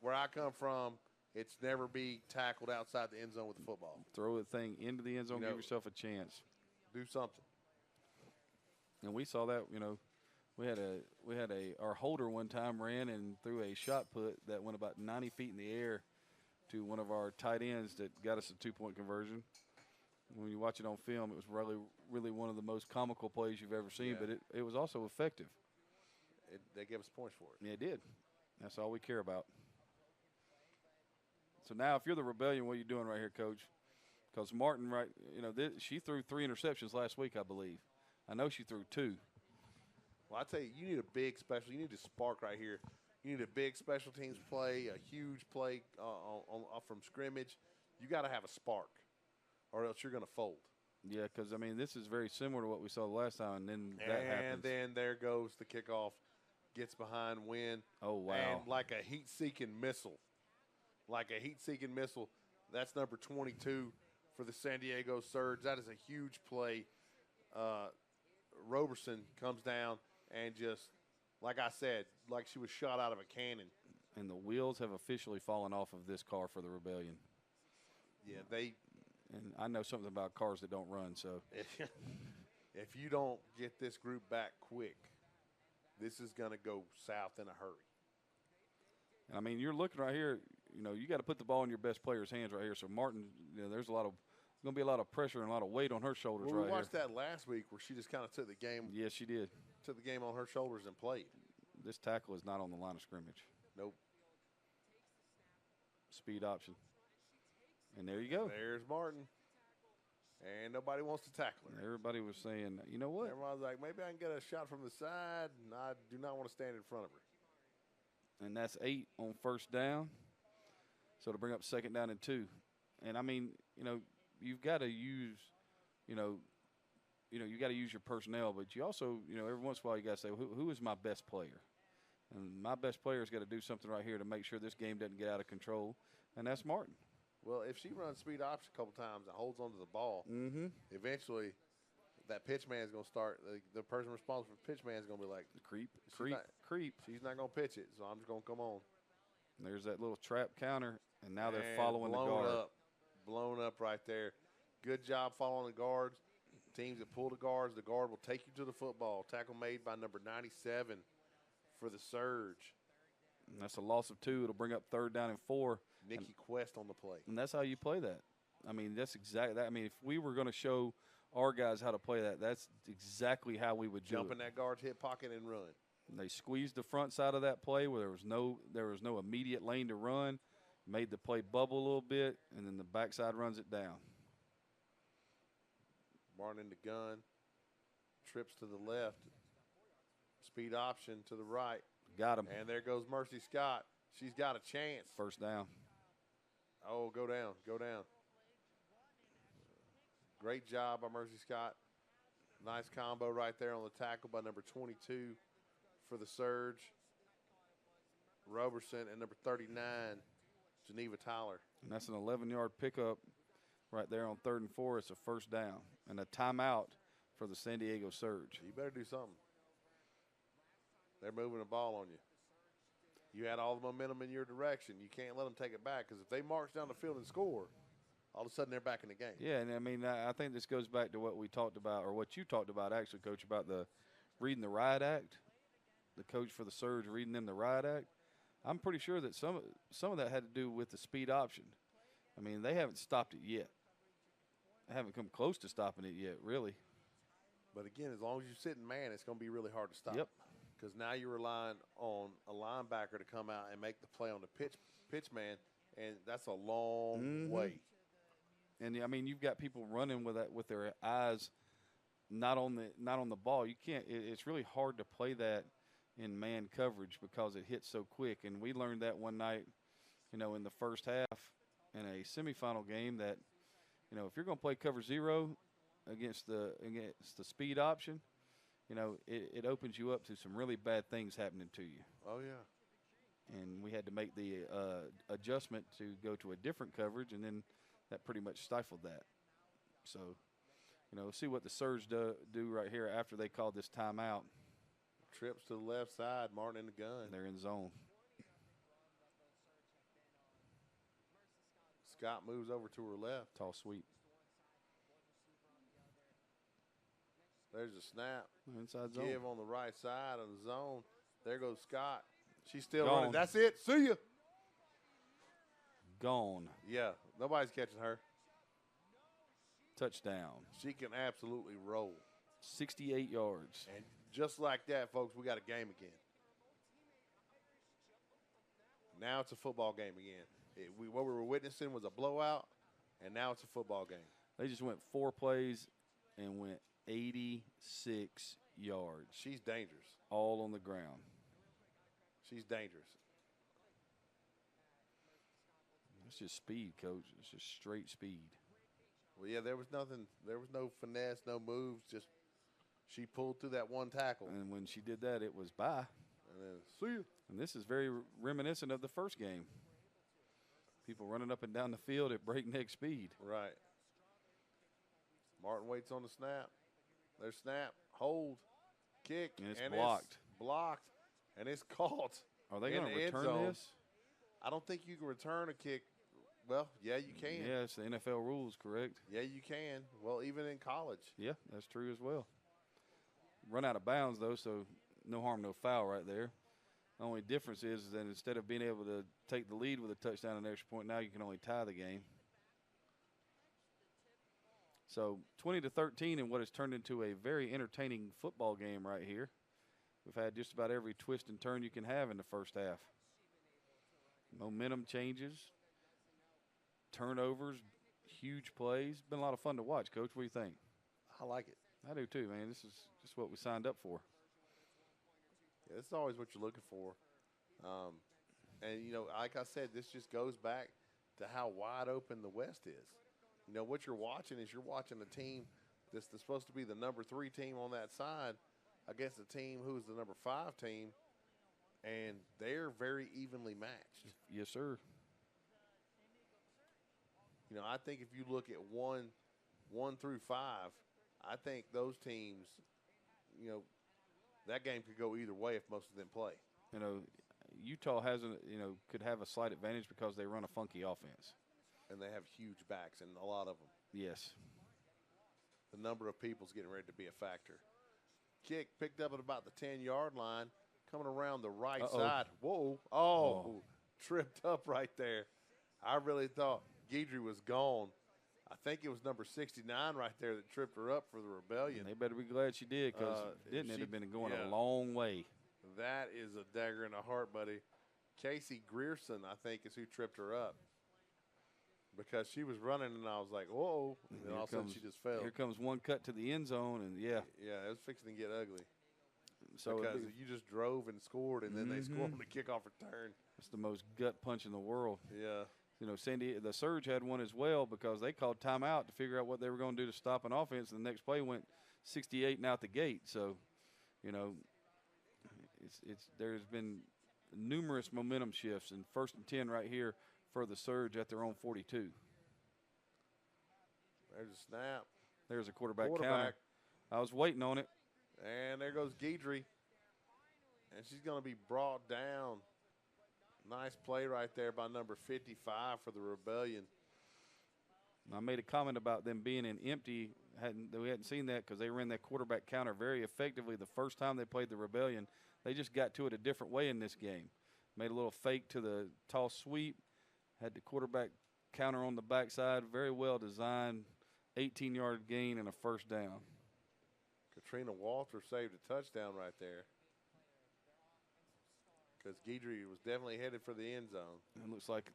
where I come from, it's never be tackled outside the end zone with the football. Throw the thing into the end zone, give yourself a chance. Do something. And we saw that, we had our holder one time ran and threw a shot put that went about 90 feet in the air to one of our tight ends that got us a 2-point conversion. When you watch it on film, it was really one of the most comical plays you've ever seen, but it was also effective. They gave us points for it. Yeah, it did. That's all we care about. So now, if you're the Rebellion, what are you doing right here, Coach? Because Martin, she threw 3 interceptions last week, I believe. I know she threw 2. Well, I tell you, you need a big special. You need a spark right here. You need a big special teams play, a huge play from scrimmage. You got to have a spark, or else you're going to fold. Yeah, because, this is very similar to what we saw the last time, and then that happens. And then there goes the kickoff, gets behind Wynn. Oh, wow. And like a heat-seeking missile. That's number 22 for the San Diego Surge. That is a huge play. Roberson comes down and just, like I said, like she was shot out of a cannon. And the wheels have officially fallen off of this car for the Rebellion. Yeah, and I know something about cars that don't run, so. If you don't get this group back quick, this is going to go south in a hurry. And you're looking right here, you got to put the ball in your best player's hands right here. So Martin, there's a lot going to be a lot of pressure and a lot of weight on her shoulders Well, right we here. watched that last week where she just kind of took the game Yes, she did. on her shoulders and played. This tackle is not on the line of scrimmage. Nope. Speed option. And there you go. There's Martin. And nobody wants to tackle her. Everybody was saying, you know what? Everyone's like, maybe I can get a shot from the side. And I do not want to stand in front of her. And that's 8 on first down. So to bring up 2nd down and 2. And, I mean, you've got to use, you got to use your personnel. But you also, every once in a while you got to say, who is my best player? And my best player's got to do something right here to make sure this game doesn't get out of control. And that's Martin. Well, if she runs speed option a couple times and holds onto the ball, eventually that pitch man is going to start. The person responsible for pitch man is going to be like, Creep. She's not going to pitch it, so I'm just going to come on. And there's that little trap counter, and now they're following the guard. Blown up right there. Good job following the guards. Teams that pull the guard will take you to the football. Tackle made by number 97 for the Surge. And that's a loss of 2. It'll bring up 3rd down and 4. Nikki Quest on the play. And that's how you play that. I mean, that's exactly that. I mean, if we were going to show our guys how to play that, that's exactly how we would jump do it. in that guard's hip pocket and run. And they squeezed the front side of that play where there was no immediate lane to run, made the play bubble a little bit, and then the backside runs it down. Martin in the gun, trips to the left, speed option to the right. Got him. And there goes Mercy Scott. She's got a chance. First down. Oh, go down. Great job by Mercy Scott. Nice combo right there on the tackle by number 22 for the Surge, Roberson, and number 39, Geneva Tyler. And that's an 11-yard pickup right there on 3rd and 4. It's a first down and a timeout for the San Diego Surge. You better do something. They're moving the ball on you. You had all the momentum in your direction. You can't let them take it back because if they march down the field and score, all of a sudden they're back in the game. Yeah, and I mean, I think this goes back to what we talked about, or what you talked about actually, Coach, about the reading the riot act, the coach for the Surge reading them the riot act. I'm pretty sure that some of that had to do with the speed option. I mean, they haven't stopped it yet. They haven't come close to stopping it yet, really. But again, as long as you sit in man, it's going to be really hard to stop. Yep. Because now you're relying on a linebacker to come out and make the play on the pitch man, and that's a long way. And I mean, you've got people running with their eyes not on the ball. You can't. It's really hard to play that in man coverage because it hits so quick. And we learned that one night, in the first half in a semifinal game that, if you're going to play cover 0 against the speed option, it opens you up to some really bad things happening to you. Oh, yeah. And we had to make the adjustment to go to a different coverage, and then that pretty much stifled that. So, we'll see what the Surge do right here after they called this timeout. Trips to the left side, Martin in the gun. They're in zone. Scott moves over to her left. Tall sweep. There's a snap. Inside zone. Give on the right side of the zone. There goes Scott. She's still Gone. running. That's it. See ya. Gone. Yeah, nobody's catching her. Touchdown. She can absolutely roll. 68 yards. And just like that, folks, we got a game again. Now it's a football game again. What we were witnessing was a blowout, and now it's a football game. They just went 4 plays and went 86 yards. She's dangerous. All on the ground. She's dangerous. It's just speed, Coach. It's just straight speed. Well, yeah, there was nothing. There was no finesse, no moves. Just she pulled through that one tackle. And when she did that, it was bye. And then, see you. And this is very reminiscent of the first game. People running up and down the field at breakneck speed. Right. Martin waits on the snap. There's snap, hold, kick. And it's blocked. It's blocked. And it's caught. Are they in going the to end return zone. this? I don't think you can return a kick. Well, yeah, you can. Yeah, it's the NFL rules, correct? Yeah, you can. Well, even in college. Yeah, that's true as well. Run out of bounds, though, so no harm, no foul right there. The only difference is that instead of being able to take the lead with a touchdown and extra point, now you can only tie the game. So 20-13 in what has turned into a very entertaining football game right here. We've had just about every twist and turn you can have in the first half. Momentum changes, turnovers, huge plays. Been a lot of fun to watch, Coach. What do you think? I like it. I do too, man. This is just what we signed up for. Yeah, this is always what you're looking for. And, you know, like I said, this just goes back to how wide open the West is. You know, what you're watching is you're watching a team that's supposed to be the number 3 team on that side against a team who's the number 5 team, and they're very evenly matched. Yes, sir. You know, I think if you look at 1 through 5, I think those teams, you know, that game could go either way if most of them play. You know, Utah could have a slight advantage because they run a funky offense. And they have huge backs, and a lot of them. Yes. The number of people's getting ready to be a factor. Kick picked up at about the 10-yard line, coming around the right side. Whoa. Oh, tripped up right there. I really thought Guidry was gone. I think it was number 69 right there that tripped her up for the Rebellion. They better be glad she did, because it'd have been going a long way. That is a dagger in the heart, buddy. Casey Grierson, I think, is who tripped her up. Because she was running, and I was like, whoa. And then all of a sudden she just fell. Here comes one cut to the end zone, and Yeah, it was fixing to get ugly. So because you just drove and scored, and then they scored on the kickoff return. It's the most gut punch in the world. Yeah. You know, the Surge had one as well because they called timeout to figure out what they were going to do to stop an offense, and the next play went 68 and out the gate. So, you know, there's been numerous momentum shifts, and 1st and 10 right here for the Surge at their own 42. There's a snap. There's a quarterback counter. I was waiting on it. And there goes Guidry. And she's going to be brought down. Nice play right there by number 55 for the Rebellion. I made a comment about them being in empty. We hadn't seen that because they ran that quarterback counter very effectively the first time they played the Rebellion. They just got to it a different way in this game. Made a little fake to the toss sweep. Had the quarterback counter on the backside. Very well designed. 18-yard gain and a first down. Katrina Walter saved a touchdown right there. Because Guidry was definitely headed for the end zone. It looks like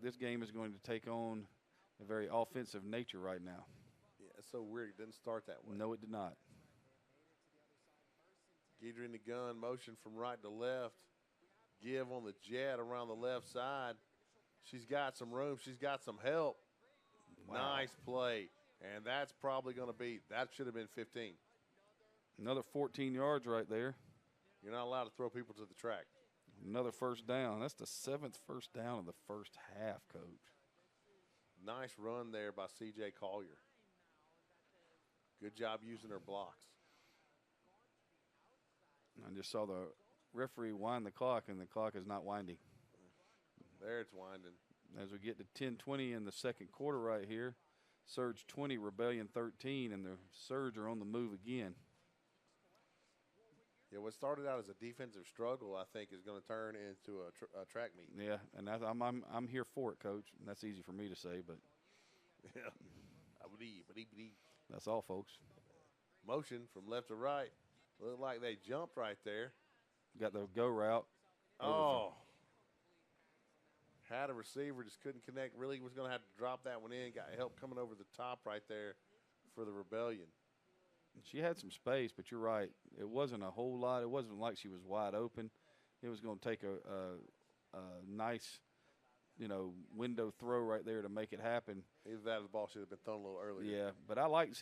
this game is going to take on a very offensive nature right now. Yeah, it's so weird. It didn't start that way. No, it did not. Guidry in the gun, motion from right to left. Give on the jet around the left side. She's got some room. She's got some help. Wow. Nice play. And that's probably going to be, that should have been 15. Another 14 yards right there. You're not allowed to throw people to the track. Another first down. That's the 7th first down of the first half, Coach. Nice run there by C.J. Collier. Good job using her blocks. I just saw the referee wind the clock, and the clock is not winding. There it's winding. As we get to 10-20 in the second quarter right here, Surge 20, Rebellion 13, and the Surge are on the move again. Yeah, what started out as a defensive struggle, I think, is going to turn into a track meet. Yeah, and I'm here for it, Coach. And that's easy for me to say, but yeah, I believe. That's all, folks. Motion from left to right. Looked like they jumped right there. Got the go route. Oh. Had a receiver, just couldn't connect. Really was going to have to drop that one in. Got help coming over the top right there for the Rebellion. She had some space, but you're right. It wasn't a whole lot. It wasn't like she was wide open. It was going to take a nice, window throw right there to make it happen. Either that or the ball should have been thrown a little earlier. Yeah, but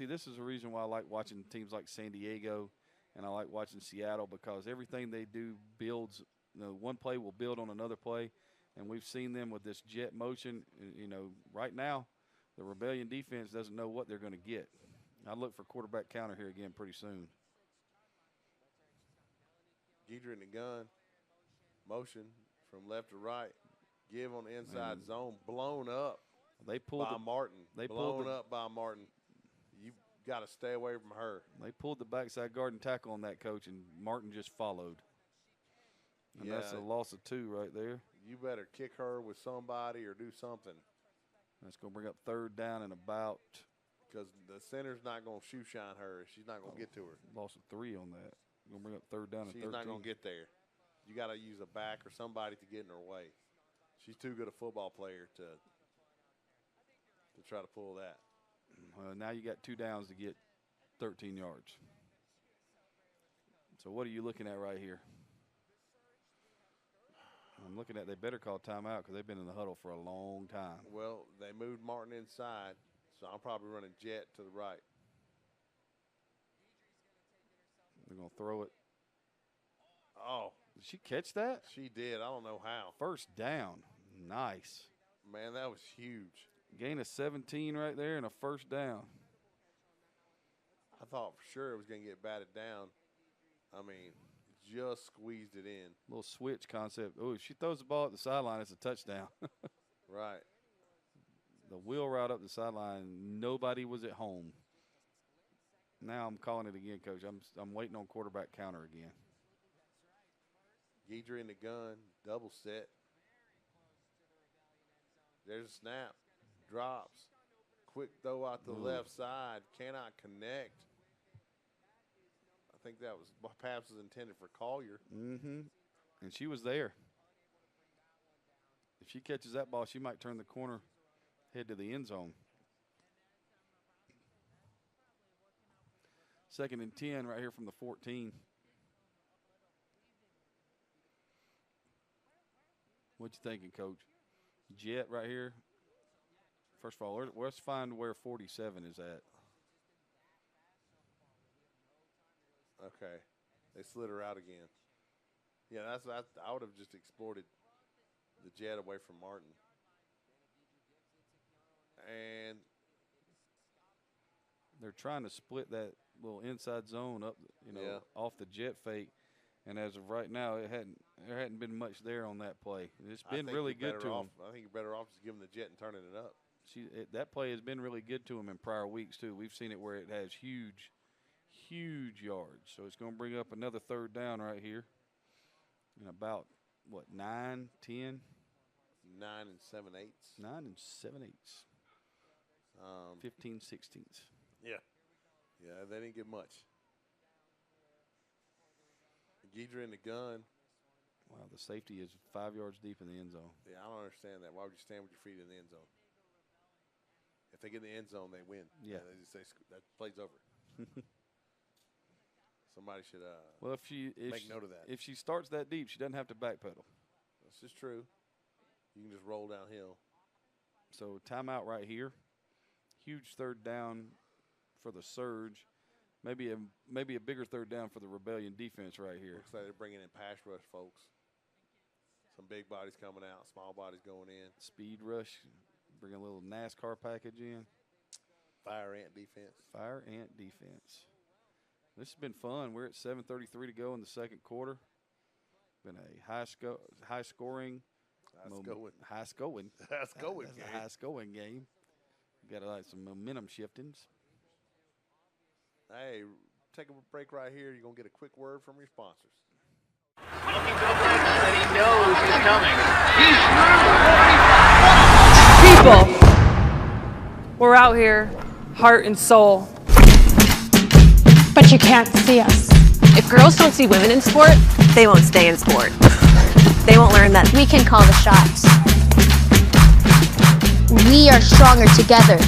this is the reason why I like watching teams like San Diego, and I like watching Seattle, because everything they do builds. One play will build on another play, and we've seen them with this jet motion. Right now, the Rebellion defense doesn't know what they're going to get. I look for quarterback counter here again pretty soon. Guidry in the gun. Motion from left to right. Give on the inside zone. Blown up by Martin. Blown up by Martin. You got to stay away from her. They pulled the backside guard and tackle on that, Coach, and Martin just followed. And that's a loss of 2 right there. You better kick her with somebody or do something. That's going to bring up 3rd down and about because the center's not going to shoe shine her. She's not going to get to her. Lost a 3 on that. Going to bring up third down and 13. She's not going to get there. You got to use a back or somebody to get in her way. She's too good a football player to try to pull that. Now you got 2 downs to get 13 yards. So what are you looking at right here? I'm looking at they better call timeout because they've been in the huddle for a long time. Well, they moved Martin inside, so I'm probably running jet to the right. They're going to throw it. Oh. Did she catch that? She did. I don't know how. First down. Nice. Man, that was huge. Gain of 17 right there and a first down. I thought for sure it was going to get batted down. I mean, just squeezed it in. Little switch concept. Oh, if she throws the ball at the sideline, it's a touchdown. Right. The wheel route up the sideline, nobody was at home. Now I'm calling it again, Coach. I'm waiting on quarterback counter again. Guidry in the gun, double set. There's a snap. Drops. Quick throw out the left side. Cannot connect. I think that was perhaps was intended for Collier. Mm-hmm. And she was there. If she catches that ball, she might turn the corner, head to the end zone. 2nd and 10 right here from the 14. What you thinking, Coach? Jet right here. First of all, let's find where 47 is at. Okay. They slid her out again. Yeah, I would have just exploited the jet away from Martin. And they're trying to split that little inside zone up, off the jet fake. And as of right now, there hadn't been much there on that play. It's been really good to them. I think you're better off just giving the jet and turning it up. That play has been really good to them in prior weeks, too. We've seen it where it has huge yards. So it's going to bring up another third down right here in about, 9, 10? 9 7/8. 9 7/8. 15 16ths. Yeah. Yeah, they didn't get much. Guidry in the gun. Wow, the safety is 5 yards deep in the end zone. Yeah, I don't understand that. Why would you stand with your feet in the end zone? If they get in the end zone, they win. Yeah. They just say that play's over. Somebody should well, if make note of that. If she starts that deep, she doesn't have to backpedal. This is true. You can just roll downhill. So timeout right here. Huge third down for the Surge. Maybe a bigger third down for the Rebellion defense right here. Looks like they're bringing in pass rush, folks. Some big bodies coming out, small bodies going in. Speed rush, bring a little NASCAR package in. Fire ant defense. Fire ant defense. This has been fun. We're at 7:33 to go in the second quarter. Been a high scoring game. Got some momentum shiftings. Hey, take a break right here. You're going to get a quick word from your sponsors. Looking so bad that he knows he's coming. People, we're out here, heart and soul. But you can't see us. If girls don't see women in sport, they won't stay in sport. They won't learn that We can call the shots. We are stronger together.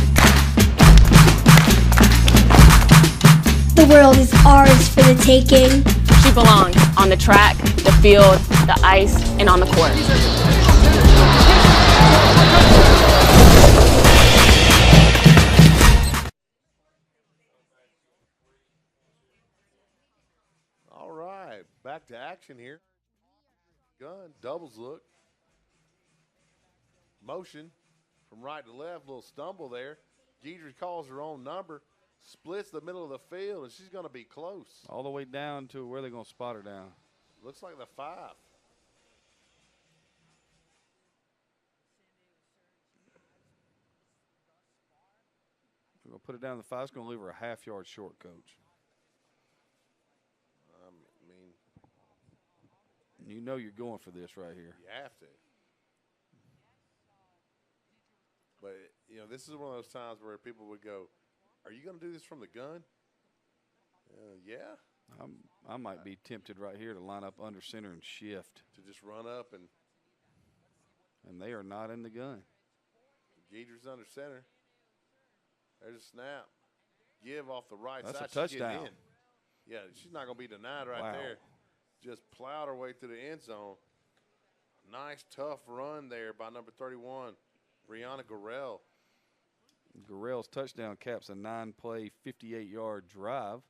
The world is ours for the taking. she belongs on the track, the field, the ice, and on the court. All right, back to action here. Gun, doubles look. Motion from right to left, little stumble there. Guidry calls her own number, splits the middle of the field, and she's going to be close. All the way down to where they're going to spot her down. Looks like the 5. We're going to put it down to the 5. It's going to leave her a half-yard short, Coach. I mean, you know you're going for this right here. you have to. But, you know, this is one of those times where people would go, Are you going to do this from the gun? Yeah. I might be tempted right here to line up under center and shift. To just run up and they are not in the gun. Geedr's under center. There's a snap. Give off the right That's side. a touchdown. She's getting in. Yeah, she's not going to be denied right there. Just plowed her way to the end zone. Nice, tough run there by number 31, Brianna Garrell. Garrell's touchdown caps a 9-play, 58-yard drive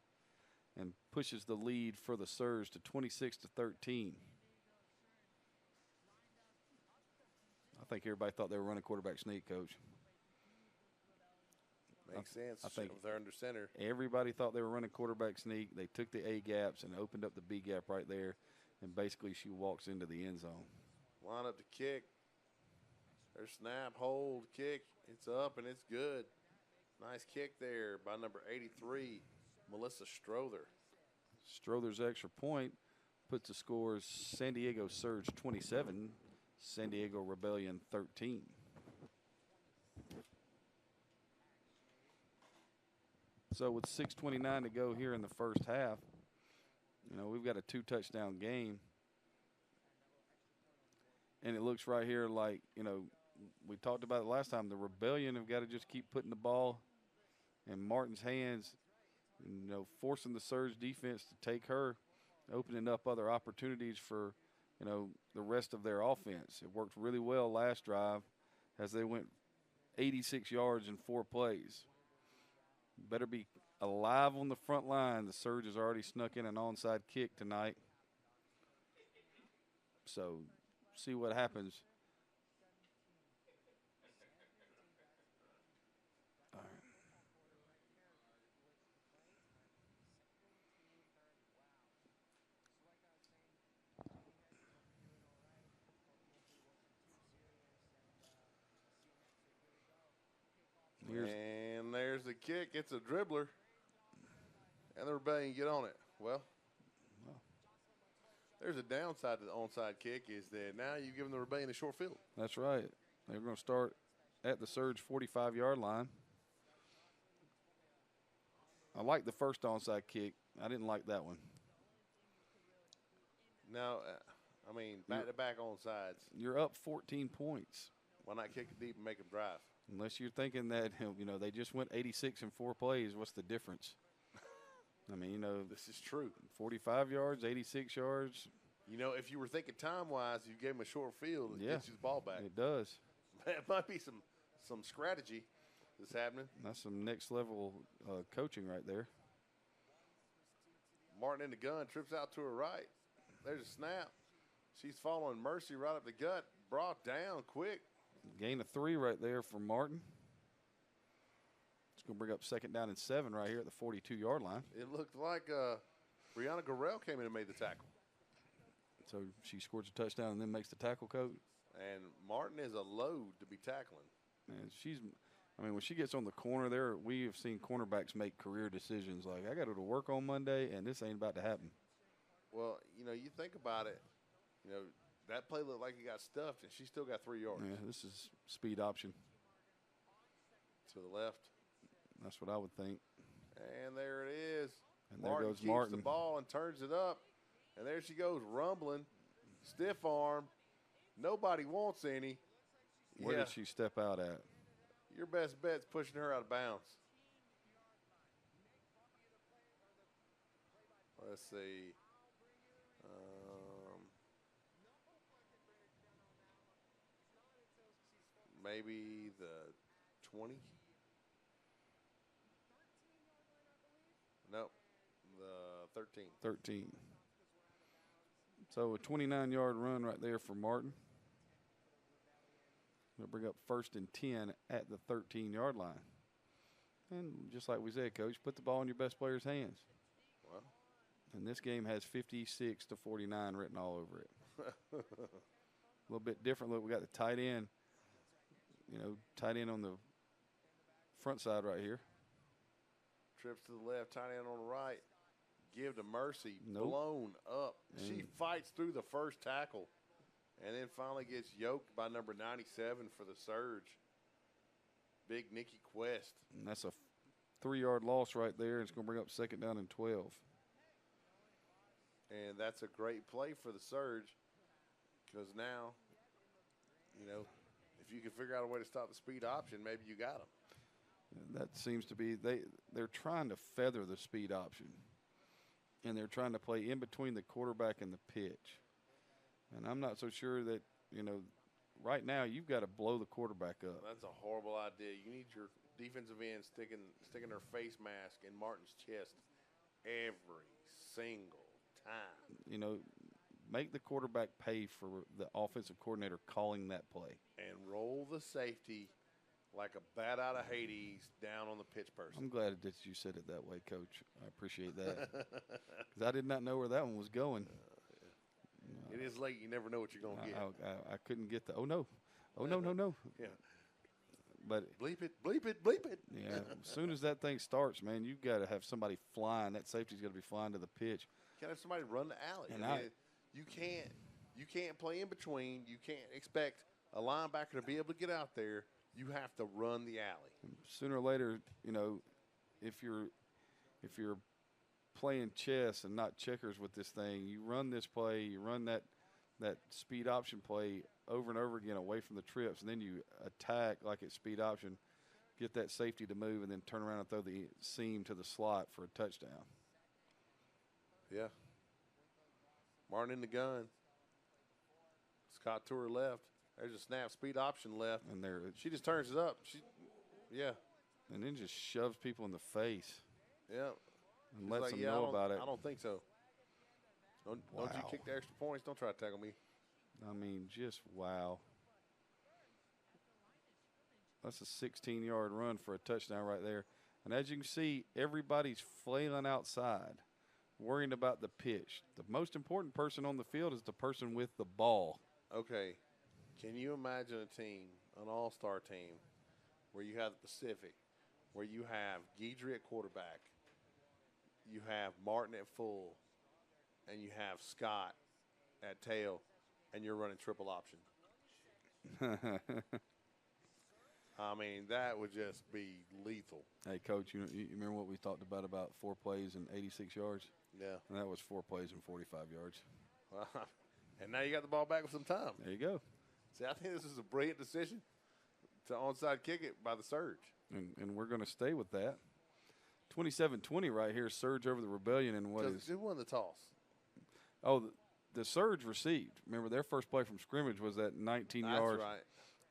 and pushes the lead for the Surge to 26-13. I think everybody thought they were running quarterback sneak, Coach. Makes sense. I think they're under center. Everybody thought they were running quarterback sneak. They took the A gaps and opened up the B gap right there, and basically she walks into the end zone. Line up the kick. There's snap, hold, kick. It's up and it's good. Nice kick there by number 83, Melissa Strother. Strother's extra point puts the scores San Diego Surge 27, San Diego Rebellion 13. So with 6:29 to go here in the first half, we've got a 2-touchdown game. And it looks right here like, we talked about it last time. The Rebellion have got to just keep putting the ball in Martin's hands, forcing the Surge defense to take her, opening up other opportunities for, the rest of their offense. It worked really well last drive as they went 86 yards in 4 plays. Better be alive on the front line. The Surge has already snuck in an onside kick tonight. So see what happens. All right. And there's the kick. It's a dribbler. And the Rebellion get on it. Well, there's a downside to the onside kick is that now you've given the Rebellion a short field. That's right. They're going to start at the Surge 45-yard line. I like the first onside kick. I didn't like that one. Now, back-to-back onsides. You're up 14 points. Why not kick it deep and make them drive? Unless you're thinking that, they just went 86 in 4 plays. What's the difference? This is true. 45 yards, 86 yards. If you were thinking time-wise, you gave them a short field, it gets you the ball back. It does. It might be some strategy that's happening. That's some next-level coaching right there. Martin in the gun, trips out to her right. There's a snap. She's following Mercy right up the gut. Brought down quick. Gain of 3 right there for Martin. It's going to bring up 2nd down and 7 right here at the 42-yard line. It looked like Brianna Garrell came in and made the tackle. So she scores a touchdown and then makes the tackle, Coach. And Martin is a load to be tackling. And when she gets on the corner there, we have seen cornerbacks make career decisions like, I got to go to work on Monday, and this ain't about to happen. Well, you think about it, that play looked like he got stuffed, and she still got 3 yards. Yeah, this is speed option. To the left. That's what I would think. And there it is. And Martin there goes keeps Martin. the ball and turns it up. And there she goes, rumbling, stiff arm. Nobody wants any. Where did she step out at? Your best bet's pushing her out of bounds. Let's see. Maybe the 20? Nope. The 13. 13. So a 29-yard run right there for Martin. Going to bring up 1st and 10 at the 13-yard line. And just like we said, Coach, put the ball in your best player's hands. Well. And this game has 56-49 written all over it. A little bit different look. We got the tight end. Tight end on the front side right here. Trips to the left, tight end on the right. Give to Mercy. Nope. Blown up. She fights through the first tackle and then finally gets yoked by number 97 for the Surge. Big Nikki Quest. And that's a 3-yard loss right there. It's going to bring up 2nd down and 12. And that's a great play for the Surge because now, you know, if you can figure out a way to stop the speed option, maybe you got them. That seems to be they're trying to feather the speed option, and they're trying to play in between the quarterback and the pitch. And I'm not so sure that, you know, right now you've got to blow the quarterback up. That's a horrible idea. You need your defensive end sticking their face mask in Martin's chest every single time. You know, make the quarterback pay for the offensive coordinator calling that play. And roll the safety like a bat out of Hades down on the pitch person. I'm glad that you said it that way, Coach. I appreciate that. Because I did not know where that one was going. It is late. You never know what you're going to get. I couldn't get the, oh, no. Oh, no, no, no. Yeah. But bleep it, bleep it, bleep it. Yeah, as soon as that thing starts, man, you've got to have somebody flying. That safety's got to be flying to the pitch. You got to have somebody run the alley. And I mean, you can't play in between. You can't expect a linebacker to be able to get out there. You have to run the alley. Sooner or later, you know, if you're playing chess and not checkers with this thing, you run this play, you run that speed option play over and over again away from the trips, and then you attack like it's speed option, get that safety to move, and then turn around and throw the seam to the slot for a touchdown. Yeah. Martin in the gun. Scott to her left. There's a snap speed option left. And there she just turns it up. Yeah. And then just shoves people in the face. Yeah. And lets them know about it. I don't think so. Don't you kick the extra points. Don't try to tackle me. I mean, just wow. That's a 16-yard run for a touchdown right there. And as you can see, everybody's flailing outside, worrying about the pitch. The most important person on the field is the person with the ball. Okay. Can you imagine a team, an all-star team, where you have the Pacific, where you have Guidry at quarterback, you have Martin at full, and you have Scott at tail, and you're running triple option? I mean, that would just be lethal. Hey, Coach, you remember what we talked about 4 plays and 86 yards? Yeah. And that was 4 plays and 45 yards. And now you got the ball back with some time. There you go. See, I think this is a brilliant decision to onside kick it by the Surge. And we're going to stay with that. 27-20 right here, Surge over the Rebellion. And what is – who won the toss? Oh, the Surge received. Remember, their first play from scrimmage was that 19-yard That's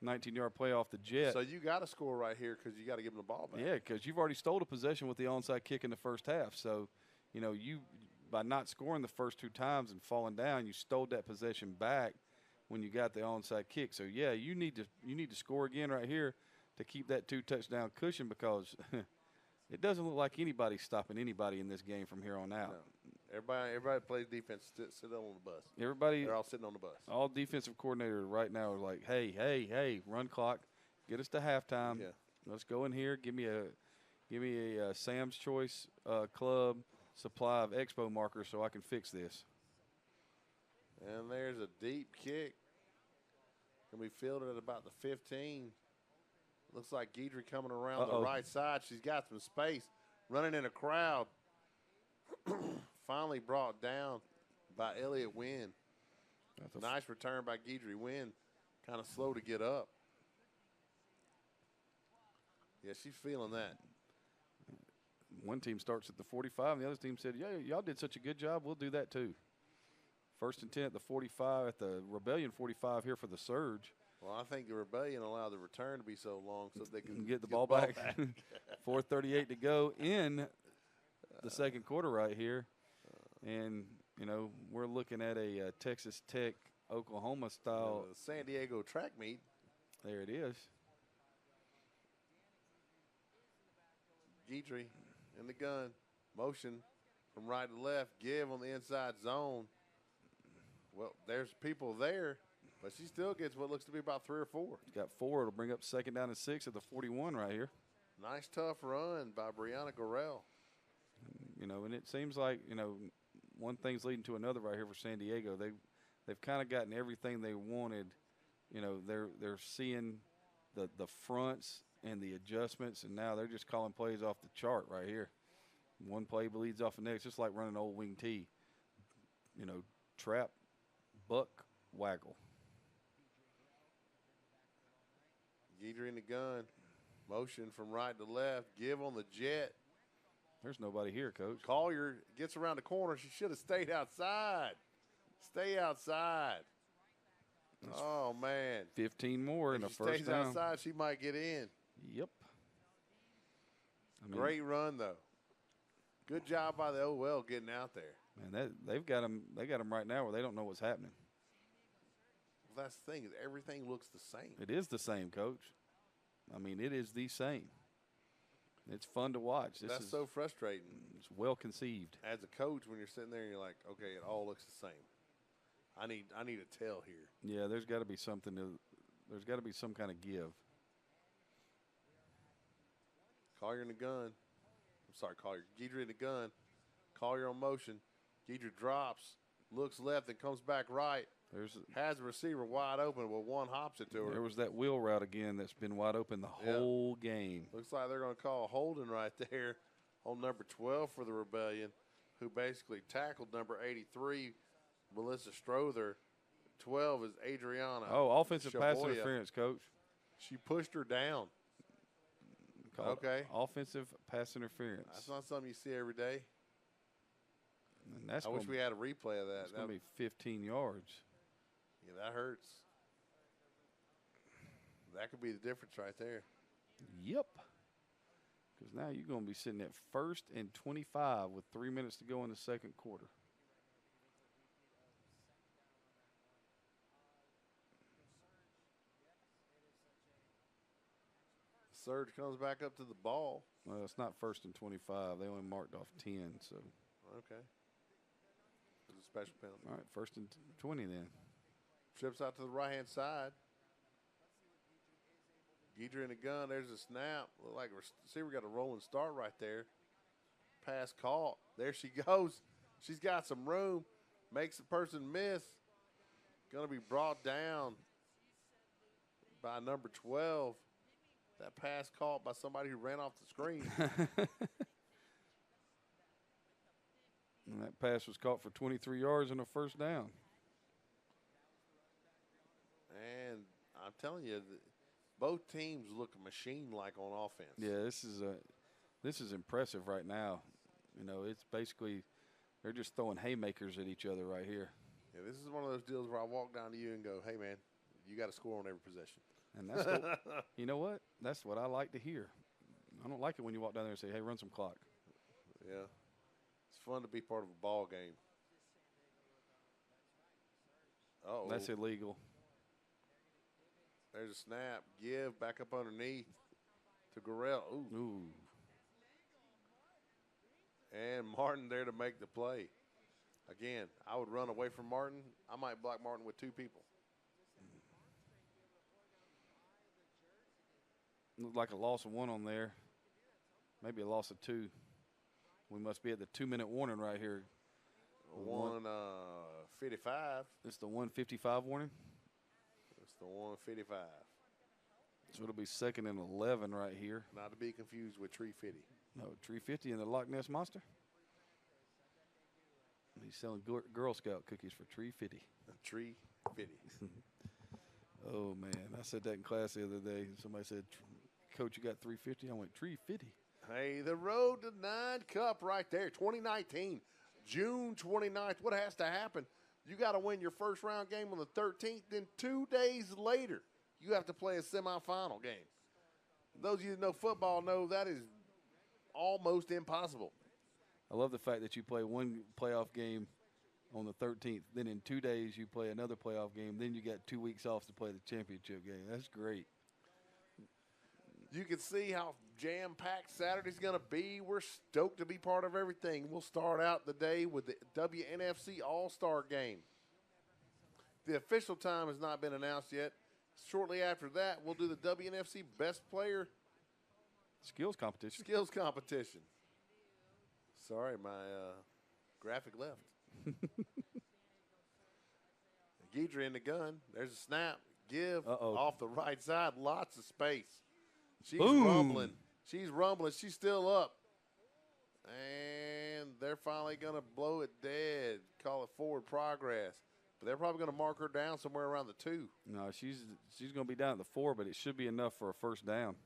right. 19-yard play off the jet. So you got to score right here because you got to give them the ball back. Yeah, because you've already stole a possession with the onside kick in the first half. So, you know, you by not scoring the first 2 times and falling down, you stole that possession back when you got the onside kick. So, yeah, you need to score again right here to keep that 2-touchdown cushion because it doesn't look like anybody's stopping anybody in this game from here on out. No. Everybody plays defense, sit on the bus. They're all sitting on the bus. All defensive coordinators right now are like, hey, run clock, get us to halftime. Yeah. Let's go in here. Give me a Sam's Choice Club supply of Expo markers so I can fix this. And there's a deep kick. Can be fielded at about the 15. Looks like Guidry coming around the right side. She's got some space, running in a crowd. Finally brought down by Elliott Wynn. Nice return by Guidry. Wynn kind of slow to get up. Yeah, she's feeling that. One team starts at the 45, and the other team said, yeah, y'all did such a good job, we'll do that too. 1st and 10 at the 45, at the Rebellion 45 here for the Surge. Well, I think the Rebellion allowed the return to be so long so they can get the ball back. 4:38 to go in the second quarter right here. And, you know, we're looking at a Texas Tech, Oklahoma style. San Diego track meet. There it is. Guidry in the gun. Motion from right to left. Give on the inside zone. Well, there's people there, but she still gets what looks to be about 3 or 4. Got 4. It'll bring up 2nd down and 6 at the 41 right here. Nice, tough run by Brianna Gorell. You know, and it seems like, you know, one thing's leading to another right here for San Diego. They've kind of gotten everything they wanted. You know, they're seeing the fronts and the adjustments, and now they're just calling plays off the chart right here. One play bleeds off the next, just like running old wing T. You know, trap, buck, waggle. Guidry in the gun. Motion from right to left. Give on the jet. There's nobody here, Coach. Collier gets around the corner. She should have stayed outside. Stay outside. Oh, man. 15 more in If the she first stays down. outside, she might get in. Yep. I mean, Great run, though. Good job by the OL getting out there. man, they've got them. They got them right now where they don't know what's happening. Well, that's the thing, is everything looks the same. It is the same, Coach. I mean, it is the same. It's fun to watch. That's so frustrating. It's well conceived. As a coach, when you're sitting there and you're like, okay, it all looks the same. I need a tell here. Yeah, there's got to be something. There's got to be some kind of give. Collier in the gun. I'm sorry, Collier. Guidry in the gun. Collier on motion. Guidry drops, looks left, and comes back right. Has the receiver wide open, but one hops it to her. There was that wheel route again that's been wide open the whole game. Looks like they're going to call holding right there on number 12 for the Rebellion, who basically tackled number 83, Melissa Strother. 12 is Adriana. Oh, offensive pass Shaboya. interference, Coach. She pushed her down. Called Okay. Offensive pass interference. That's not something you see every day. And that's I wish we had a replay of that. It's going to be 15 yards. Yeah, that hurts. That could be the difference right there. Yep. Because now you're going to be sitting at 1st and 25 with 3 minutes to go in the second quarter. Surge comes back up to the ball. Well, it's not 1st and 25. They only marked off 10, so. Okay. It's a special penalty. All right, 1st and 20 then. Trips out to the right-hand side. Guidry in the gun. There's a snap. Look like receiver got a rolling start right there. Pass caught. There she goes. She's got some room. Makes the person miss. Going to be brought down by number 12. That pass caught by somebody who ran off the screen. And that pass was caught for 23 yards and a first down. And I'm telling you, both teams look machine-like on offense. Yeah, this is impressive right now. You know, it's basically they're just throwing haymakers at each other right here. Yeah, this is one of those deals where I walk down to you and go, hey, man, you got to score on every possession. And that's what, you know what? That's what I like to hear. I don't like it when you walk down there and say, hey, run some clock. Yeah. It's fun to be part of a ball game. Uh-oh. That's illegal. There's a snap. Give back up underneath to Gorell. Ooh. Ooh. And Martin there to make the play. Again, I would run away from Martin. I might block Martin with two people. Looked like a loss of 1 on there. Maybe a loss of 2. We must be at the 2-minute warning right here. 1:55. It's the 1:55 warning. It's the 1:55. So it'll be 2nd and 11 right here. Not to be confused with Tree 50. No, Tree 50 and the Loch Ness Monster. He's selling Girl Scout cookies for Tree 50. Tree 50. Oh, man. I said that in class the other day. Somebody said, Coach, you got 350? I went, Tree 50. Hey, the Road to 9 Cup right there, 2019, June 29th. What has to happen? You got to win your first round game on the 13th. Then 2 days later, you have to play a semifinal game. Those of you that know football know that is almost impossible. I love the fact that you play one playoff game on the 13th. Then in 2 days, you play another playoff game. Then you got 2 weeks off to play the championship game. That's great. You can see how jam-packed Saturday's going to be. We're stoked to be part of everything. We'll start out the day with the WNFC All-Star Game. The official time has not been announced yet. Shortly after that, we'll do the WNFC Best Player Skills competition. Skills competition. Sorry, my graphic left. Guidry in the gun. There's a snap. Give off the right side. Lots of space. She's Boom. rumbling. She's rumbling. She's still up. And they're finally going to blow it dead, call it forward progress. But they're probably going to mark her down somewhere around the 2. No, she's going to be down at the 4, but it should be enough for a first down.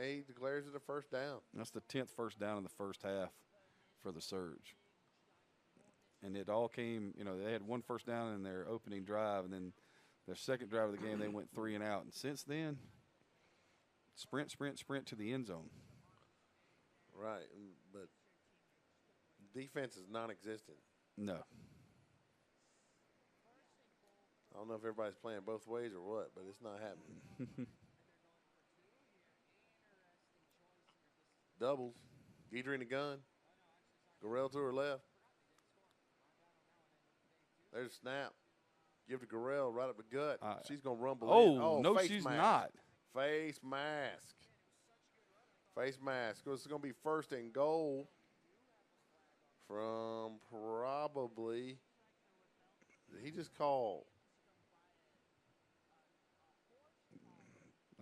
He declares it a first down. That's the 10th first down in the first half for the Surge. And it all came, they had one first down in their opening drive, and then their second drive of the game, they went 3 and out. And since then, sprint to the end zone. Right, but defense is non-existent. No. I don't know if everybody's playing both ways or what, but it's not happening. Doubles. Guidry in the gun. Garrell to her left. There's a snap. Give to Garrell right up the gut. She's going to rumble in. Oh, no, she's not. Face mask. Face mask. It's going to be first and goal from probably – did he just call?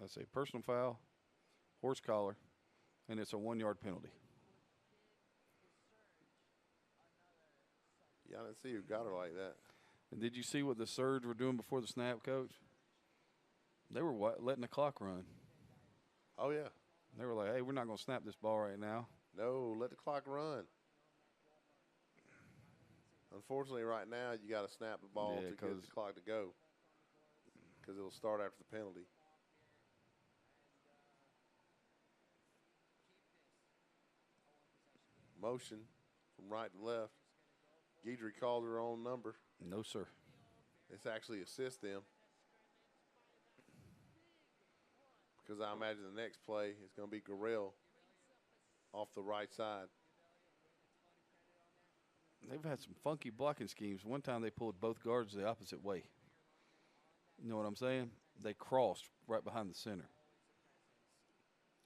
That's a personal foul, horse collar, and it's a 1-yard penalty. Yeah, I didn't see who got her like that. And did you see what the Surge were doing before the snap, Coach? They were letting the clock run. Oh, yeah. They were like, hey, we're not going to snap this ball right now. No, let the clock run. Unfortunately, right now, you got to snap the ball to get the clock to go because it'll start after the penalty. Motion from right to left. Guidry called her own number. No, sir. It's actually assist them. Because I imagine the next play is going to be Garrell off the right side. They've had some funky blocking schemes. One time they pulled both guards the opposite way. You know what I'm saying? They crossed right behind the center.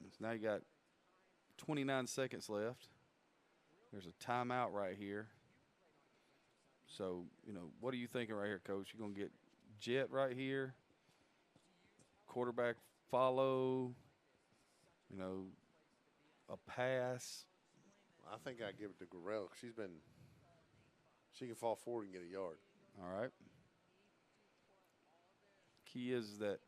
And so now you got 29 seconds left. There's a timeout right here. So, what are you thinking right here, Coach? You're going to get jet right here, quarterback follow, a pass. I think I give it to Garrell. She can fall forward and get a yard. All right. Key is that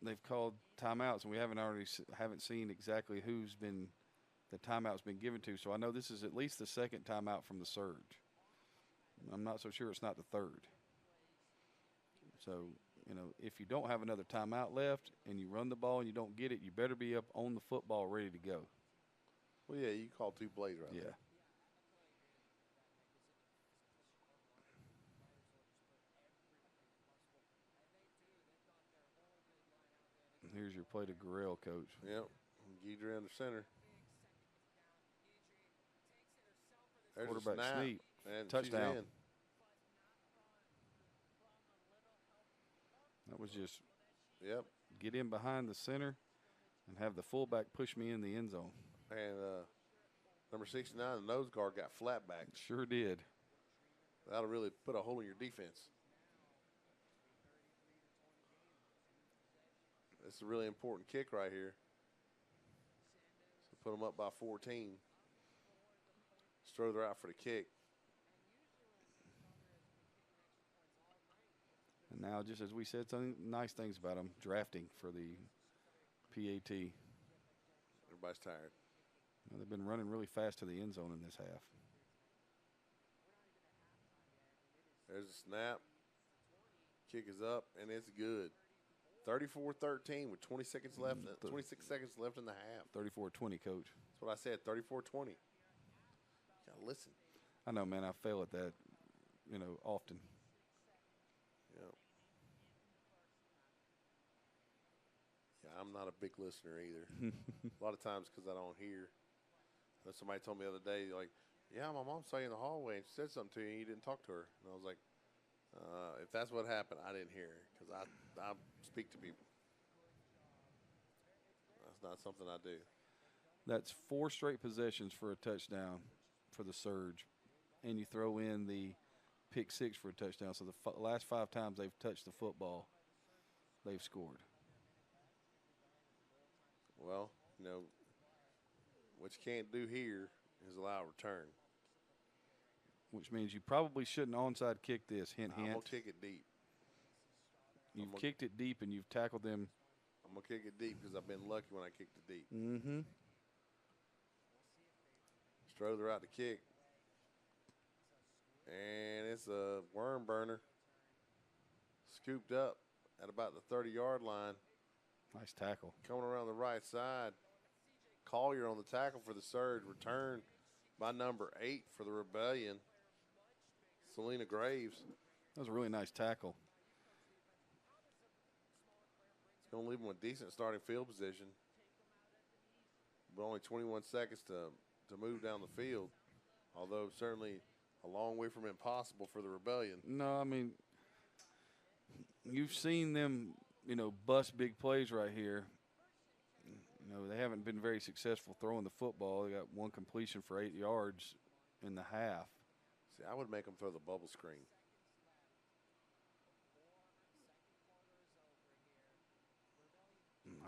they've called timeouts, and we haven't seen exactly who's been the timeout's been given to. So I know this is at least the second timeout from the Surge. I'm not so sure it's not the third. So, if you don't have another timeout left and you run the ball and you don't get it, you better be up on the football ready to go. Well, yeah, you call 2 plays right there. Here's your play to Garrell, Coach. Yep. Guidry under center. There's quarterback a snap, sneak. and Touchdown. she's in. That was just get in behind the center and have the fullback push me in the end zone. And number 69, the nose guard, got flat back. Sure did. That'll really put a hole in your defense. It's a really important kick right here. So put them up by 14. Strother out for the kick. And now, just as we said, some nice things about them, drafting for the PAT. Everybody's tired. Well, they've been running really fast to the end zone in this half. There's a snap. Kick is up, and it's good. 34-13 with 26 seconds left in the half. 34-20, Coach. That's what I said, 34-20. You got to listen. I know, man. I fail at that, often. Yeah. Yeah, I'm not a big listener either. A lot of times because I don't hear. Somebody told me the other day, like, yeah, my mom saw you in the hallway and she said something to you and you didn't talk to her. And I was like, if that's what happened, I didn't hear her because I speak to people. That's not something I do. That's 4 straight possessions for a touchdown for the Surge. And you throw in the pick 6 for a touchdown. So the last 5 times they've touched the football, they've scored. Well, what you can't do here is allow a return. Which means you probably shouldn't onside kick this. Hint, I'm hint. going to kick it deep. You've kicked it deep and you've tackled them. I'm going to kick it deep because I've been lucky when I kicked it deep. Mm-hmm. Strother out the kick. And it's a worm burner. Scooped up at about the 30-yard line. Nice tackle. Coming around the right side. Collier on the tackle for the surge. Return by number 8 for the Rebellion. Selena Graves. That was a really nice tackle. It's going to leave them with decent starting field position. But only 21 seconds to move down the field. Although certainly a long way from impossible for the Rebellion. No, I mean, you've seen them, bust big plays right here. They haven't been very successful throwing the football. They got one completion for 8 yards in the half. See, I would make them throw the bubble screen.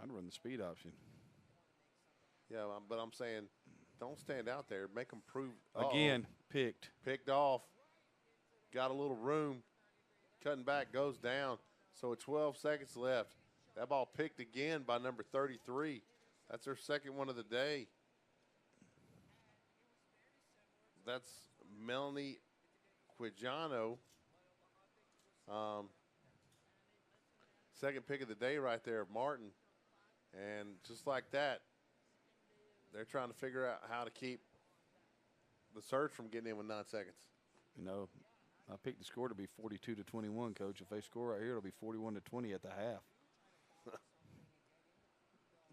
I'd run the speed option. Yeah, but I'm saying don't stand out there. Make them prove. Again, picked. Picked off. Got a little room. Cutting back, goes down. So with 12 seconds left, that ball picked again by number 33. That's their second one of the day. That's Melanie Quijano. Second pick of the day right there of Martin. And just like that, they're trying to figure out how to keep the surge from getting in with 9 seconds. I picked the score to be 42-21, Coach. If they score right here, it'll be 41-20 at the half.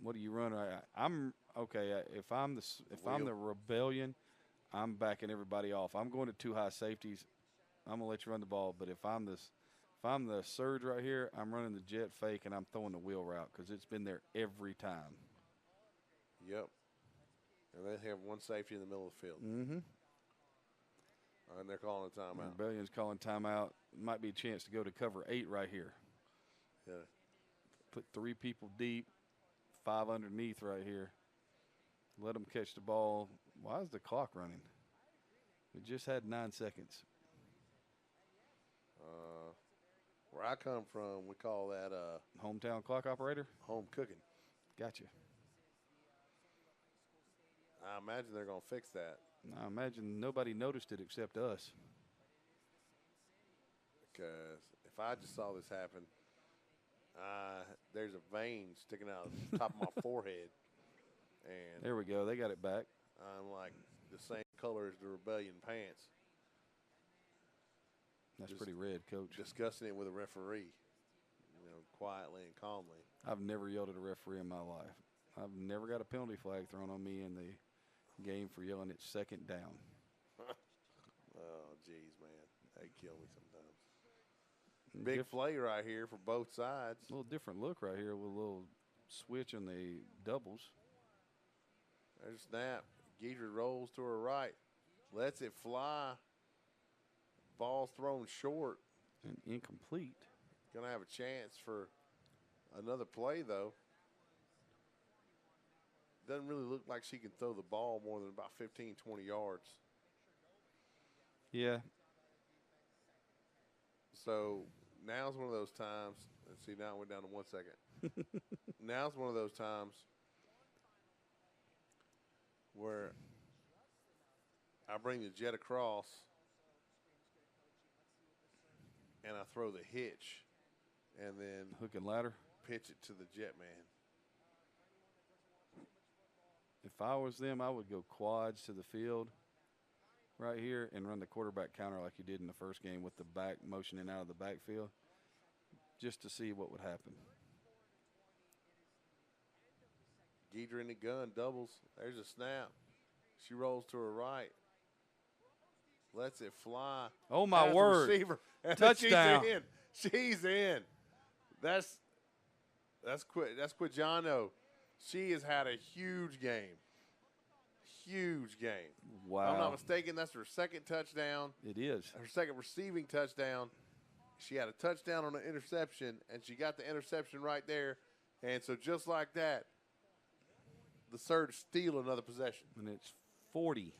What do you run? I'm okay. If I'm the Rebellion, I'm backing everybody off. I'm going to 2 high safeties. I'm gonna let you run the ball. But if I'm the surge right here, I'm running the jet fake and I'm throwing the wheel route because it's been there every time. Yep. And they have one safety in the middle of the field. Mm-hmm. And they're calling a timeout. Rebellion's calling timeout. Might be a chance to go to cover 8 right here. Yeah. Put 3 people deep, 5 underneath right here. Let them catch the ball. Why is the clock running? We just had 9 seconds. Where I come from, we call that hometown clock operator? Home cooking. Gotcha. I imagine they're going to fix that. I imagine nobody noticed it except us. Because if I just saw this happen, there's a vein sticking out of the top of my forehead. And there we go. They got it back. I'm like the same color as the Rebellion pants. That's pretty red, Coach. Discussing it with a referee, quietly and calmly. I've never yelled at a referee in my life. I've never got a penalty flag thrown on me in the game for yelling at second down. Oh, geez, man. They kill me sometimes. Big play right here for both sides. A little different look right here with a little switch on the doubles. There's a snap. Guidry rolls to her right. Lets it fly. Ball's thrown short. And incomplete. Going to have a chance for another play, though. Doesn't really look like she can throw the ball more than about 15, 20 yards. Yeah. So now's one of those times. Let's see, now we're down to 1 second. Now's one of those times where I bring the jet across and I throw the hitch and then hook and ladder. Pitch it to the jet man. If I was them, I would go quads to the field right here and run the quarterback counter like you did in the first game with the back motioning out of the backfield just to see what would happen. Guidry in the gun, doubles. There's a snap. She rolls to her right. Lets it fly. Oh, my word. Receiver. Touchdown. She's in. She's in. That's Quijano. She has had a huge game. Huge game. Wow. If I'm not mistaken, that's her second touchdown. It is. Her second receiving touchdown. She had a touchdown on an interception, and she got the interception right there. And so just like that, the Surge steal another possession. And it's 40-20.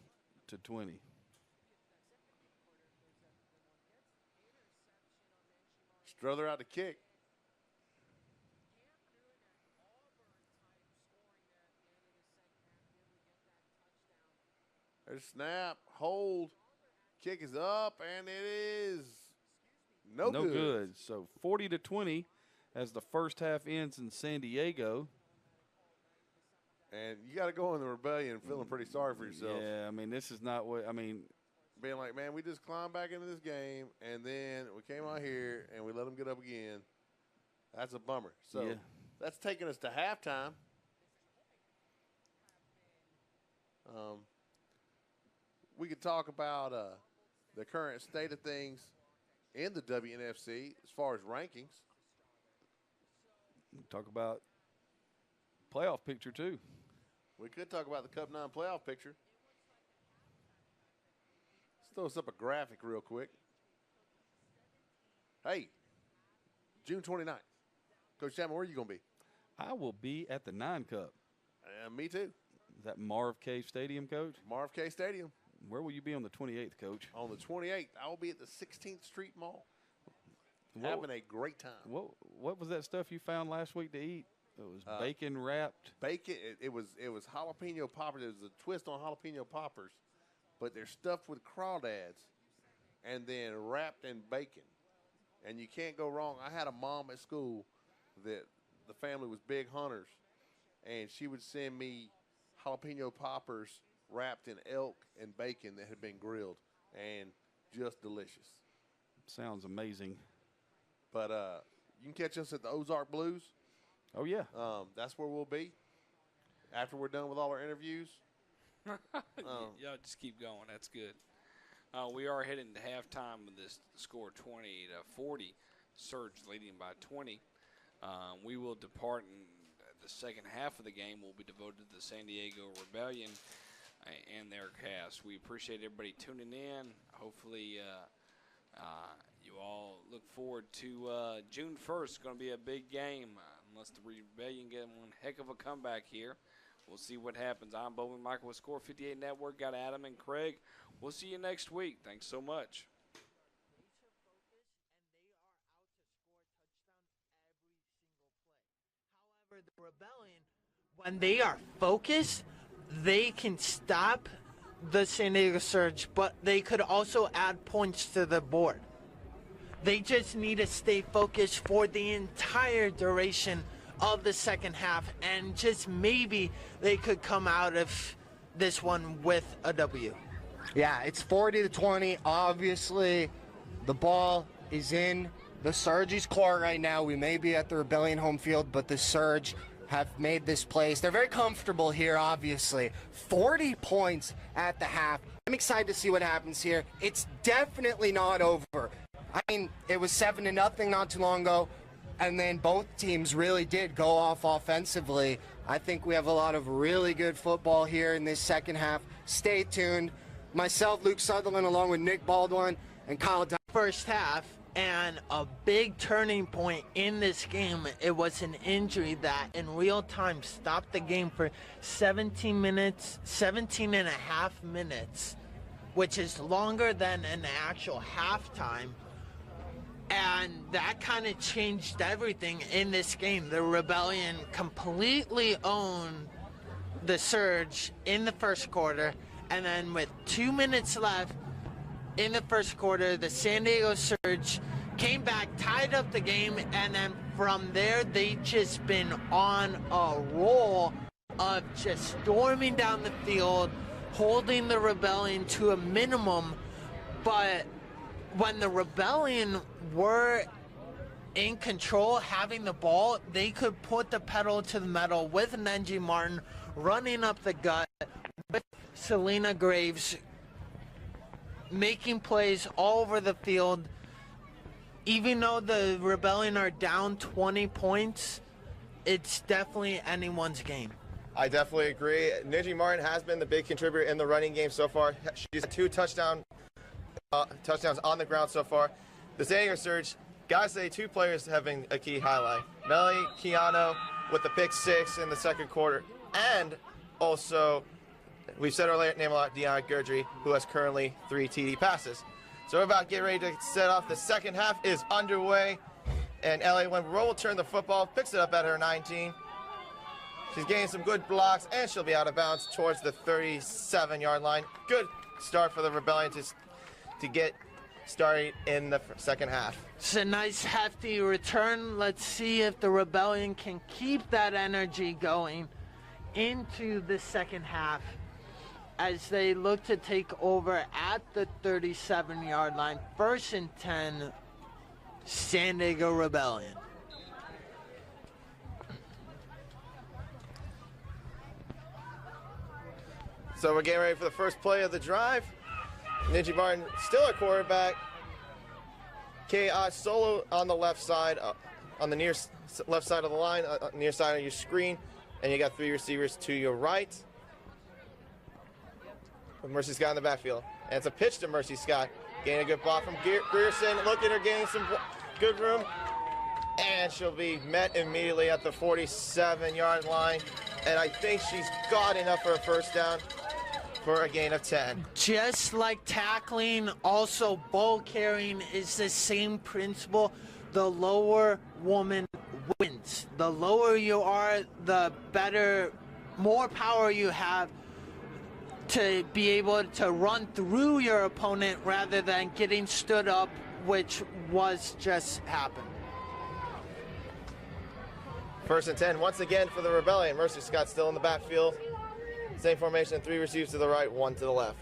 Strother out to kick. There's snap, hold, kick is up, and it is no good. So 40-20 as the first half ends in San Diego. And you got to go in the Rebellion feeling pretty sorry for yourself. Yeah, I mean, this is not what, I mean. Being like, man, we just climbed back into this game, and then we came out here, and we let them get up again. That's a bummer. So that's taking us to halftime. We could talk about the current state of things in the WNFC as far as rankings. Talk about playoff picture, too. We could talk about the Cup 9 playoff picture. Let's throw us up a graphic real quick. Hey, June 29th. Coach Chapman, where are you going to be? I will be at the 9 Cup. Me too. Is that Marv K Stadium, Coach? Marv K Stadium. Where will you be on the 28th, Coach? On the 28th, I will be at the 16th Street Mall. Having a great time. What was that stuff you found last week to eat? It was bacon wrapped. Bacon. It was jalapeno poppers. It was a twist on jalapeno poppers, but they're stuffed with crawdads, and then wrapped in bacon. And you can't go wrong. I had a mom at school that the family was big hunters, and she would send me jalapeno poppers wrapped in elk and bacon that had been grilled, and just delicious. Sounds amazing. But you can catch us at the Ozark Blues. Oh, yeah. That's where we'll be after we're done with all our interviews. Y'all just keep going. That's good. We are heading to halftime with this score 20-40. Surge leading by 20. We will depart in the second half of the game. Will be devoted to the San Diego Rebellion and their cast. We appreciate everybody tuning in. Hopefully you all look forward to June 1st. It's going to be a big game unless the Rebellion get one heck of a comeback here. We'll see what happens. I'm Bowman Michael with Score 58 Network. Got Adam and Craig. We'll see you next week. Thanks so much. However, the Rebellion, when they are focused, they can stop the San Diego Surge, but they could also add points to the board. They just need to stay focused for the entire duration of the second half, and just maybe they could come out of this one with a W. Yeah, it's 40-20. Obviously, the ball is in the Surge's court right now. We may be at the Rebellion home field, but the Surge have made this place. They're very comfortable here, obviously. 40 points at the half. I'm excited to see what happens here. It's definitely not over. I mean, it was 7-0 not too long ago, and then both teams really did go off offensively. I think we have a lot of really good football here in this second half. Stay tuned. Myself, Luke Sutherland, along with Nick Baldwin and Kyle. First half, and a big turning point in this game. It was an injury that in real time stopped the game for 17 and a half minutes, which is longer than an actual halftime. And that kind of changed everything in this game. The Rebellion completely owned the Surge in the first quarter, and then with 2 minutes left in the first quarter, the San Diego Surge came back, tied up the game, and then from there, they just been on a roll of just storming down the field, holding the Rebellion to a minimum. But when the Rebellion were in control, having the ball, they could put the pedal to the metal with Nenji Martin running up the gut, with Selena Graves making plays all over the field. Even though the Rebellion are down 20 points, it's definitely anyone's game. I definitely agree. Nenji Martin has been the big contributor in the running game so far. She's had 2 touchdowns on the ground so far. The San Diego Surge, gotta say, 2 players having a key highlight. Melanie Keano with the pick 6 in the second quarter, and also, we've said our name a lot, Deanna Gurdry, who has currently 3 TD passes. So we're about to get ready to set off. The second half is underway, and Ellie, when Rowe will turn the football, picks it up at her 19. She's getting some good blocks, and she'll be out of bounds towards the 37-yard line. Good start for the Rebellion to get started in the second half. It's a nice hefty return. Let's see if the Rebellion can keep that energy going into the second half as they look to take over at the 37-yard line. 1st and 10, San Diego Rebellion. So we're getting ready for the first play of the drive. Ninja Martin still at quarterback. Kay Ott solo on the left side, on the near left side of the line, near side of your screen, and you got 3 receivers to your right. With Mercy Scott in the backfield. And it's a pitch to Mercy Scott. Getting a good block from Grierson. Look at her gaining some good room. And she'll be met immediately at the 47-yard line. And I think she's got enough for a first down for a gain of 10. Just like tackling, also ball carrying is the same principle. The lower woman wins. The lower you are, the better, more power you have to be able to run through your opponent rather than getting stood up, which was just happened. 1st and 10 once again for the Rebellion. Mercy Scott still in the backfield. Same formation, 3 receivers to the right, 1 to the left.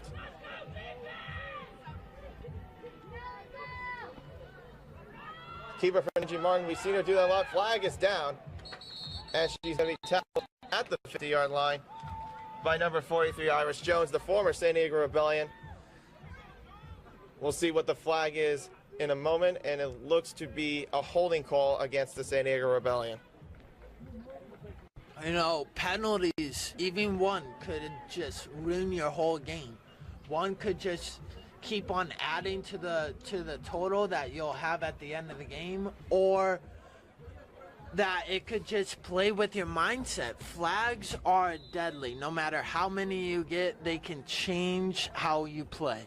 Keeper for Ninja Martin. We've seen her do that a lot. Flag is down. And she's going to be tackled at the 50-yard line by number 43, Iris Jones, the former San Diego Rebellion. We'll see what the flag is in a moment, and it looks to be a holding call against the San Diego Rebellion. You know, penalties, even one could just ruin your whole game. One could just keep on adding to the total that you'll have at the end of the game, or that it could just play with your mindset. Flags are deadly. No matter how many you get, they can change how you play.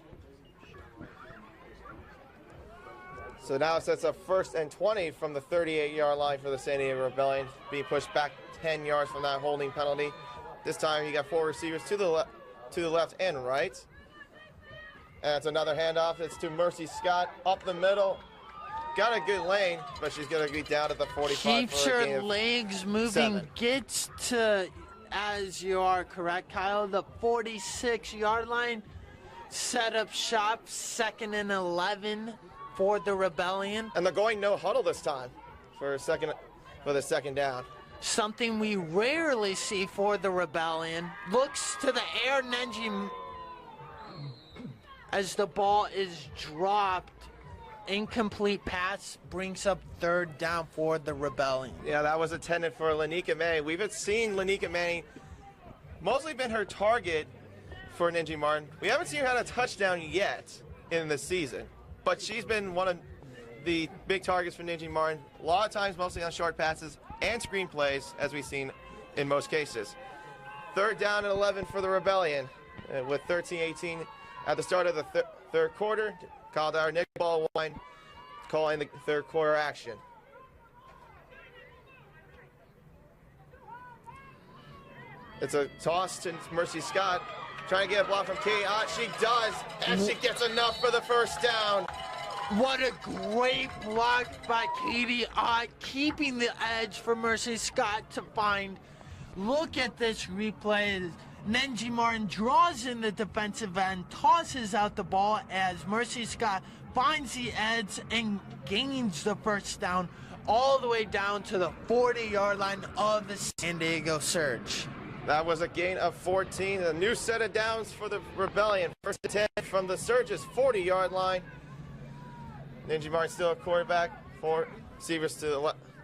So now it sets up 1st and 20 from the 38-yard line for the San Diego Rebellion, being pushed back 10 yards from that holding penalty. This time you got 4 receivers to the left and right. And it's another handoff. It's to Mercy Scott up the middle. Got a good lane, but she's going to be down at the 45. Keeps her legs moving, 7. gets to, as you are correct, Kyle, the 46-yard line. Set up shop, 2nd and 11 for the Rebellion. And they're going no huddle this time for the second down. Something we rarely see for the Rebellion. Looks to the air, Nenji, as the ball is dropped. Incomplete pass brings up 3rd down for the Rebellion. Yeah, that was intended for Lanika Manning. We've seen Lanika Manning mostly been her target for Ninja Martin. We haven't seen her have a touchdown yet in the season, but she's been one of the big targets for Ninja Martin. A lot of times, mostly on short passes and screen plays, as we've seen in most cases. 3rd down and 11 for the Rebellion, with 13-18 at the start of the third quarter. Called our Nick Ball line, calling the 3rd quarter action. It's a toss to Mercy Scott, trying to get a block from Kay Ott. She does, and she gets enough for the first down. What a great block by Katie Ott, keeping the edge for Mercy Scott to find. Look at this replay. Nenji Martin draws in the defensive end, tosses out the ball as Mercy Scott finds the edge and gains the first down all the way down to the 40-yard line of the San Diego Surge. That was a gain of 14. A new set of downs for the Rebellion. 1st and 10 from the Surge's 40-yard line. Ninja Martin still a quarterback. 4 receivers to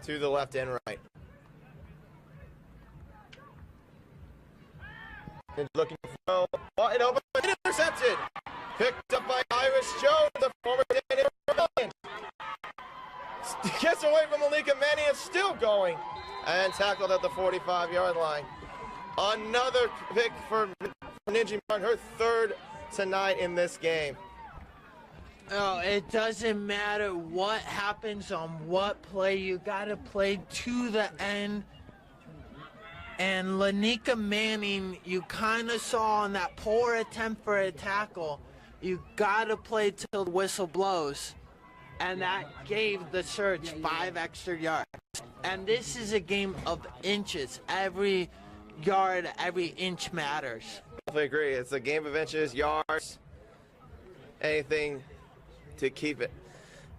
the left and right. Looking for wide open, intercepted. Picked up by Iris Jones, the former San Diego Rebellion. Gets away from Malika Manning, it's still going. And tackled at the 45-yard line. Another pick for Ninja Martin, her third tonight in this game. Oh, it doesn't matter what happens on what play. You got to play to the end. And Lanika Manning, you kind of saw on that poor attempt for a tackle, you got to play till the whistle blows. And that gave the Surge 5 extra yards. And this is a game of inches. Every yard, every inch matters. I agree. It's a game of inches, yards, anything to keep it.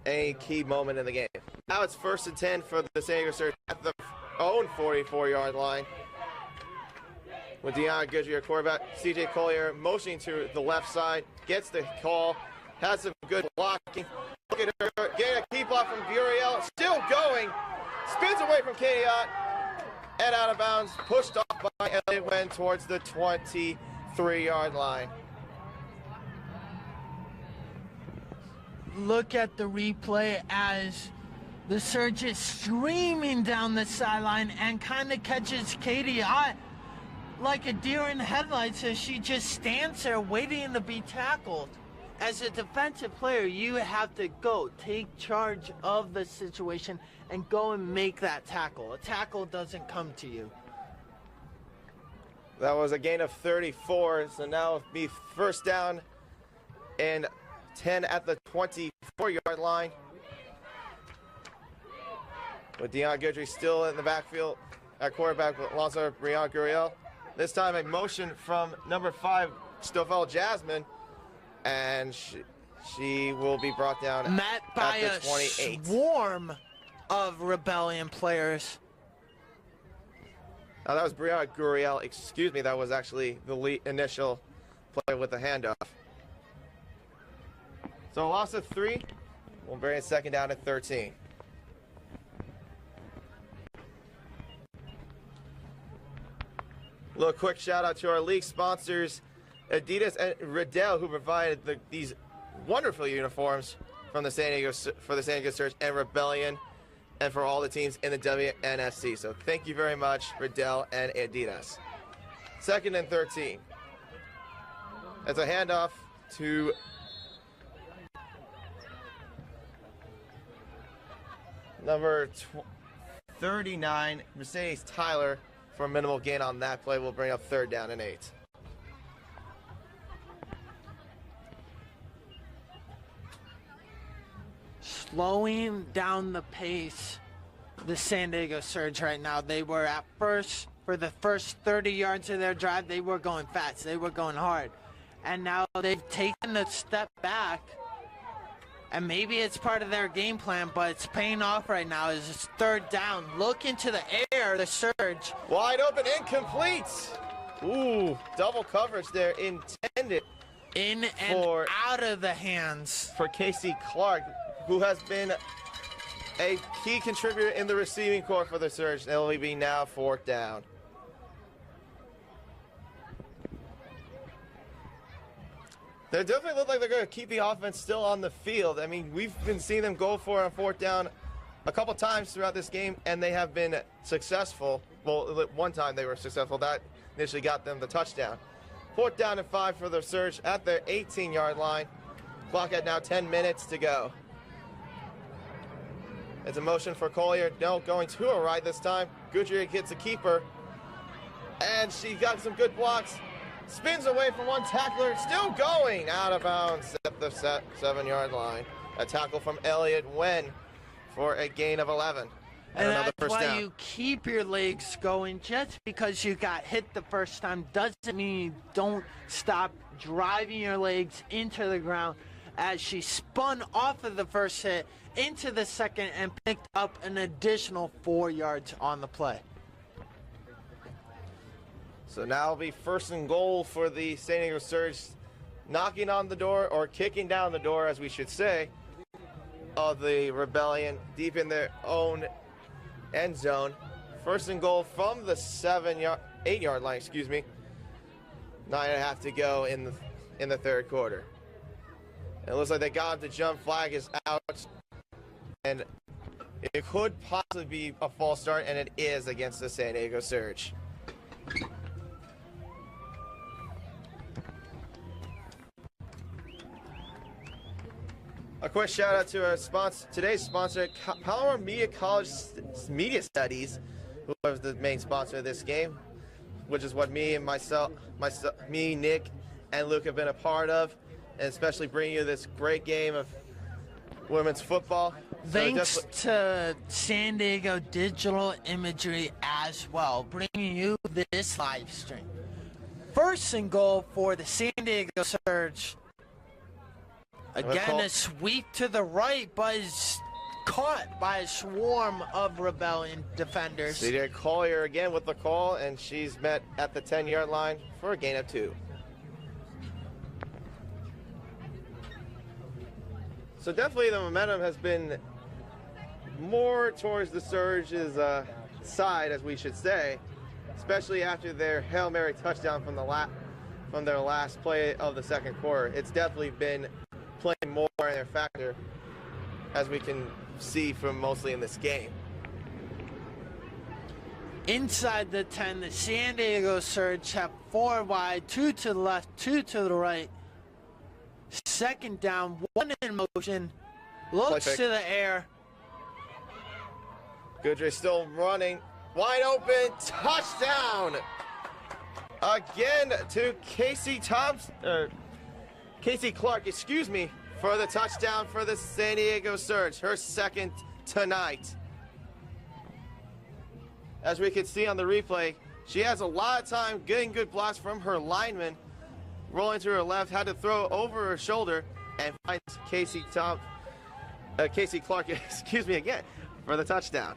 Any key moment in the game. Now it's 1st and 10 for the San Diego Surge at the own 44-yard line. With Deanna Goodry, quarterback, CJ Collier motioning to the left side, gets the call, has some good blocking. Look at her, getting a key block from Guriel, still going, spins away from Kadiot, and out of bounds, pushed off by Elliott Wen towards the 23-yard line. Look at the replay as the Surge is streaming down the sideline and kind of catches Kadiot like a deer in the headlights as she just stands there waiting to be tackled. As a defensive player, you have to go take charge of the situation and go and make that tackle. A tackle doesn't come to you. That was a gain of 34, so now it'll be 1st down and 10 at the 24-yard line. With Deanna Goodry still in the backfield at quarterback with Alonso Brian Guriel. This time a motion from number 5, Stovell Jasmine, and she will be brought down met by at the 28. A swarm of Rebellion players. That was Brianna Guriel. Excuse me, that was actually the initial play with the handoff. So a loss of 3. We'll bring it 2nd down at 13. A little quick shout out to our league sponsors, Adidas and Riddell, who provided these wonderful uniforms from the San Diego Surge and Rebellion, and for all the teams in the WNFC. So thank you very much, Riddell and Adidas. 2nd and 13. It's a handoff to number 39, Mercedes Tyler, for a minimal gain on that play. Will bring up 3rd down and 8. Slowing down the pace, the San Diego Surge right now. They were at first, for the first 30 yards of their drive, they were going fast. They were going hard. And now they've taken a step back. And maybe it's part of their game plan, but it's paying off right now. It's 3rd down. Look into the air, the Surge. Wide open, incomplete. Ooh, double coverage there intended. In and out of the hands. For Casey Clark, who has been a key contributor in the receiving corps for the Surge. It'll be now 4th down. They definitely look like they're going to keep the offense still on the field. I mean, we've been seeing them go for it on 4th down a couple times throughout this game, and they have been successful. Well, one time they were successful. That initially got them the touchdown. 4th down and 5 for the Surge at their 18-yard line. Clock at now 10 minutes to go. It's a motion for Collier. No, going to a right this time. Goodrick hits a keeper. And she got some good blocks. Spins away from one tackler. Still going out of bounds at the 7-yard line. A tackle from Elliott Wen for a gain of 11. And another that's first why down. you keep your legs going. Just because you got hit the first time doesn't mean you don't stop driving your legs into the ground, as she spun off of the first hit into the second and picked up an additional 4 yards on the play. So now it'll be 1st and goal for the San Diego Surge, knocking on the door, or kicking down the door, as we should say, of the Rebellion, deep in their own end zone. 1st and goal from the 8-yard line, excuse me. 9.5 to go in the 3rd quarter. And it looks like they got the jump flag is out, and it could possibly be a false start, and it is against the San Diego Surge. A quick shout out to our today's sponsor, Palomar Media College Media Studies, who was the main sponsor of this game, which is what me, Nick, and Luke have been a part of, and especially bringing you this great game of women's football. Thanks to San Diego Digital Imagery as well, bringing you this live stream. First and goal for the San Diego Surge. Again, a sweep to the right, but is caught by a swarm of Rebellion defenders. CJ Collier again with the call, and she's met at the 10-yard line for a gain of 2. So definitely the momentum has been more towards the Surge's side, as we should say, especially after their Hail Mary touchdown from their last play of the second quarter. It's definitely been playing more in their factor, as we can see from mostly in this game. Inside the 10, the San Diego Surge have 4 wide, 2 to the left, 2 to the right. Second down, 1 in motion, looks to the air. Goodray still running, wide open, touchdown! Again to Casey Clark, for the touchdown for the San Diego Surge, her second tonight. As we can see on the replay, she has a lot of time getting good blocks from her lineman, rolling to her left, had to throw over her shoulder, and finds Casey Clark, again, for the touchdown.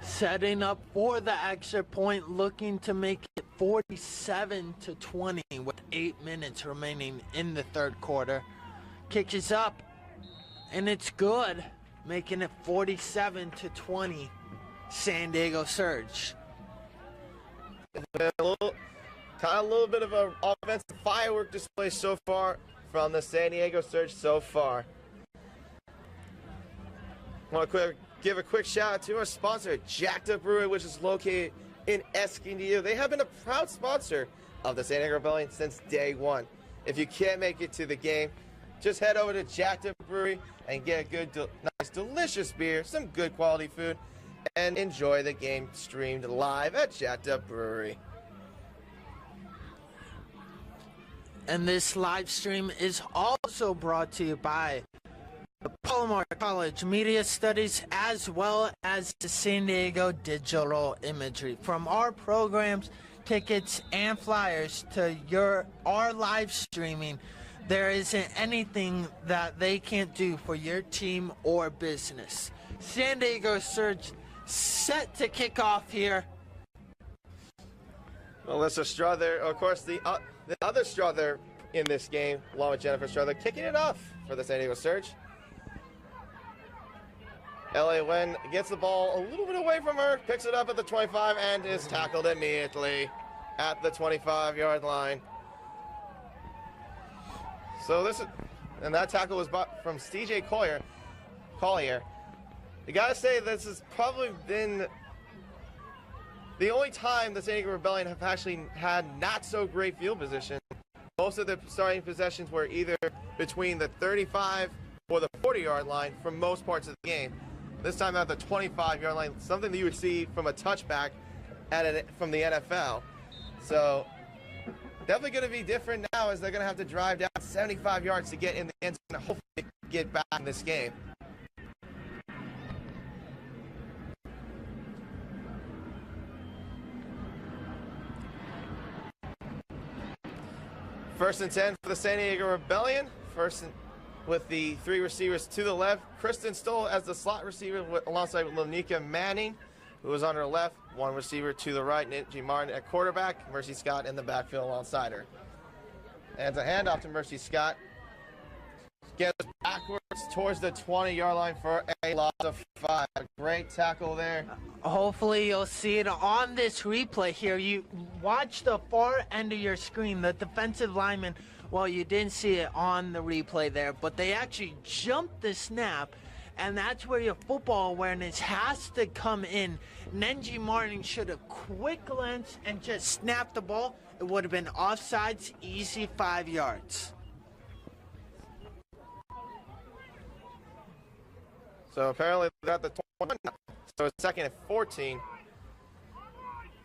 Setting up for the extra point, looking to make it 47-20 with 8 minutes remaining in the third quarter. Kick is up, and it's good, making it 47-20, San Diego Surge. A little bit of an offensive firework display so far from the San Diego Surge so far. I want to give a quick shout out to our sponsor, Jacked Up Brewery, which is located in Escondido. They have been a proud sponsor of the San Diego Rebellion since day one. If you can't make it to the game, just head over to Jacked Up Brewery and get a good, nice, delicious beer, some good quality food, and enjoy the game streamed live at Jacked Up Brewery. And this live stream is also brought to you by the Palomar College Media Studies, as well as the San Diego Digital Imagery. From our programs, tickets, and flyers to our live streaming, there isn't anything that they can't do for your team or business. San Diego Surge set to kick off here. Alyssa Strother, of course, the other Strother in this game, along with Jennifer Strother, kicking it off for the San Diego Surge. L.A. Wen gets the ball a little bit away from her, picks it up at the 25, and is tackled immediately at the 25-yard line. So and that tackle was from CJ Collier. You gotta say, this has probably been the only time the San Diego Rebellion have actually had not so great field position. Most of the starting possessions were either between the 35 or the 40-yard line for most parts of the game. This time at the 25-yard line, something that you would see from a touchback from the NFL. So definitely going to be different now, as they're going to have to drive down 75 yards to get in the end zone and hopefully get back in this game. First and 10 for the San Diego Rebellion. With the 3 receivers to the left. Kristen Stoll as the slot receiver alongside Lanika Manning, who was on her left. 1 receiver to the right, Nancy Martin at quarterback. Mercy Scott in the backfield alongside her. And it's a handoff to Mercy Scott. Gets backwards towards the 20-yard line for a loss of 5. Great tackle there. Hopefully you'll see it on this replay here. You watch the far end of your screen, the defensive lineman. Well, you didn't see it on the replay there, but they actually jumped the snap, and that's where your football awareness has to come in. Nenji Martin should have quick glance and just snapped the ball. It would have been offsides, easy 5 yards. So apparently they're at the 21 now. So it's second and 14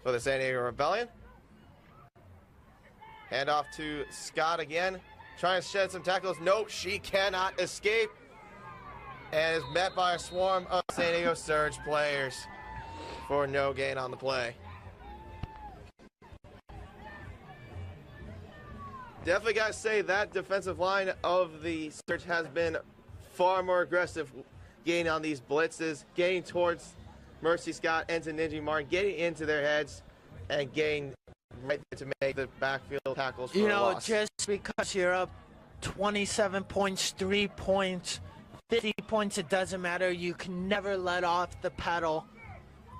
for the San Diego Rebellion. Hand off to Scott again. Trying to shed some tackles. Nope, she cannot escape. And is met by a swarm of San Diego Surge players for no gain on the play. Definitely got to say that defensive line of the Surge has been far more aggressive getting on these blitzes, getting towards Mercy Scott and to Ninji Martin, getting into their heads and getting right there to make the backfield tackles for a loss. Just because you're up 27 points, 3 points, 50 points, it doesn't matter. You can never let off the pedal,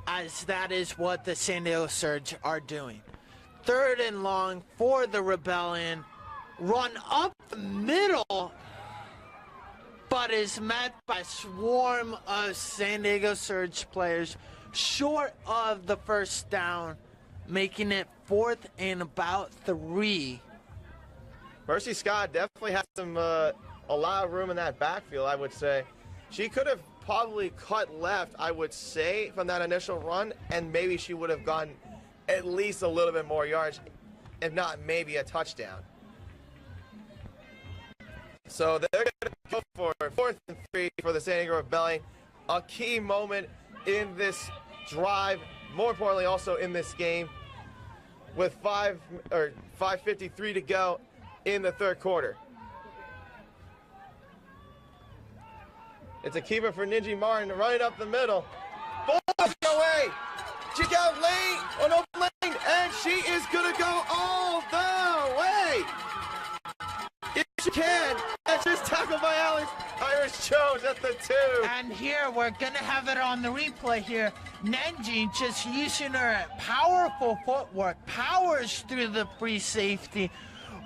as that is what the San Diego Surge are doing. 3rd and long for the Rebellion. Run up the middle, but is met by a swarm of San Diego Surge players short of the first down, making it 4th and about 3. Mercy Scott definitely has a lot of room in that backfield, I would say. She could have probably cut left, I would say, from that initial run, and maybe she would have gotten at least a little bit more yards, if not maybe a touchdown. So they're going to go for 4th and 3 for the San Diego Rebellion. A key moment in this drive, more importantly also in this game, with 5:53 to go in the 3rd quarter. It's a keeper for Ninji Martin running up the middle. Balls away. She got lane, an open lane, and she is going to go all the way. If she can, and she's tackled by Iris Jones at the 2. And here, we're going to have it on the replay here. Nenji just using her powerful footwork, powers through the free safety,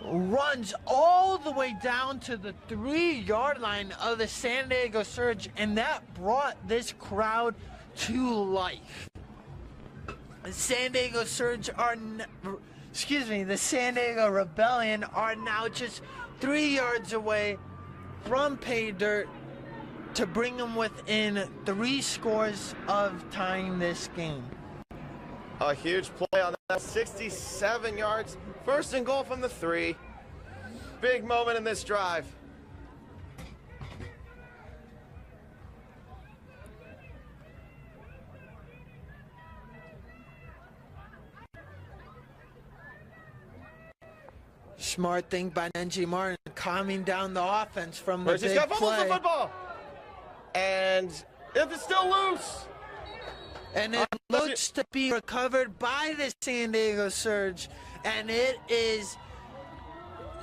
runs all the way down to the 3-yard line of the San Diego Surge, and that brought this crowd to life. The San Diego Surge are, the San Diego Rebellion are now just 3 yards away from pay dirt to bring them within 3 scores of tying this game. A huge play on that, 67 yards, 1st and goal from the 3. Big moment in this drive. Smart thing by Nenji Martin, calming down the offense from the Mercy's big got fumbles play. the football. And it's still loose. And it looks to be recovered by the San Diego Surge. And it is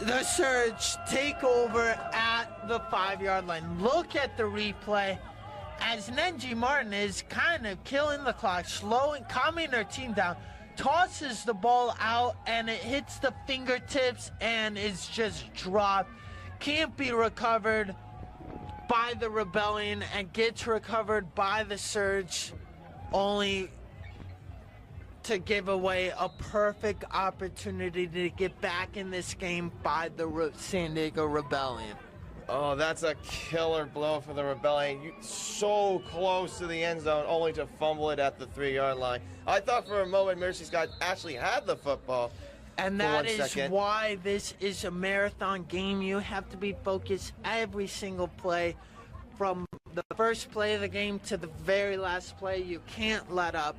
the Surge take over at the 5-yard line. Look at the replay as Nenji Martin is kind of killing the clock, calming her team down. Tosses the ball out and it hits the fingertips and is just dropped. Can't be recovered by the Rebellion and gets recovered by the Surge, only to give away a perfect opportunity to get back in this game by the San Diego Rebellion. Oh, that's a killer blow for the Rebellion. So close to the end zone, only to fumble it at the 3-yard line. I thought for a moment Mercy Scott actually had the football. And that is why this is a marathon game. You have to be focused every single play. From the first play of the game to the very last play, you can't let up.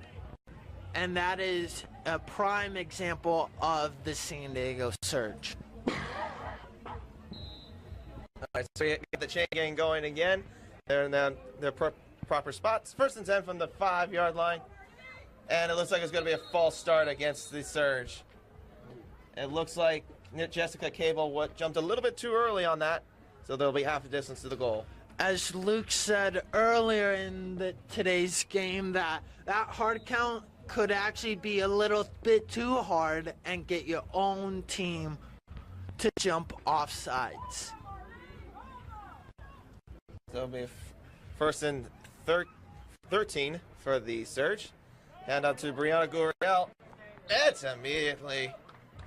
And that is a prime example of the San Diego Surge. All right, so we get the chain gang going again. They're in their proper spots. 1st and 10 from the 5-yard line. And it looks like it's going to be a false start against the Surge. It looks like Jessica Cable jumped a little bit too early on that, so they'll be half a distance to the goal. As Luke said earlier in today's game, that hard count could actually be a little bit too hard and get your own team to jump off sides. So it'll be 1st and 13 for the Surge. Hand out to Brianna Gurriel. It's immediately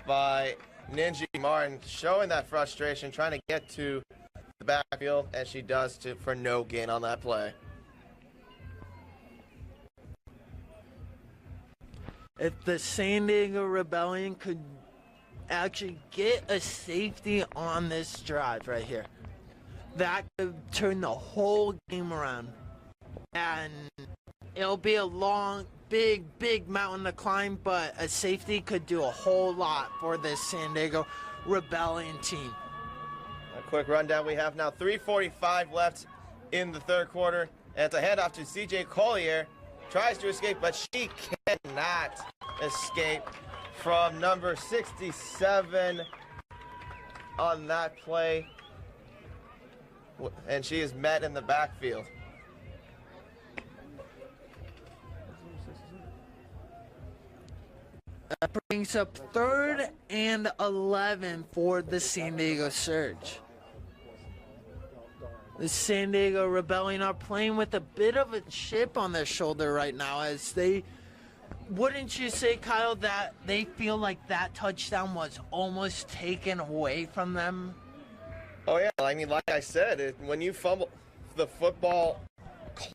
by Ninji Martin, showing that frustration, trying to get to the backfield, and she does for no gain on that play. If the San Diego Rebellion could actually get a safety on this drive right here, that could turn the whole game around. And it'll be a long, big mountain to climb, but a safety could do a whole lot for this San Diego Rebellion team. A quick rundown. We have now 3:45 left in the third quarter. And it's a handoff to C.J. Collier. Tries to escape, but she cannot escape from number 67 on that play. And she is met in the backfield. That brings up 3rd and 11 for the San Diego Surge. The San Diego Rebellion are playing with a bit of a chip on their shoulder right now, as they, wouldn't you say, Kyle, that they feel like that touchdown was almost taken away from them? Oh, yeah. I mean, like I said, when you fumble the football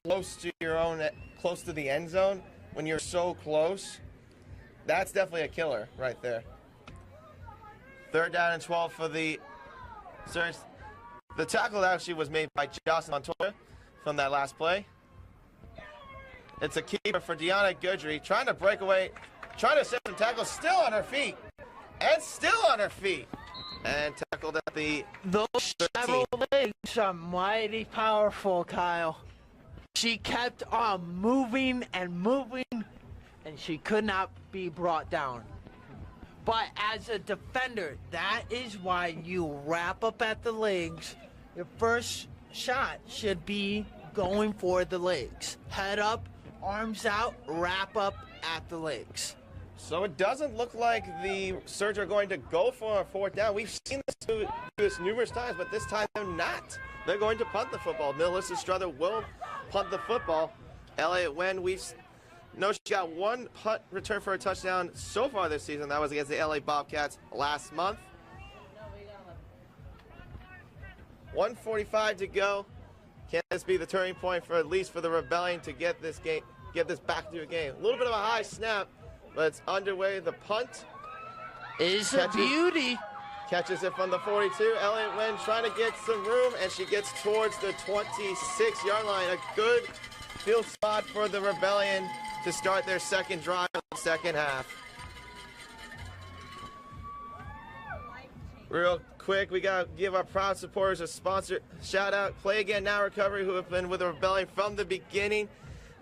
close to close to the end zone, when you're so close, that's definitely a killer right there. 3rd down and 12 for the Surge. The tackle actually was made by Jocelyn Montoya from that last play. It's a keeper for Deanna Goodry, trying to break away, trying to set some tackles, still on her feet. And still on her feet. And tackled at the Those 13. shadow legs are mighty powerful, Kyle. She kept on moving, and she could not be brought down. But as a defender, that is why you wrap up at the legs. Your first shot should be going for the legs. Head up, arms out, wrap up at the legs. So it doesn't look like the Surge are going to go for a 4th down. We've seen do this numerous times, but this time they're not. They're going to punt the football. Melissa Struther will punt the football. Elliott Wen, she got one punt return for a touchdown so far this season. That was against the LA Bobcats last month. 1:45 to go. Can this be the turning point for at least for the Rebellion to get this back to a game? A little bit of a high snap, but it's underway. The punt is a beauty. Catches it from the 42. Elliott Wen trying to get some room, and she gets towards the 26-yard line. A good field spot for the Rebellion to start their second drive of the second half. Real quick, we got to give our proud supporters a sponsor shout out. Play Again Now Recovery, who have been with the Rebellion from the beginning,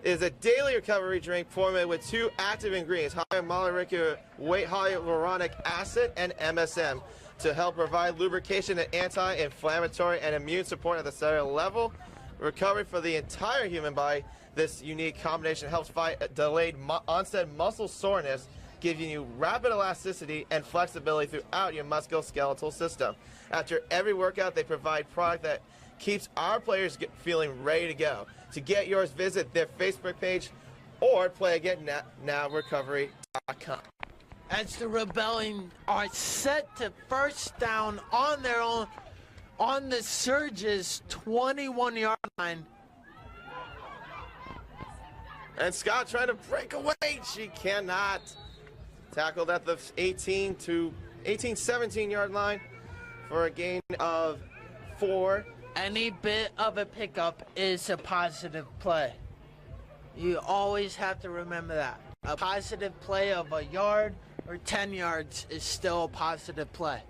is a daily recovery drink formulated with 2 active ingredients, hyaluronic hyaluronic acid and MSM, to help provide lubrication and anti-inflammatory and immune support at the cellular level. Recovery for the entire human body. This unique combination helps fight delayed onset muscle soreness, giving you rapid elasticity and flexibility throughout your musculoskeletal system. After every workout, they provide product that keeps our players feeling ready to go. To get yours, visit their Facebook page or playagainNowRecovery.com. As the Rebellion are set to first down on their own, on the Surge's 21-yard line. And Scott trying to break away. She cannot. Tackled at the 17-yard line for a gain of 4. Any bit of a pickup is a positive play. You always have to remember that. A positive play of a yard or 10 yards is still a positive play.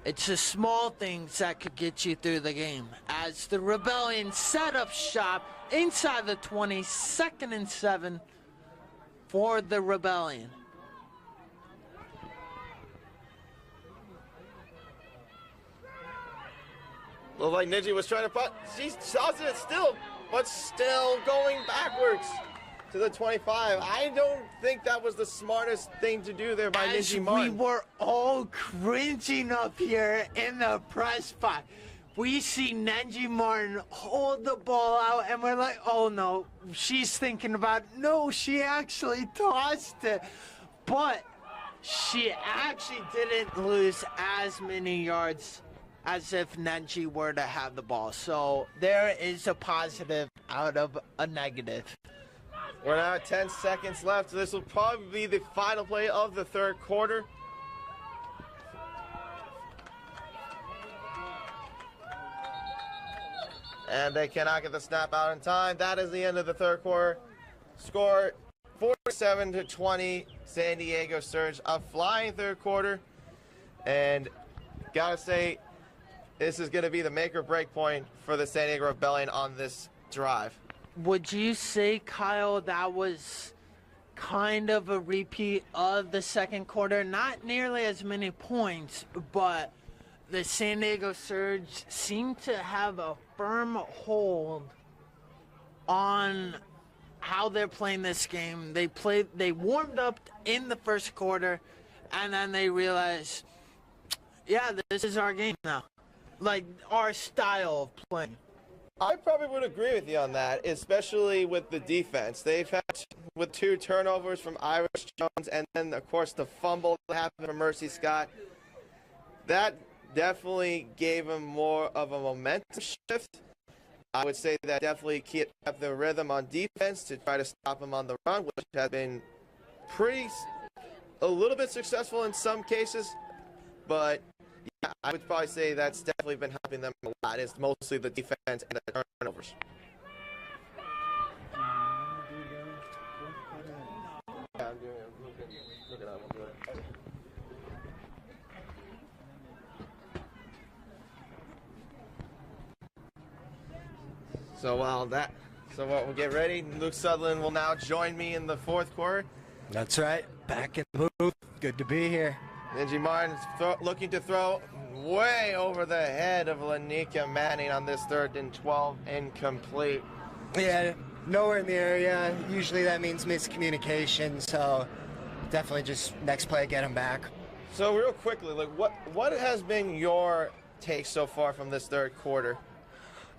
It's the small things that could get you through the game. As the Rebellion set up shop inside the 20, 2nd and 7 for the Rebellion. Looked like Ninja was trying to punt. She tossed it still, but still going backwards to the 25. I don't think that was the smartest thing to do there by Ninja Martin. We were all cringing up here in the press box. We see Nenji Martin hold the ball out, and we're like, oh no, she's thinking about it. No, she actually tossed it. But she actually didn't lose as many yards as if Nenji were to have the ball. So there is a positive out of a negative. We're now at 10 seconds left. This will probably be the final play of the third quarter. And they cannot get the snap out in time. That is the end of the third quarter. Score 47-20. San Diego Surge, a flying third quarter. And gotta say, this is going to be the make or break point for the San Diego Rebellion on this drive. Would you say, Kyle, that was kind of a repeat of the second quarter? Not nearly as many points, but the San Diego Surge seemed to have a firm hold on how they're playing this game. They warmed up in the first quarter, and then they realized, yeah, this is our game now. Like, our style of playing. I probably would agree with you on that, especially with the defense. They've had with 2 turnovers from Iris Jones, and then, of course, the fumble that happened from Mercy Scott. That definitely gave them more of a momentum shift. I would say that definitely kept the rhythm on defense to try to stop them on the run, which has been a little bit successful in some cases, but yeah, I would probably say that's definitely been helping them a lot. It's mostly the defense and the turnovers. So we'll get ready. Luke Sutherland will now join me in the fourth quarter. That's right. Back in the booth. Good to be here. Ninji Martin looking to throw way over the head of Lanika Manning on this 3rd and 12, incomplete. Yeah, nowhere in the area. Usually that means miscommunication, so definitely just next play, get him back. So real quickly, like what has been your take so far from this third quarter?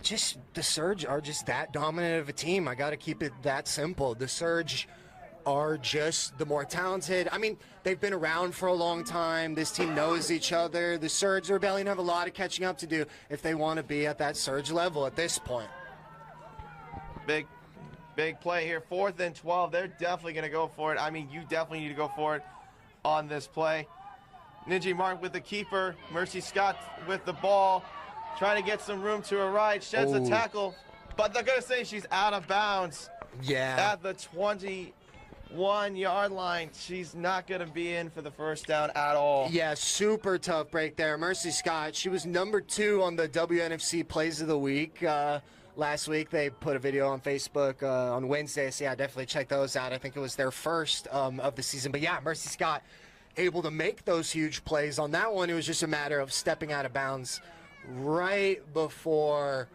Just the Surge are just that dominant of a team. I got to keep it that simple. The Surge are just the more talented. I mean, they've been around for a long time. This team knows each other. The Surge, the Rebellion have a lot of catching up to do if they want to be at that Surge level at this point. Big play here. 4th and 12. They're definitely going to go for it. I mean, you definitely need to go for it on this play. Ninji Martin with the keeper. Mercy Scott with the ball. Trying to get some room to her right. Sheds a tackle. But they're going to say she's out of bounds. Yeah. At the 21-yard line. She's not going to be in for the first down at all. Yeah, super tough break there. Mercy Scott, she was number 2 on the WNFC Plays of the Week. Last week they put a video on Facebook on Wednesday, so yeah, definitely check those out. I think it was their first of the season. But yeah, Mercy Scott able to make those huge plays. On that one, it was just a matter of stepping out of bounds right before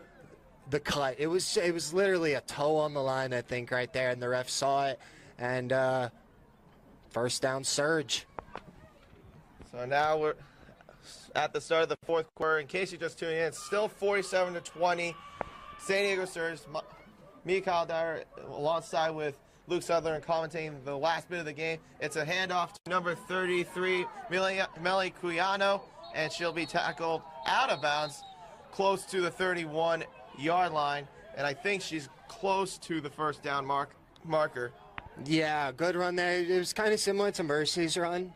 the cut. It was literally a toe on the line, I think, right there, and the ref saw it. And first down, Surge. So now we're at the start of the fourth quarter. In case you're just tuning in, it's still 47-20. San Diego Surge. Me, Kyle Dyer, alongside with Luke Sutherland commentating the last bit of the game. It's a handoff to number 33, Melly Cuyano, and she'll be tackled out of bounds close to the 31-yard line. And I think she's close to the first down marker. Yeah, good run there. It was kind of similar to Mercy's run.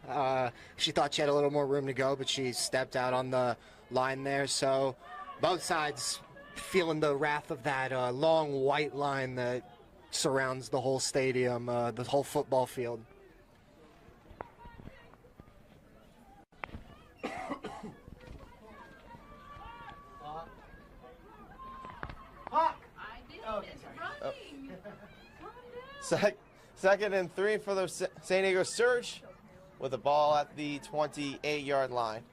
She thought she had a little more room to go, but she stepped out on the line there. So both sides feeling the wrath of that long white line that surrounds the whole stadium, the whole football field. Second and 3 for the San Diego Surge with the ball at the 28-yard line.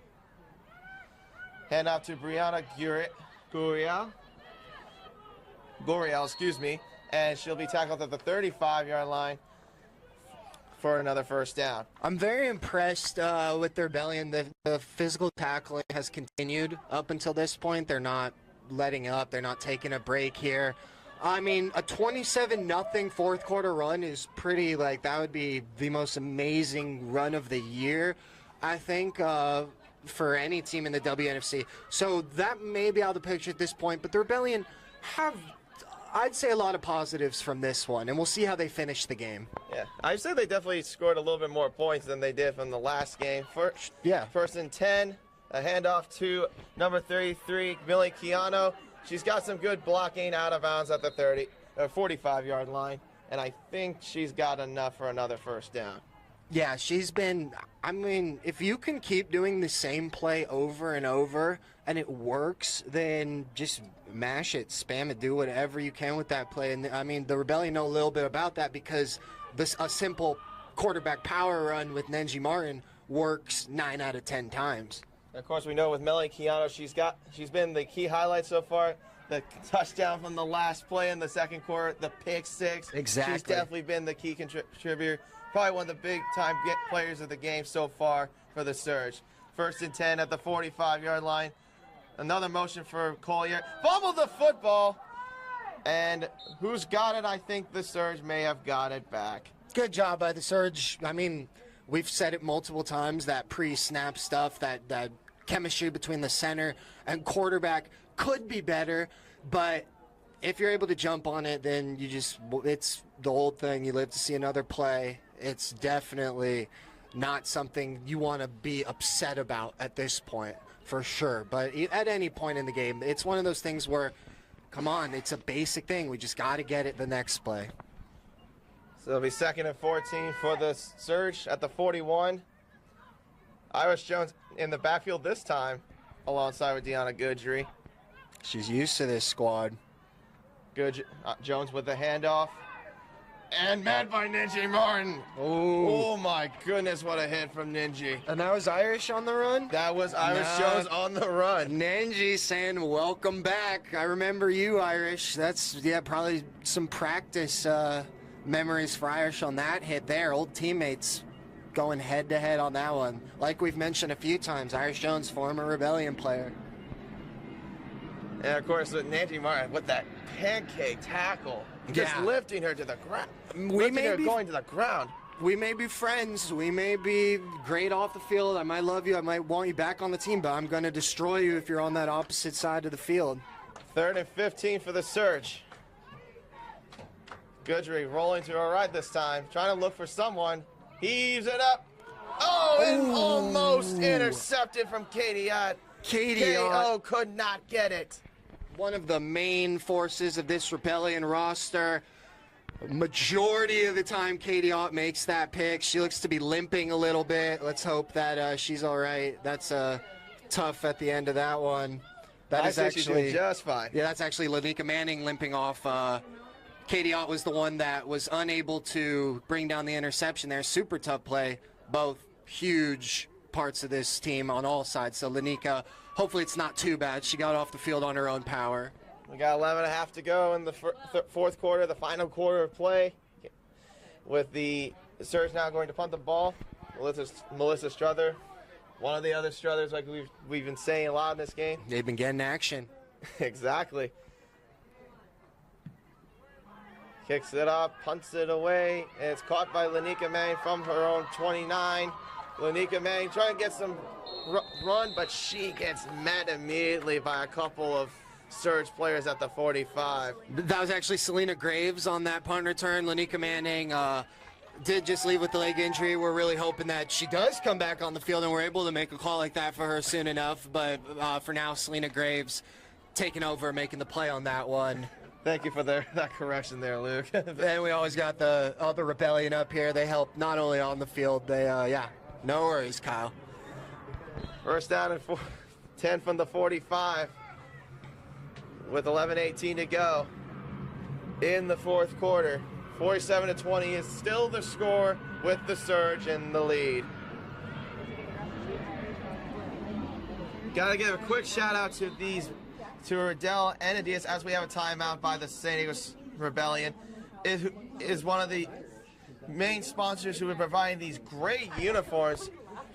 Hand off to Brianna Guriel, excuse me, and she'll be tackled at the 35-yard line for another first down. I'm very impressed with the Rebellion. The physical tackling has continued up until this point. They're not letting up. They're not taking a break here. I mean, a 27-0 fourth quarter run is pretty, like, that would be the most amazing run of the year, I think, for any team in the WNFC. So that may be out of the picture at this point, but the Rebellion have I'd say a lot of positives from this one, and we'll see how they finish the game. Yeah, I'd say they definitely scored a little bit more points than they did from the last game. First and 10, a handoff to number 33, Millie Keano. She's got some good blocking out of bounds at the 45-yard line, and I think she's got enough for another first down. Yeah, she's been, I mean, if you can keep doing the same play over and over and it works, then just mash it, spam it, do whatever you can with that play. And, I mean, the Rebellion know a little bit about that because a simple quarterback power run with Nenji Martin works 9 out of 10 times. And of course, we know with Melanie Keano, she's been the key highlight so far. The touchdown from the last play in the second quarter, the pick six. Exactly. She's definitely been the key contributor. Probably one of the big-time players of the game so far for the Surge. First and 10 at the 45-yard line. Another motion for Collier. Fumbled the football. And who's got it? I think the Surge may have got it back. Good job by the Surge. I mean, we've said it multiple times, that pre-snap stuff, that chemistry between the center and quarterback could be better, but if you're able to jump on it, then it's the old thing. You live to see another play. It's definitely not something you want to be upset about at this point, for sure. But at any point in the game, it's one of those things where, come on, it's a basic thing. We just got to get it the next play. So it'll be 2nd and 14 for the Surge at the 41. Iris Jones in the backfield this time, alongside with Deanna Goodry. She's used to this squad. Jones with the handoff. And met by Ninji Martin. Ooh. Oh, my goodness, what a hit from Ninji. And that was Irish on the run? That was Irish Jones on the run. Ninji saying, welcome back. I remember you, Irish. That's, probably some practice memories for Irish on that hit there. Old teammates going head-to-head on that one. Like we've mentioned a few times, Irish Jones, former Rebellion player. And, of course, with Nancy Martin with that pancake tackle, just lifting her to the ground. Going to the ground. We may be friends. We may be great off the field. I might love you. I might want you back on the team, but I'm going to destroy you if you're on that opposite side of the field. 3rd and 15 for the Surge. Goodry rolling to her right this time, trying to look for someone. Heaves it up. Oh, and almost intercepted from Katie Ott. KO could not get it. One of the main forces of this Rebellion roster. Majority of the time, Katie Ott makes that pick. She looks to be limping a little bit. Let's hope that she's all right. That's tough at the end of that one. That is actually she's doing just fine. Yeah, that's actually Lanika Manning limping off. Katie Ott was the one that was unable to bring down the interception there. Super tough play. Both huge parts of this team on all sides. So Lanika, hopefully it's not too bad. She got off the field on her own power. We got 11.5 to go in the fourth quarter, the final quarter of play. With the Surge now going to punt the ball. Melissa Struther, one of the other Struthers, like we've been saying a lot in this game. They've been getting action. Exactly. Kicks it up, punts it away, and it's caught by Lanika Manning from her own 29. Lanika Manning trying to get some run, but she gets met immediately by a couple of Surge players at the 45. That was actually Selena Graves on that punt return. Lanika Manning did just leave with the leg injury. We're really hoping that she does come back on the field and we're able to make a call like that for her soon enough. But for now, Selena Graves taking over, making the play on that one. Thank you for that correction there, Luke. And we always got the other Rebellion up here. They help not only on the field, they, no worries, Kyle. First down and 10 from the 45 with 11:18 to go in the fourth quarter. 47-20 is still the score with the Surge in the lead. Got to give a quick shout out to Riddell and Adias, as we have a timeout by the San Diego Rebellion, is one of the main sponsors who are providing these great uniforms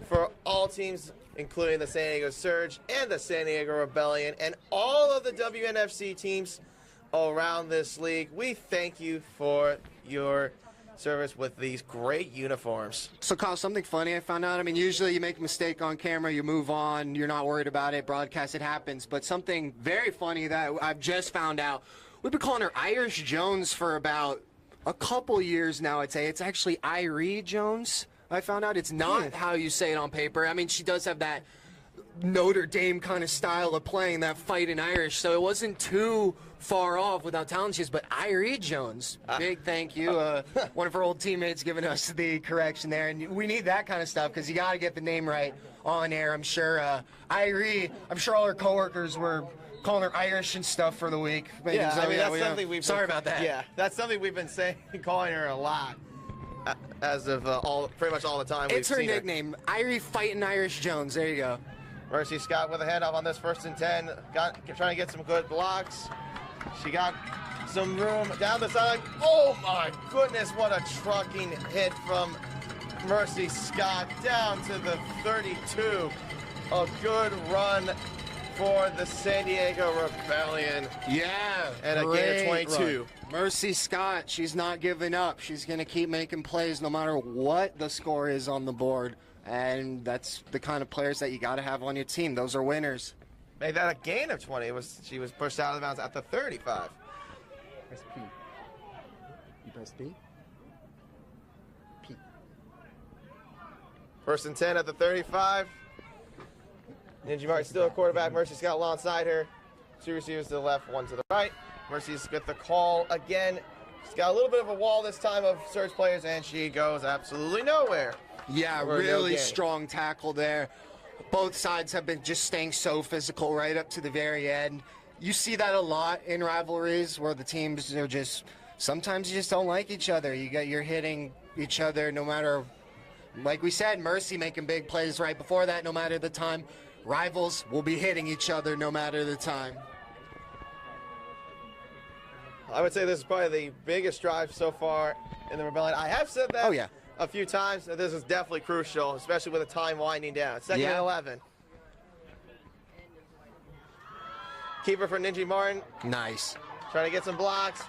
for all teams, including the San Diego Surge and the San Diego Rebellion and all of the WNFC teams around this league. We thank you for your service with these great uniforms. So, Kyle, something funny I found out. I mean, usually you make a mistake on camera, you move on, you're not worried about it, broadcast, it happens. But something very funny that I've just found out, we've been calling her Irish Jones for about a couple years now, I'd say. It's actually Irie Jones. I found out it's not how you say it on paper. I mean, she does have that Notre Dame kind of style of playing, that fight in Irish, so it wasn't too far off without talent she is. But Irie Jones, big thank you. One of her old teammates giving us the correction there, and we need that kind of stuff because you got to get the name right on air. I'm sure Irie, I'm sure all her coworkers were calling her Irish and stuff for the week. Maybe Yeah, I mean, that's something we've sorry about that. Yeah, that's something we've been saying, calling her a lot as of pretty much all the time. It's her nickname, Irie Fighting Irish Jones. There you go. Mercy Scott with a handoff on this 1st and 10. Trying to get some good blocks. She got some room down the side. Oh my goodness, what a trucking hit from Mercy Scott down to the 32. A good run for the San Diego Rebellion. Yeah. And a gain of 22. Run. Mercy Scott, she's not giving up. She's going to keep making plays no matter what the score is on the board. And that's the kind of players that you got to have on your team. Those are winners. Made that a gain of 20. She was pushed out of bounds at the 35. Press P. You press P? P. 1st and 10 at the 35. Ninja Martin still a quarterback. Mercy Scott alongside her. 2 receivers to the left, 1 to the right. Mercy's got the call again. She's got a little bit of a wall this time of surge players, and she goes absolutely nowhere. Yeah, really strong tackle there. Both sides have been just staying so physical right up to the very end. You see that a lot in rivalries where the teams are just, sometimes you just don't like each other. You're hitting each other no matter, like we said, Mercy making big plays right before that, no matter the time. Rivals will be hitting each other no matter the time. I would say this is probably the biggest drive so far in the Rebellion. I have said that a few times, that this is definitely crucial, especially with the time winding down. 2nd and 11. Keeper for Ninja Martin. Nice. Trying to get some blocks.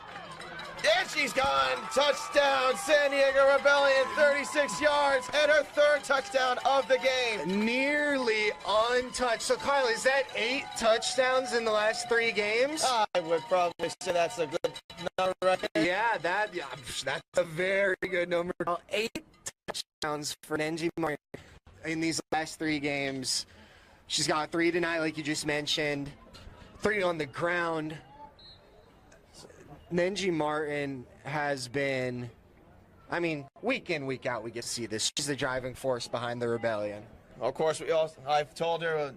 And she's gone. Touchdown, San Diego Rebellion, 36 yards, and her 3rd touchdown of the game. Nearly untouched. So, Kyle, is that 8 touchdowns in the last 3 games? I would probably say that's a good number right there. Yeah, that's a very good number. 8 touchdowns for Nenji Martin in these last 3 games. She's got 3 tonight, like you just mentioned. 3 on the ground. Nenji Martin has been, I mean, week in, week out, we get to see this. She's the driving force behind the Rebellion. Of course, I've told her,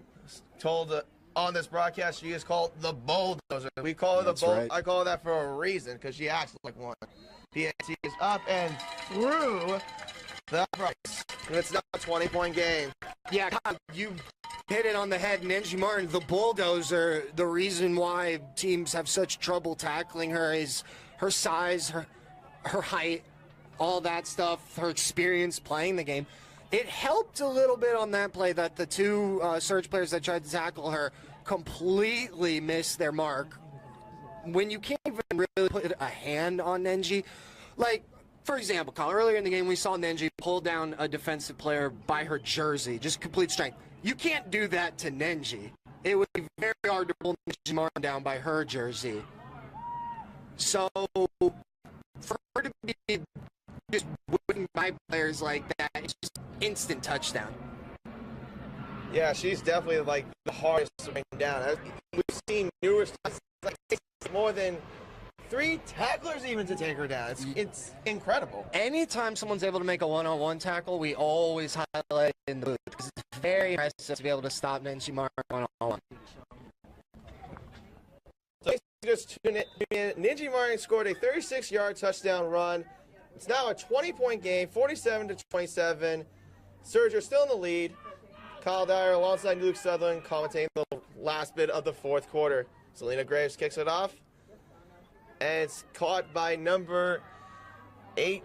on this broadcast, she is called the Bulldozer. We call her the Bulldozer. Right. I call her that for a reason, because she acts like one. PAT is up and through the uprights. It's not a 20-point game. Yeah, you hit it on the head. Nenji Martin, the Bulldozer, the reason why teams have such trouble tackling her is her size, her height, all that stuff, her experience playing the game. It helped a little bit on that play that the 2 surge players that tried to tackle her completely missed their mark. When you can't even really put a hand on Nenji, like, for example, Kyle, earlier in the game we saw Nenji pull down a defensive player by her jersey, just complete strength. You can't do that to Nenji. It would be very hard to pull Nenji Martin down by her jersey. So, for her to be just whipping by players like that, it's just instant touchdown. Yeah, she's definitely like the hardest to bring down. We've seen numerous times, like more than 3 tacklers even to take her down. It's incredible. Anytime someone's able to make a one-on-one tackle, we always highlight in the booth because it's very impressive to be able to stop Nenji Martin one-on-one. So just tune in. Ninja Martin scored a 36-yard touchdown run. It's now a 20-point game, 47-27. Surge are still in the lead. Kyle Dyer alongside Luke Sutherland commentating the last bit of the 4th quarter. Selena Graves kicks it off. And it's caught by number 8,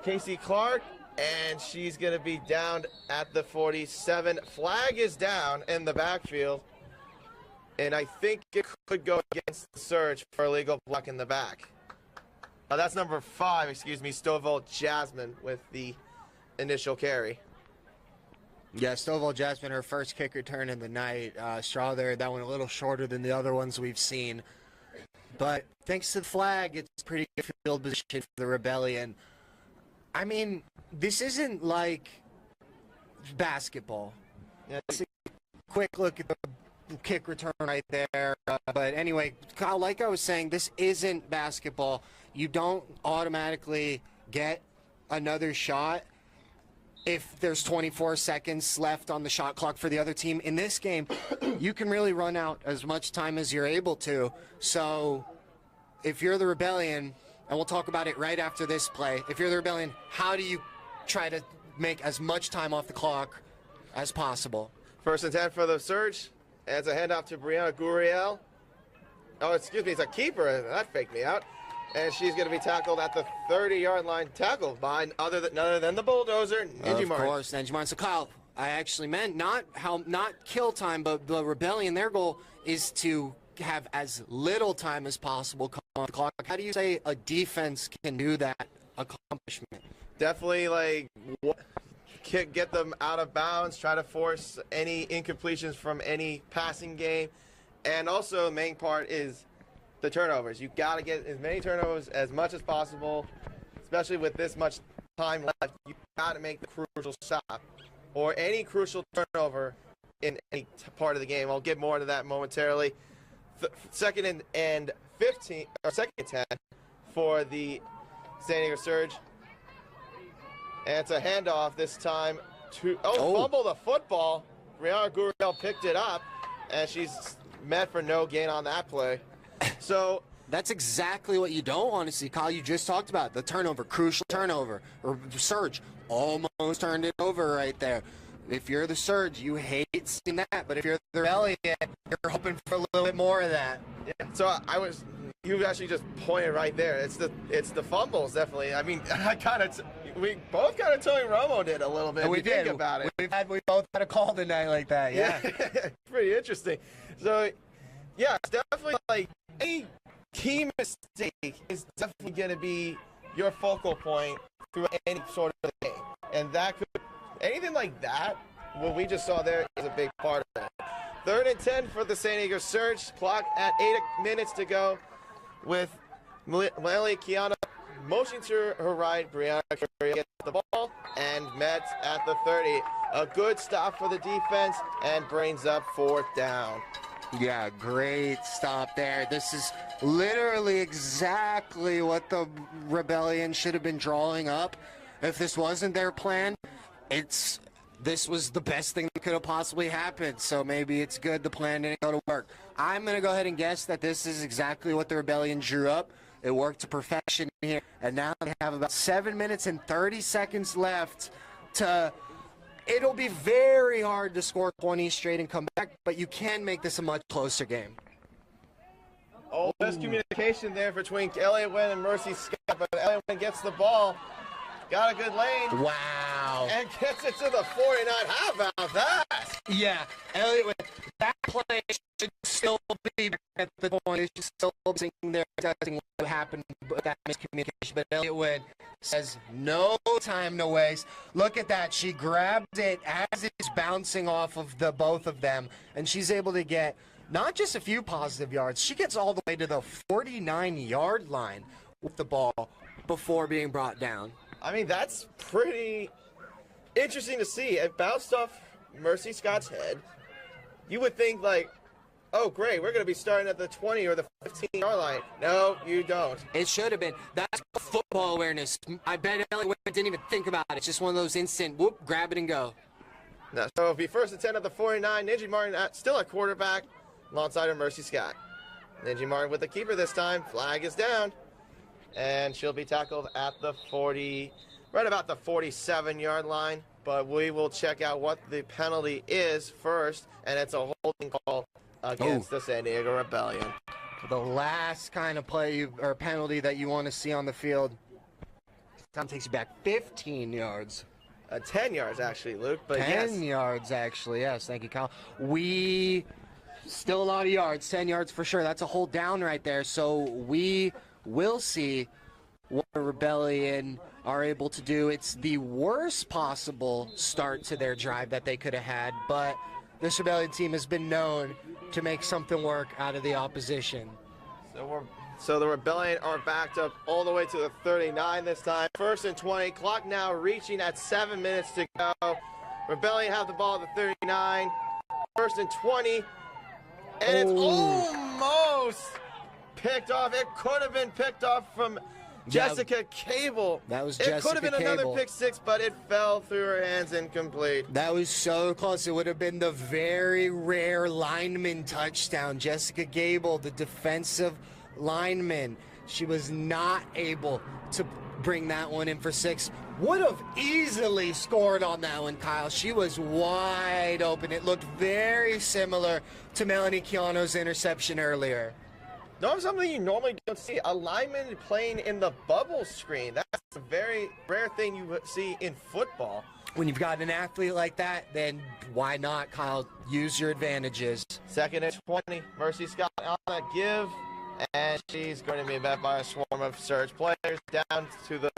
Casey Clark. And she's going to be down at the 47. Flag is down in the backfield. And I think it could go against the Surge for illegal block in the back. That's number 5, Stovall Jasmine with the initial carry. Yeah, Stovall Jasmine, her first kick return in the night. Straw there, that one a little shorter than the other ones we've seen. but thanks to the flag, it's pretty good field position for the Rebellion. I mean, this isn't like basketball. Yeah, it's a quick look at the kick return right there. But anyway, Kyle, like I was saying, this isn't basketball. You don't automatically get another shot if there's 24 seconds left on the shot clock for the other team. In this game, you can really run out as much time as you're able to. So if you're the Rebellion, and we'll talk about it right after this play, if you're the Rebellion, how do you try to make as much time off the clock as possible? 1st and 10 for the Surge. And it's a handoff to Brianna Gurriel. Oh, excuse me, it's a keeper. That faked me out. And she's going to be tackled at the 30-yard line, tackled by none other than the bulldozer, Ninji Martin. Of course, Ninji Martin. So, Kyle, I actually meant not kill time, but the Rebellion, their goal is to have as little time as possible come on the clock. How do you say a defense can do that accomplishment? Definitely, get them out of bounds, try to force any incompletions from any passing game. And also, the main part is the turnovers. You got to get as many turnovers as much as possible, especially with this much time left. You got to make the crucial stop or any crucial turnover in any part of the game. I'll get more into that momentarily. Second and 15, or second and 10 for the San Diego Surge. And it's a handoff this time to fumble the football. Brianna Gurriel picked it up, and she's met for no gain on that play. So that's exactly what you don't want to see, Kyle. You just talked about the turnover, crucial turnover, or Surge almost turned it over right there. If you're the Surge, you hate seeing that, but if you're the Rebellion, you're hoping for a little bit more of that. Yeah. So you actually just pointed right there. It's the fumbles, definitely. I mean, we both kind of Tony Romo did a little bit. We did. Think about it. We both had a call tonight like that. Yeah. Pretty interesting. So, yeah, it's definitely like any key mistake is definitely going to be your focal point through any sort of game, and that could anything like that. What we just saw there is a big part of that. 3rd and 10 for the San Diego Surge. Clock at 8 minutes to go, with Melanie Kiana motioning to her right. Brianna gets the ball and met at the 30. A good stop for the defense and brings up 4th down. Yeah, great stop there. This is literally exactly what the Rebellion should have been drawing up. If this wasn't their plan, this was the best thing that could have possibly happened. So maybe it's good the plan didn't go to work. I'm going to go ahead and guess that this is exactly what the Rebellion drew up. It worked to perfection here. And now they have about 7 minutes and 30 seconds left to... It'll be very hard to score 20 straight and come back, but you can make this a much closer game. Oh, miscommunication there between Elliott Wynn and Mercy Scott, but Elliott Wynn gets the ball. Got a good lane. Wow. And gets it to the 49. How about that? Yeah, Elliott Wynn. That play should still be back at the point. It should still be sitting there discussing what happened with that miscommunication. But Elliott Wynn says no time to waste. Look at that. She grabbed it as it's bouncing off of the both of them, and she's able to get not just a few positive yards. She gets all the way to the 49-yard line with the ball before being brought down. I mean, that's pretty interesting to see. It bounced off Mercy Scott's head. You would think, like, oh, great, we're going to be starting at the 20 or the 15-yard line. No, you don't. It should have been. That's football awareness. I bet Elliott Wynn didn't even think about it. It's just one of those instant, whoop, grab it and go. No, so it'll be 1st and 10 at the 49. Ninji Martin still at quarterback alongside of Mercy Scott. Ninji Martin with the keeper this time. Flag is down. And she'll be tackled at the 40, right about the 47-yard line. But we will check out what the penalty is first, and it's a holding call against the San Diego Rebellion. The last kind of play or penalty that you want to see on the field. Time takes you back 15 yards. 10 yards, actually, Luke. But 10 yards, actually. Yes, thank you, Kyle. Still a lot of yards. 10 yards for sure. That's a hold down right there. So we will see what the Rebellion are able to do. It's the worst possible start to their drive that they could have had, but this Rebellion team has been known to make something work out of the opposition. So we're So the Rebellion are backed up all the way to the 39 this time. 1st and 20. Clock now reaching at 7 minutes to go. Rebellion have the ball at the 39. 1st and 20. And it's almost picked off. It could have been picked off from Jessica Cable. That was It could have been another pick six, but it fell through her hands incomplete. That was so close. It would have been the very rare lineman touchdown. Jessica Gable, the defensive lineman, she was not able to bring that one in for 6. Would have easily scored on that one, Kyle. She was wide open. It looked very similar to Melanie Keano's interception earlier. No, something you normally don't see. A lineman playing in the bubble screen. That's a very rare thing you see in football. When you've got an athlete like that, then why not, Kyle? Use your advantages. 2nd and 20. Mercy Scott on that give. And she's going to be met by a swarm of surge players down to the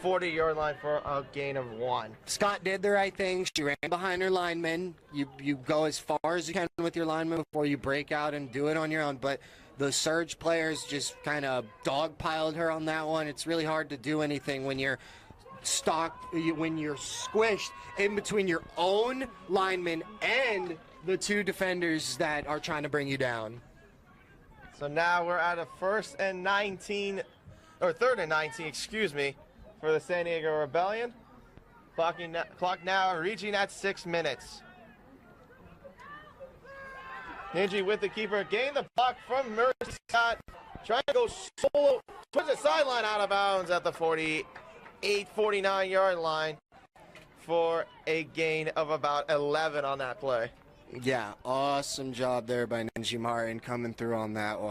40-yard line for a gain of 1. Scott did the right thing. She ran behind her lineman. You go as far as you can with your lineman before you break out and do it on your own. But the surge players just kind of dogpiled her on that one. It's really hard to do anything when you're when you're squished in between your own lineman and the 2 defenders that are trying to bring you down. So now we're at a 3rd and 19, excuse me, for the San Diego Rebellion. Clock now reaching at 6 minutes. Ninji with the keeper, gain the block from Mercy Scott, trying to go solo towards the sideline, out of bounds at the 49-yard line for a gain of about 11 on that play. Yeah, awesome job there by Ninji Martin coming through on that one.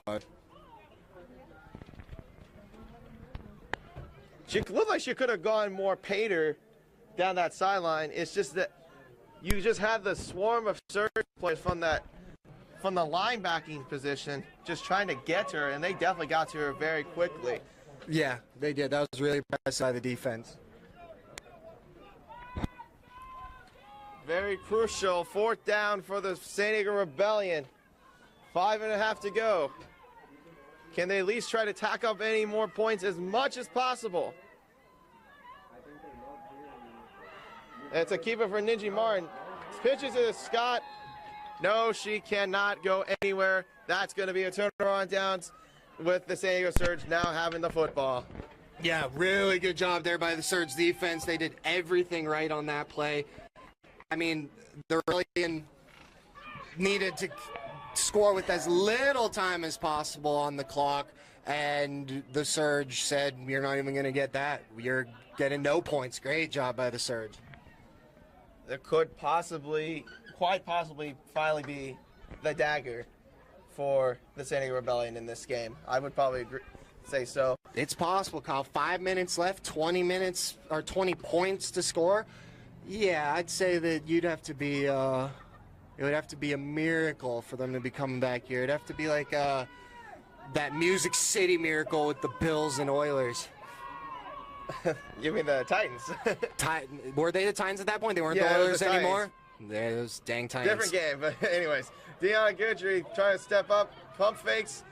She looked like she could have gone more pater down that sideline. It's just that you just had the swarm of surge players from the linebacking position just trying to get to her, and they definitely got to her very quickly. Yeah, they did. That was really impressive by the defense. Very crucial 4th down for the San Diego Rebellion. 5.5 to go. Can they at least try to tack up any more points as much as possible? It's a keeper for Ninji Martin. Pitches to Scott. No, she cannot go anywhere. That's going to be a turnaround downs with the San Diego Surge now having the football. Yeah, really good job there by the Surge defense. They did everything right on that play. I mean, the Rebellion needed to score with as little time as possible on the clock, and the Surge said, you're not even going to get that. You're getting no points. Great job by the Surge. There could quite possibly, finally be the dagger for the San Diego Rebellion in this game. I would probably say so. It's possible, Kyle. 5 minutes left, 20 minutes or 20 points to score. Yeah, I'd say that you'd have to be, it would have to be a miracle for them to be coming back here. It'd have to be like that Music City miracle with the Bills and Oilers. You mean the Titans? Were they the Titans at that point? They weren't the Oilers anymore? They're those dang Titans. Different game, but anyways. Deanna Goodry trying to step up, pump fakes,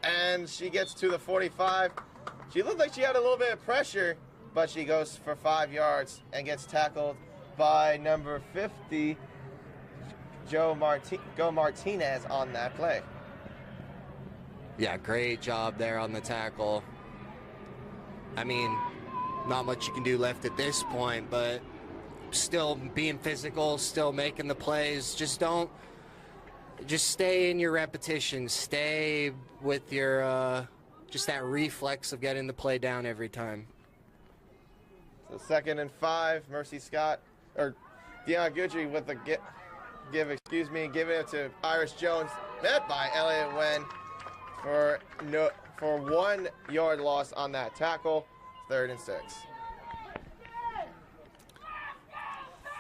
and she gets to the 45. She looked like she had a little bit of pressure, but she goes for 5 yards and gets tackled by number 50, Go Martinez on that play. Yeah, great job there on the tackle. I mean, not much you can do left at this point, but still being physical, still making the plays. Just stay in your repetitions. Stay with your, just that reflex of getting the play down every time. So 2nd and 5, Mercy Scott, or Deanna Goodry with the giving it to Iris Jones, met by Elliott Wen for 1 yard loss on that tackle. 3rd and 6.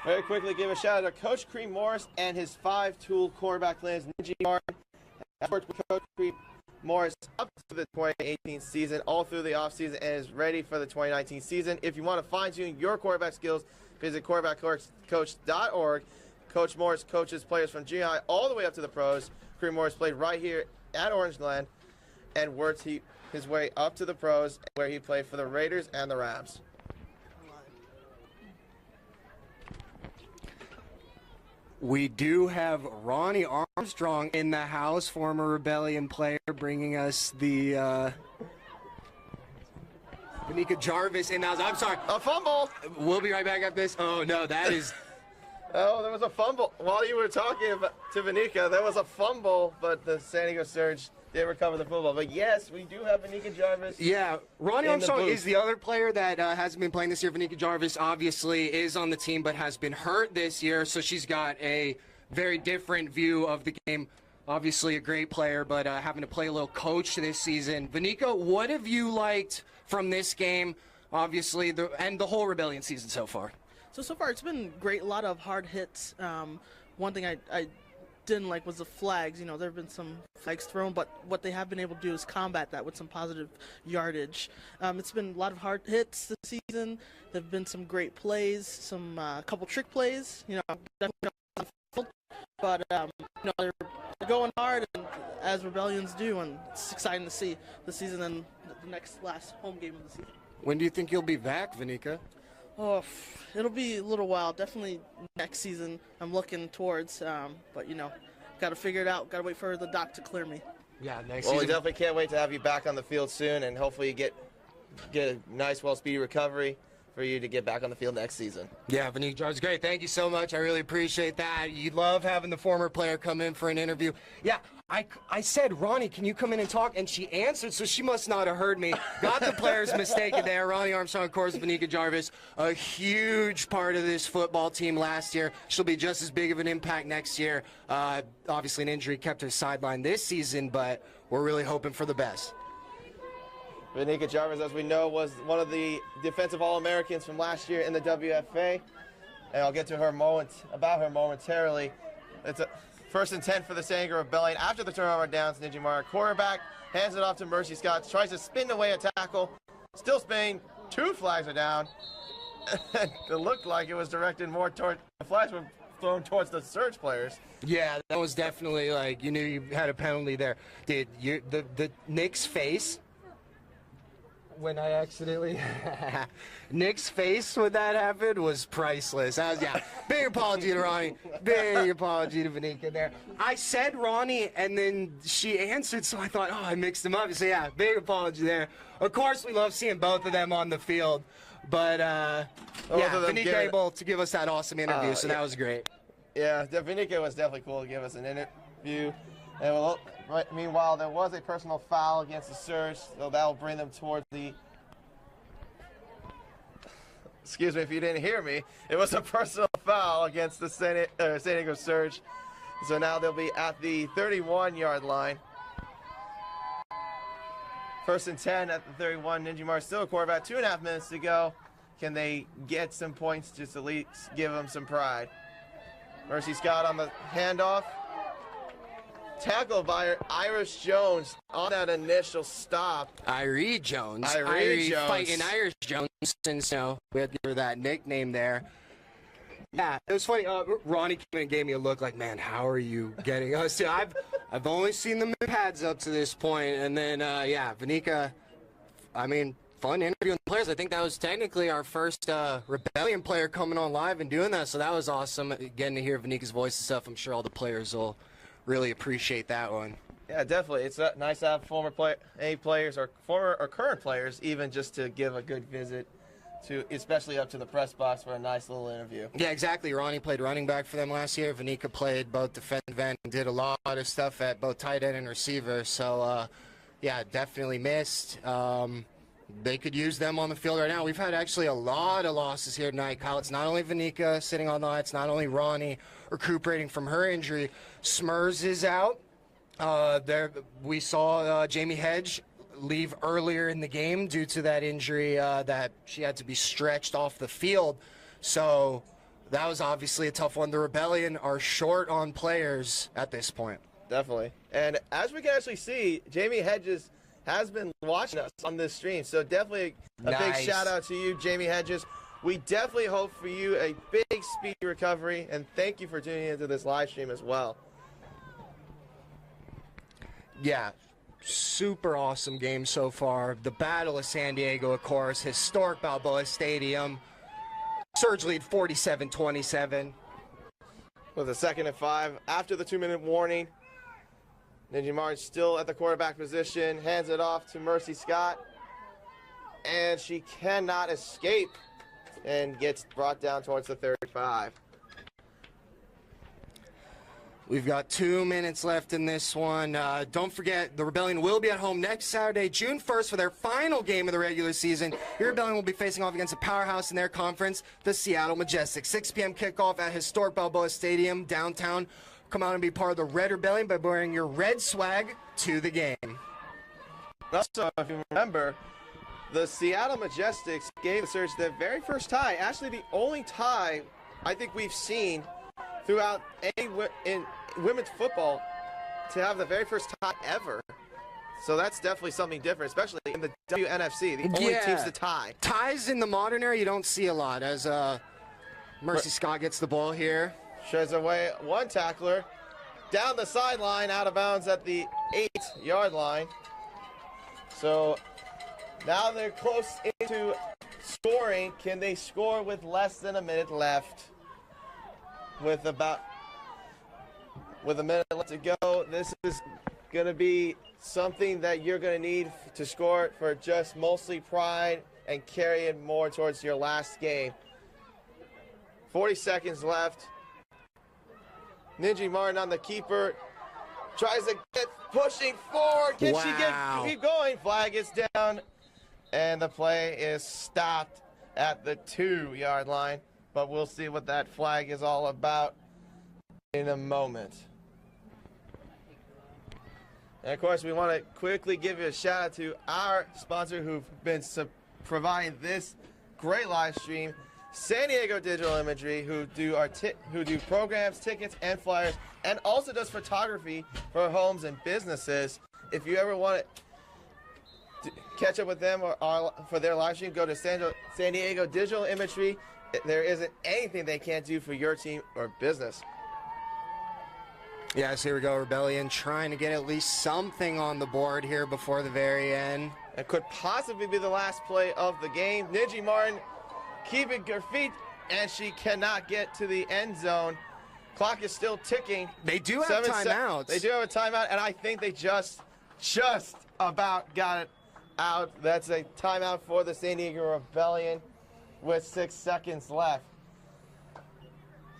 Very quickly, give a shout out to Coach Cream Morris and his 5-tool quarterback plans, Ninji Martin. I've worked with Coach Cream Morris up to the 2018 season, all through the offseason, and is ready for the 2019 season. If you want to fine-tune your quarterback skills, visit quarterbackcoach.org. Coach Morris coaches players from junior high all the way up to the pros. Cream Morris played right here at Orangeland and worked his way up to the pros, where he played for the Raiders and the Rams. We do have Ronnie Armstrong in the house, former Rebellion player, bringing us the Vanika Jarvis in the house. I'm sorry. A fumble. We'll be right back after this. Oh, no, that is... Oh, there was a fumble. While you were talking to Vanika, there was a fumble, but the San Diego Surge did recover the football. But yes, we do have Vanika Jarvis. Yeah, Ronnie Armstrong is the other player that hasn't been playing this year. Vanika Jarvis obviously is on the team, but has been hurt this year, so she's got a very different view of the game. Obviously a great player, but having to play a little coach this season. Vanika, what have you liked from this game, obviously, and the whole Rebellion season so far? So far it's been great. A lot of hard hits. One thing I didn't like was the flags. You know, there have been some flags thrown, but what they have been able to do is combat that with some positive yardage. It's been a lot of hard hits this season. There have been some great plays, some couple trick plays. You know, definitely, but you know, they're going hard, and as Rebellions do, and it's exciting to see the season and the last home game of the season. When do you think you'll be back, Vanika? Oh, it'll be a little while. Definitely next season I'm looking towards. But, you know, got to figure it out. Got to wait for the doc to clear me. Yeah, next season. season. We definitely can't wait to have you back on the field soon, and hopefully you get a nice, speedy recovery for you to get back on the field next season. Yeah, Vanika Jarvis, great. Thank you so much. I really appreciate that. You love having the former player come in for an interview. Yeah, I said, Ronnie, can you come in and talk? And she answered, so she must not have heard me. Got the players mistaken there. Ronnie Armstrong, of course, Vanika Jarvis, a huge part of this football team last year. She'll be just as big of an impact next year. Obviously, an injury kept her sidelined this season, but we're really hoping for the best. Vanika Jarvis, as we know, was one of the defensive All-Americans from last year in the WFA. And I'll get to her momentarily. It's a 1st and 10 for the San Diego Rebellion. After the turnover downs, Ninja Mara quarterback hands it off to Mercy Scott, tries to spin away a tackle. Still spinning. 2 flags are down. It looked like it was directed more toward the flags were thrown towards the Surge players. Yeah, that was definitely like you knew you had a penalty there. Did you the Nick's face? When I accidentally Nick's face when that happened was priceless. Big apology to Ronnie. Big apology to Vanika there. I said Ronnie and then she answered, so I thought, oh, I mixed them up. So yeah, big apology there. Of course, we love seeing both of them on the field, but Vanika able to give us that awesome interview, so that was great. Yeah, Vanika was definitely cool to give us an interview. And meanwhile, there was a personal foul against the Surge, so that will bring them towards the... Excuse me if you didn't hear me. It was a personal foul against the San Diego Surge. So now they'll be at the 31-yard line. 1st and 10 at the 31. Ninja Mar still a quarterback. 2.5 minutes to go. Can they get some points, just at least give them some pride? Mercy Scott on the handoff. Tackled by Irish Jones on that initial stop. Irie Jones. Irie Jones. Fighting Irish Jones, and so we had to give her that nickname there. Yeah, it was funny. Ronnie came in and gave me a look like, man, how are you getting us? Yeah, I've only seen the pads up to this point, and then Vanika. I mean, fun interviewing the players. I think that was technically our first Rebellion player coming on live and doing that, so that was awesome. Getting to hear Vanika's voice and stuff. I'm sure all the players will really appreciate that one. Yeah, definitely. It's nice to have former players or former or current players even just to give a good visit to, especially up to the press box for a nice little interview. Yeah, exactly. Ronnie played running back for them last year. Vanika played both defensive end and did a lot of stuff at both tight end and receiver. So, definitely missed. They could use them on the field right now. We've had actually a lot of losses here tonight, Kyle. It's not only Vanika sitting on the line. It's not only Ronnie recuperating from her injury. Smurs is out. We saw Jamie Hedge leave earlier in the game due to that injury that she had to be stretched off the field. So that was obviously a tough one. The Rebellion are short on players at this point. Definitely. And as we can actually see, Jamie Hedges has been watching us on this stream. So definitely a big shout out to you, Jamie Hedges. We definitely hope for you a big, speedy recovery, and thank you for tuning into this live stream as well. Yeah, super awesome game so far. The Battle of San Diego, of course, historic Balboa Stadium. Surge lead 47-27. With a 2nd and 5 after the 2-minute warning. Ninja Martin still at the quarterback position, hands it off to Mercy Scott, and she cannot escape and gets brought down towards the 35. We've got 2 minutes left in this one. Don't forget, the Rebellion will be at home next Saturday, June 1st, for their final game of the regular season. Your Rebellion will be facing off against a powerhouse in their conference, the Seattle Majestic. 6 p.m. kickoff at historic Balboa Stadium, downtown. Come out and be part of the Red Rebellion by wearing your red swag to the game. Also, if you remember, the Seattle Majestics gave the Surge their very first tie. Actually, the only tie I think we've seen throughout in women's football to have the very first tie ever. So that's definitely something different, especially in the WNFC, the only teams to tie. Ties in the modern era you don't see a lot, as Mercy Scott gets the ball here. Sheds away one tackler down the sideline, out of bounds at the 8-yard line. So now they're close into scoring. Can they score with less than a minute left? With a minute left to go, this is going to be something that you're going to need to score for just mostly pride and carry it more towards your last game. 40 seconds left. Ninja Martin on the keeper, tries to get pushing forward. Can she keep going? Flag is down, and the play is stopped at the 2-yard line. But we'll see what that flag is all about in a moment. And, of course, we want to quickly give you a shout-out to our sponsor who've been providing this great live stream, San Diego Digital Imagery, who do programs, tickets, and flyers, and also does photography for homes and businesses. If you ever want to catch up with them or for their live stream, go to San Diego Digital Imagery. There isn't anything they can't do for your team or business. Yes, here we go, Rebellion trying to get at least something on the board here before the very end. It could possibly be the last play of the game. Ninja Martin keeping her feet, and she cannot get to the end zone. Clock is still ticking. They do have timeouts. They do have a timeout, and I think they just about got it out. That's a timeout for the San Diego Rebellion with 6 seconds left.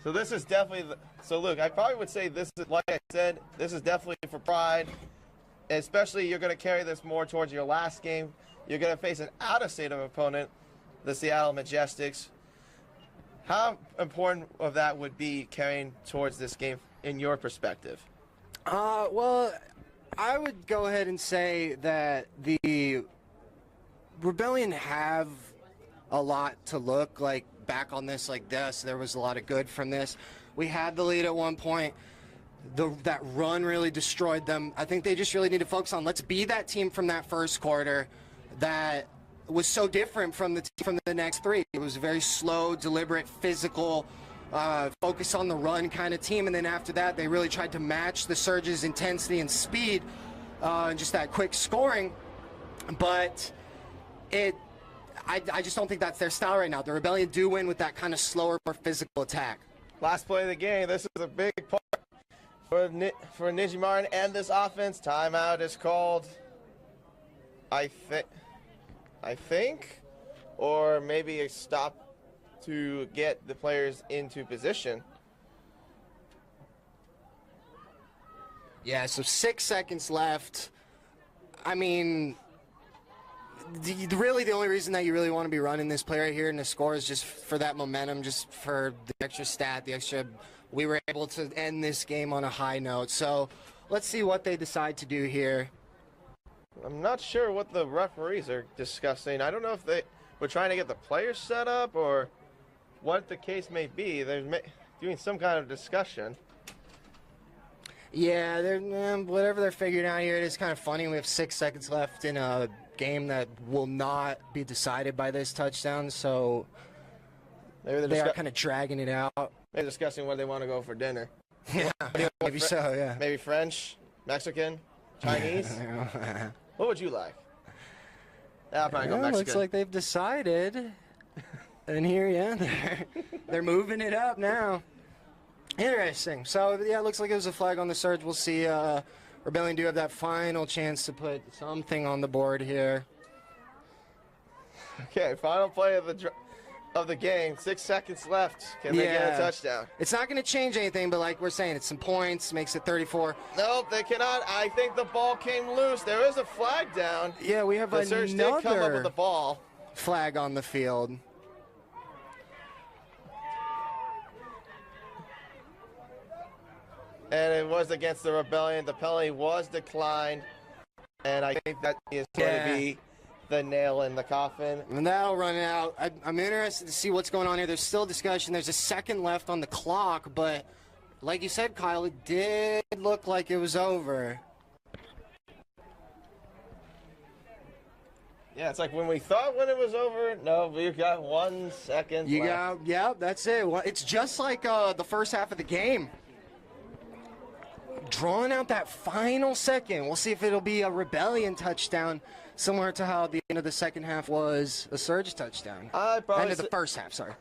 So this is definitely so Luke, I probably would say this is, like I said, this is definitely for pride. Especially you're going to carry this more towards your last game. You're going to face an out-of-state opponent, the Seattle Majestics. How important of that would be carrying towards this game in your perspective? Well, I would go ahead and say that the Rebellion have a lot to look like back on this like this. There was a lot of good from this. We had the lead at one point. That run really destroyed them. I think they just really need to focus on, let's be that team from that first quarter that was so different from the next three. It was a very slow, deliberate, physical, focus on the run kind of team. And then after that, they really tried to match the Surge's intensity and speed and just that quick scoring. But I just don't think that's their style right now. The Rebellion do win with that kind of slower, more physical attack. Last play of the game. This is a big part for Ninja Martin and this offense. Timeout is called, I think, or maybe a stop to get the players into position. Yeah, so 6 seconds left. I mean, really the only reason that you really want to be running this play right here in the score is just for that momentum, just for the extra stat, the extra. We were able to end this game on a high note. So let's see what they decide to do here. I'm not sure what the referees are discussing. I don't know if they were trying to get the players set up or what the case may be. They're doing some kind of discussion. Yeah, whatever they're figuring out here, it is kind of funny. We have 6 seconds left in a game that will not be decided by this touchdown, so maybe they are kind of dragging it out. Maybe discussing where they want to go for dinner. Yeah, maybe so, yeah. Maybe French, Mexican, Chinese? What would you like? I'll probably go Mexican. Looks like they've decided. And here, they're moving it up now. Interesting. So, yeah, it looks like it was a flag on the surge. We'll see. Rebellion do have that final chance to put something on the board here. Okay, final play of the game. 6 seconds left. Can they get a touchdown? It's not going to change anything, but like we're saying, it's some points, makes it 34. Nope, they cannot. I think the ball came loose. There is a flag down. Yeah, we have the Surge did come up with the ball. Flag on the field. And it was against the Rebellion. The penalty was declined. And I think that is going to be the nail in the coffin. And that'll run out. I'm interested to see what's going on here. There's still discussion. There's a second left on the clock, but like you said, Kyle, it did look like it was over. Yeah, it's like when we thought when it was over, no, we've got 1 second left. Yeah, that's it. Well, it's just like the first half of the game. Drawing out that final second. We'll see if it'll be a Rebellion touchdown, similar to how the end of the second half was a Surge touchdown. End of the first half, sorry.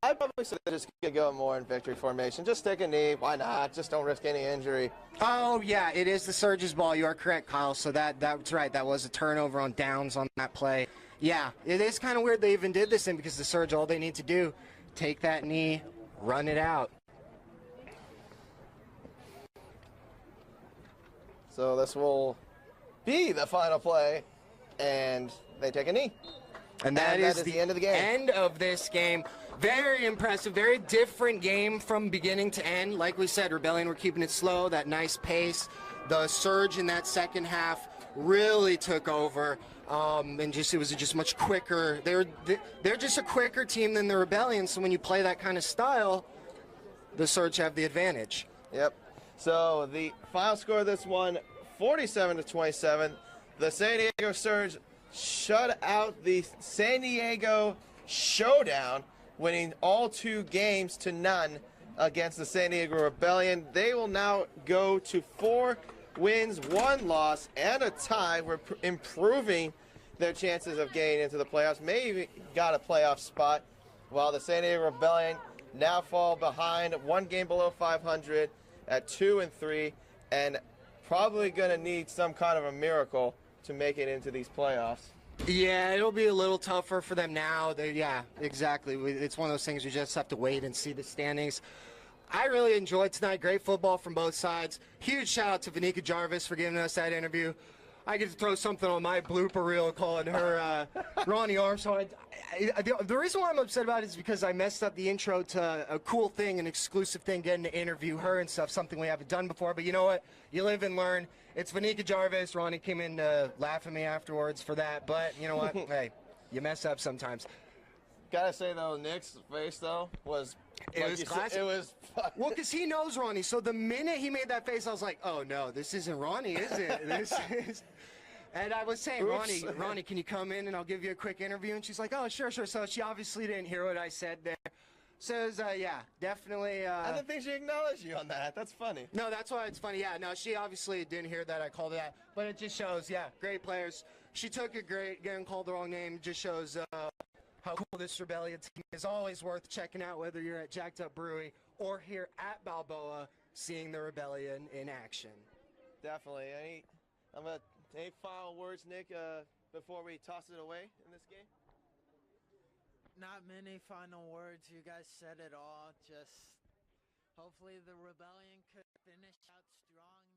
I probably said just go more in victory formation. Just take a knee. Why not? Just don't risk any injury. Oh, yeah, it is the Surge's ball. You are correct, Kyle. So that's right. That was a turnover on downs on that play. Yeah, it is kind of weird they even did this in because the Surge, all they need to do, take that knee, run it out. So this will be the final play, and they take a knee. And that is the end of the game. End of this game. Very impressive, very different game from beginning to end. Like we said, Rebellion were keeping it slow, that nice pace. The Surge in that second half really took over, and it was just much quicker. They're just a quicker team than the Rebellion, so when you play that kind of style, the Surge have the advantage. Yep. So the final score of this one, 47-27. The San Diego Surge shut out the San Diego Showdown, winning all 2 games to none against the San Diego Rebellion. They will now go to 4 wins, 1 loss, and a tie. We're improving their chances of getting into the playoffs. Maybe got a playoff spot, while the San Diego Rebellion now fall behind, 1 game below 500 at 2-3, and probably going to need some kind of a miracle to make it into these playoffs. Yeah, it'll be a little tougher for them now. Yeah, exactly. It's one of those things you just have to wait and see the standings. I really enjoyed tonight. Great football from both sides. Huge shout out to Vanika Jarvis for giving us that interview. I get to throw something on my blooper reel calling her Ronnie Armstrong. The reason why I'm upset about it is because I messed up the intro to a cool thing, an exclusive thing, getting to interview her and stuff, something we haven't done before. But you know what? You live and learn. It's Vanika Jarvis. Ronnie came in to laugh at me afterwards for that. But you know what? Hey, you mess up sometimes. Gotta say, though, Nick's face, though, was... It was classic. It was... Well, because he knows Ronnie. So the minute he made that face, I was like, oh, no, this isn't Ronnie, is it? This is... And I was saying, Ronnie, can you come in and I'll give you a quick interview? And she's like, oh, sure. So she obviously didn't hear what I said there. Says, yeah, definitely. I didn't think she acknowledged you on that. That's funny. No, that's why it's funny. Yeah, no, she obviously didn't hear that I called it that. But it just shows, yeah, great players. She took it great. Again, called the wrong name. Just shows how cool this Rebellion team is. Always worth checking out, whether you're at Jacked Up Brewery or here at Balboa, seeing the Rebellion in action. Definitely. Any final words, Nick, before we toss it away in this game? Not many final words. You guys said it all. Just hopefully the Rebellion could finish out strong.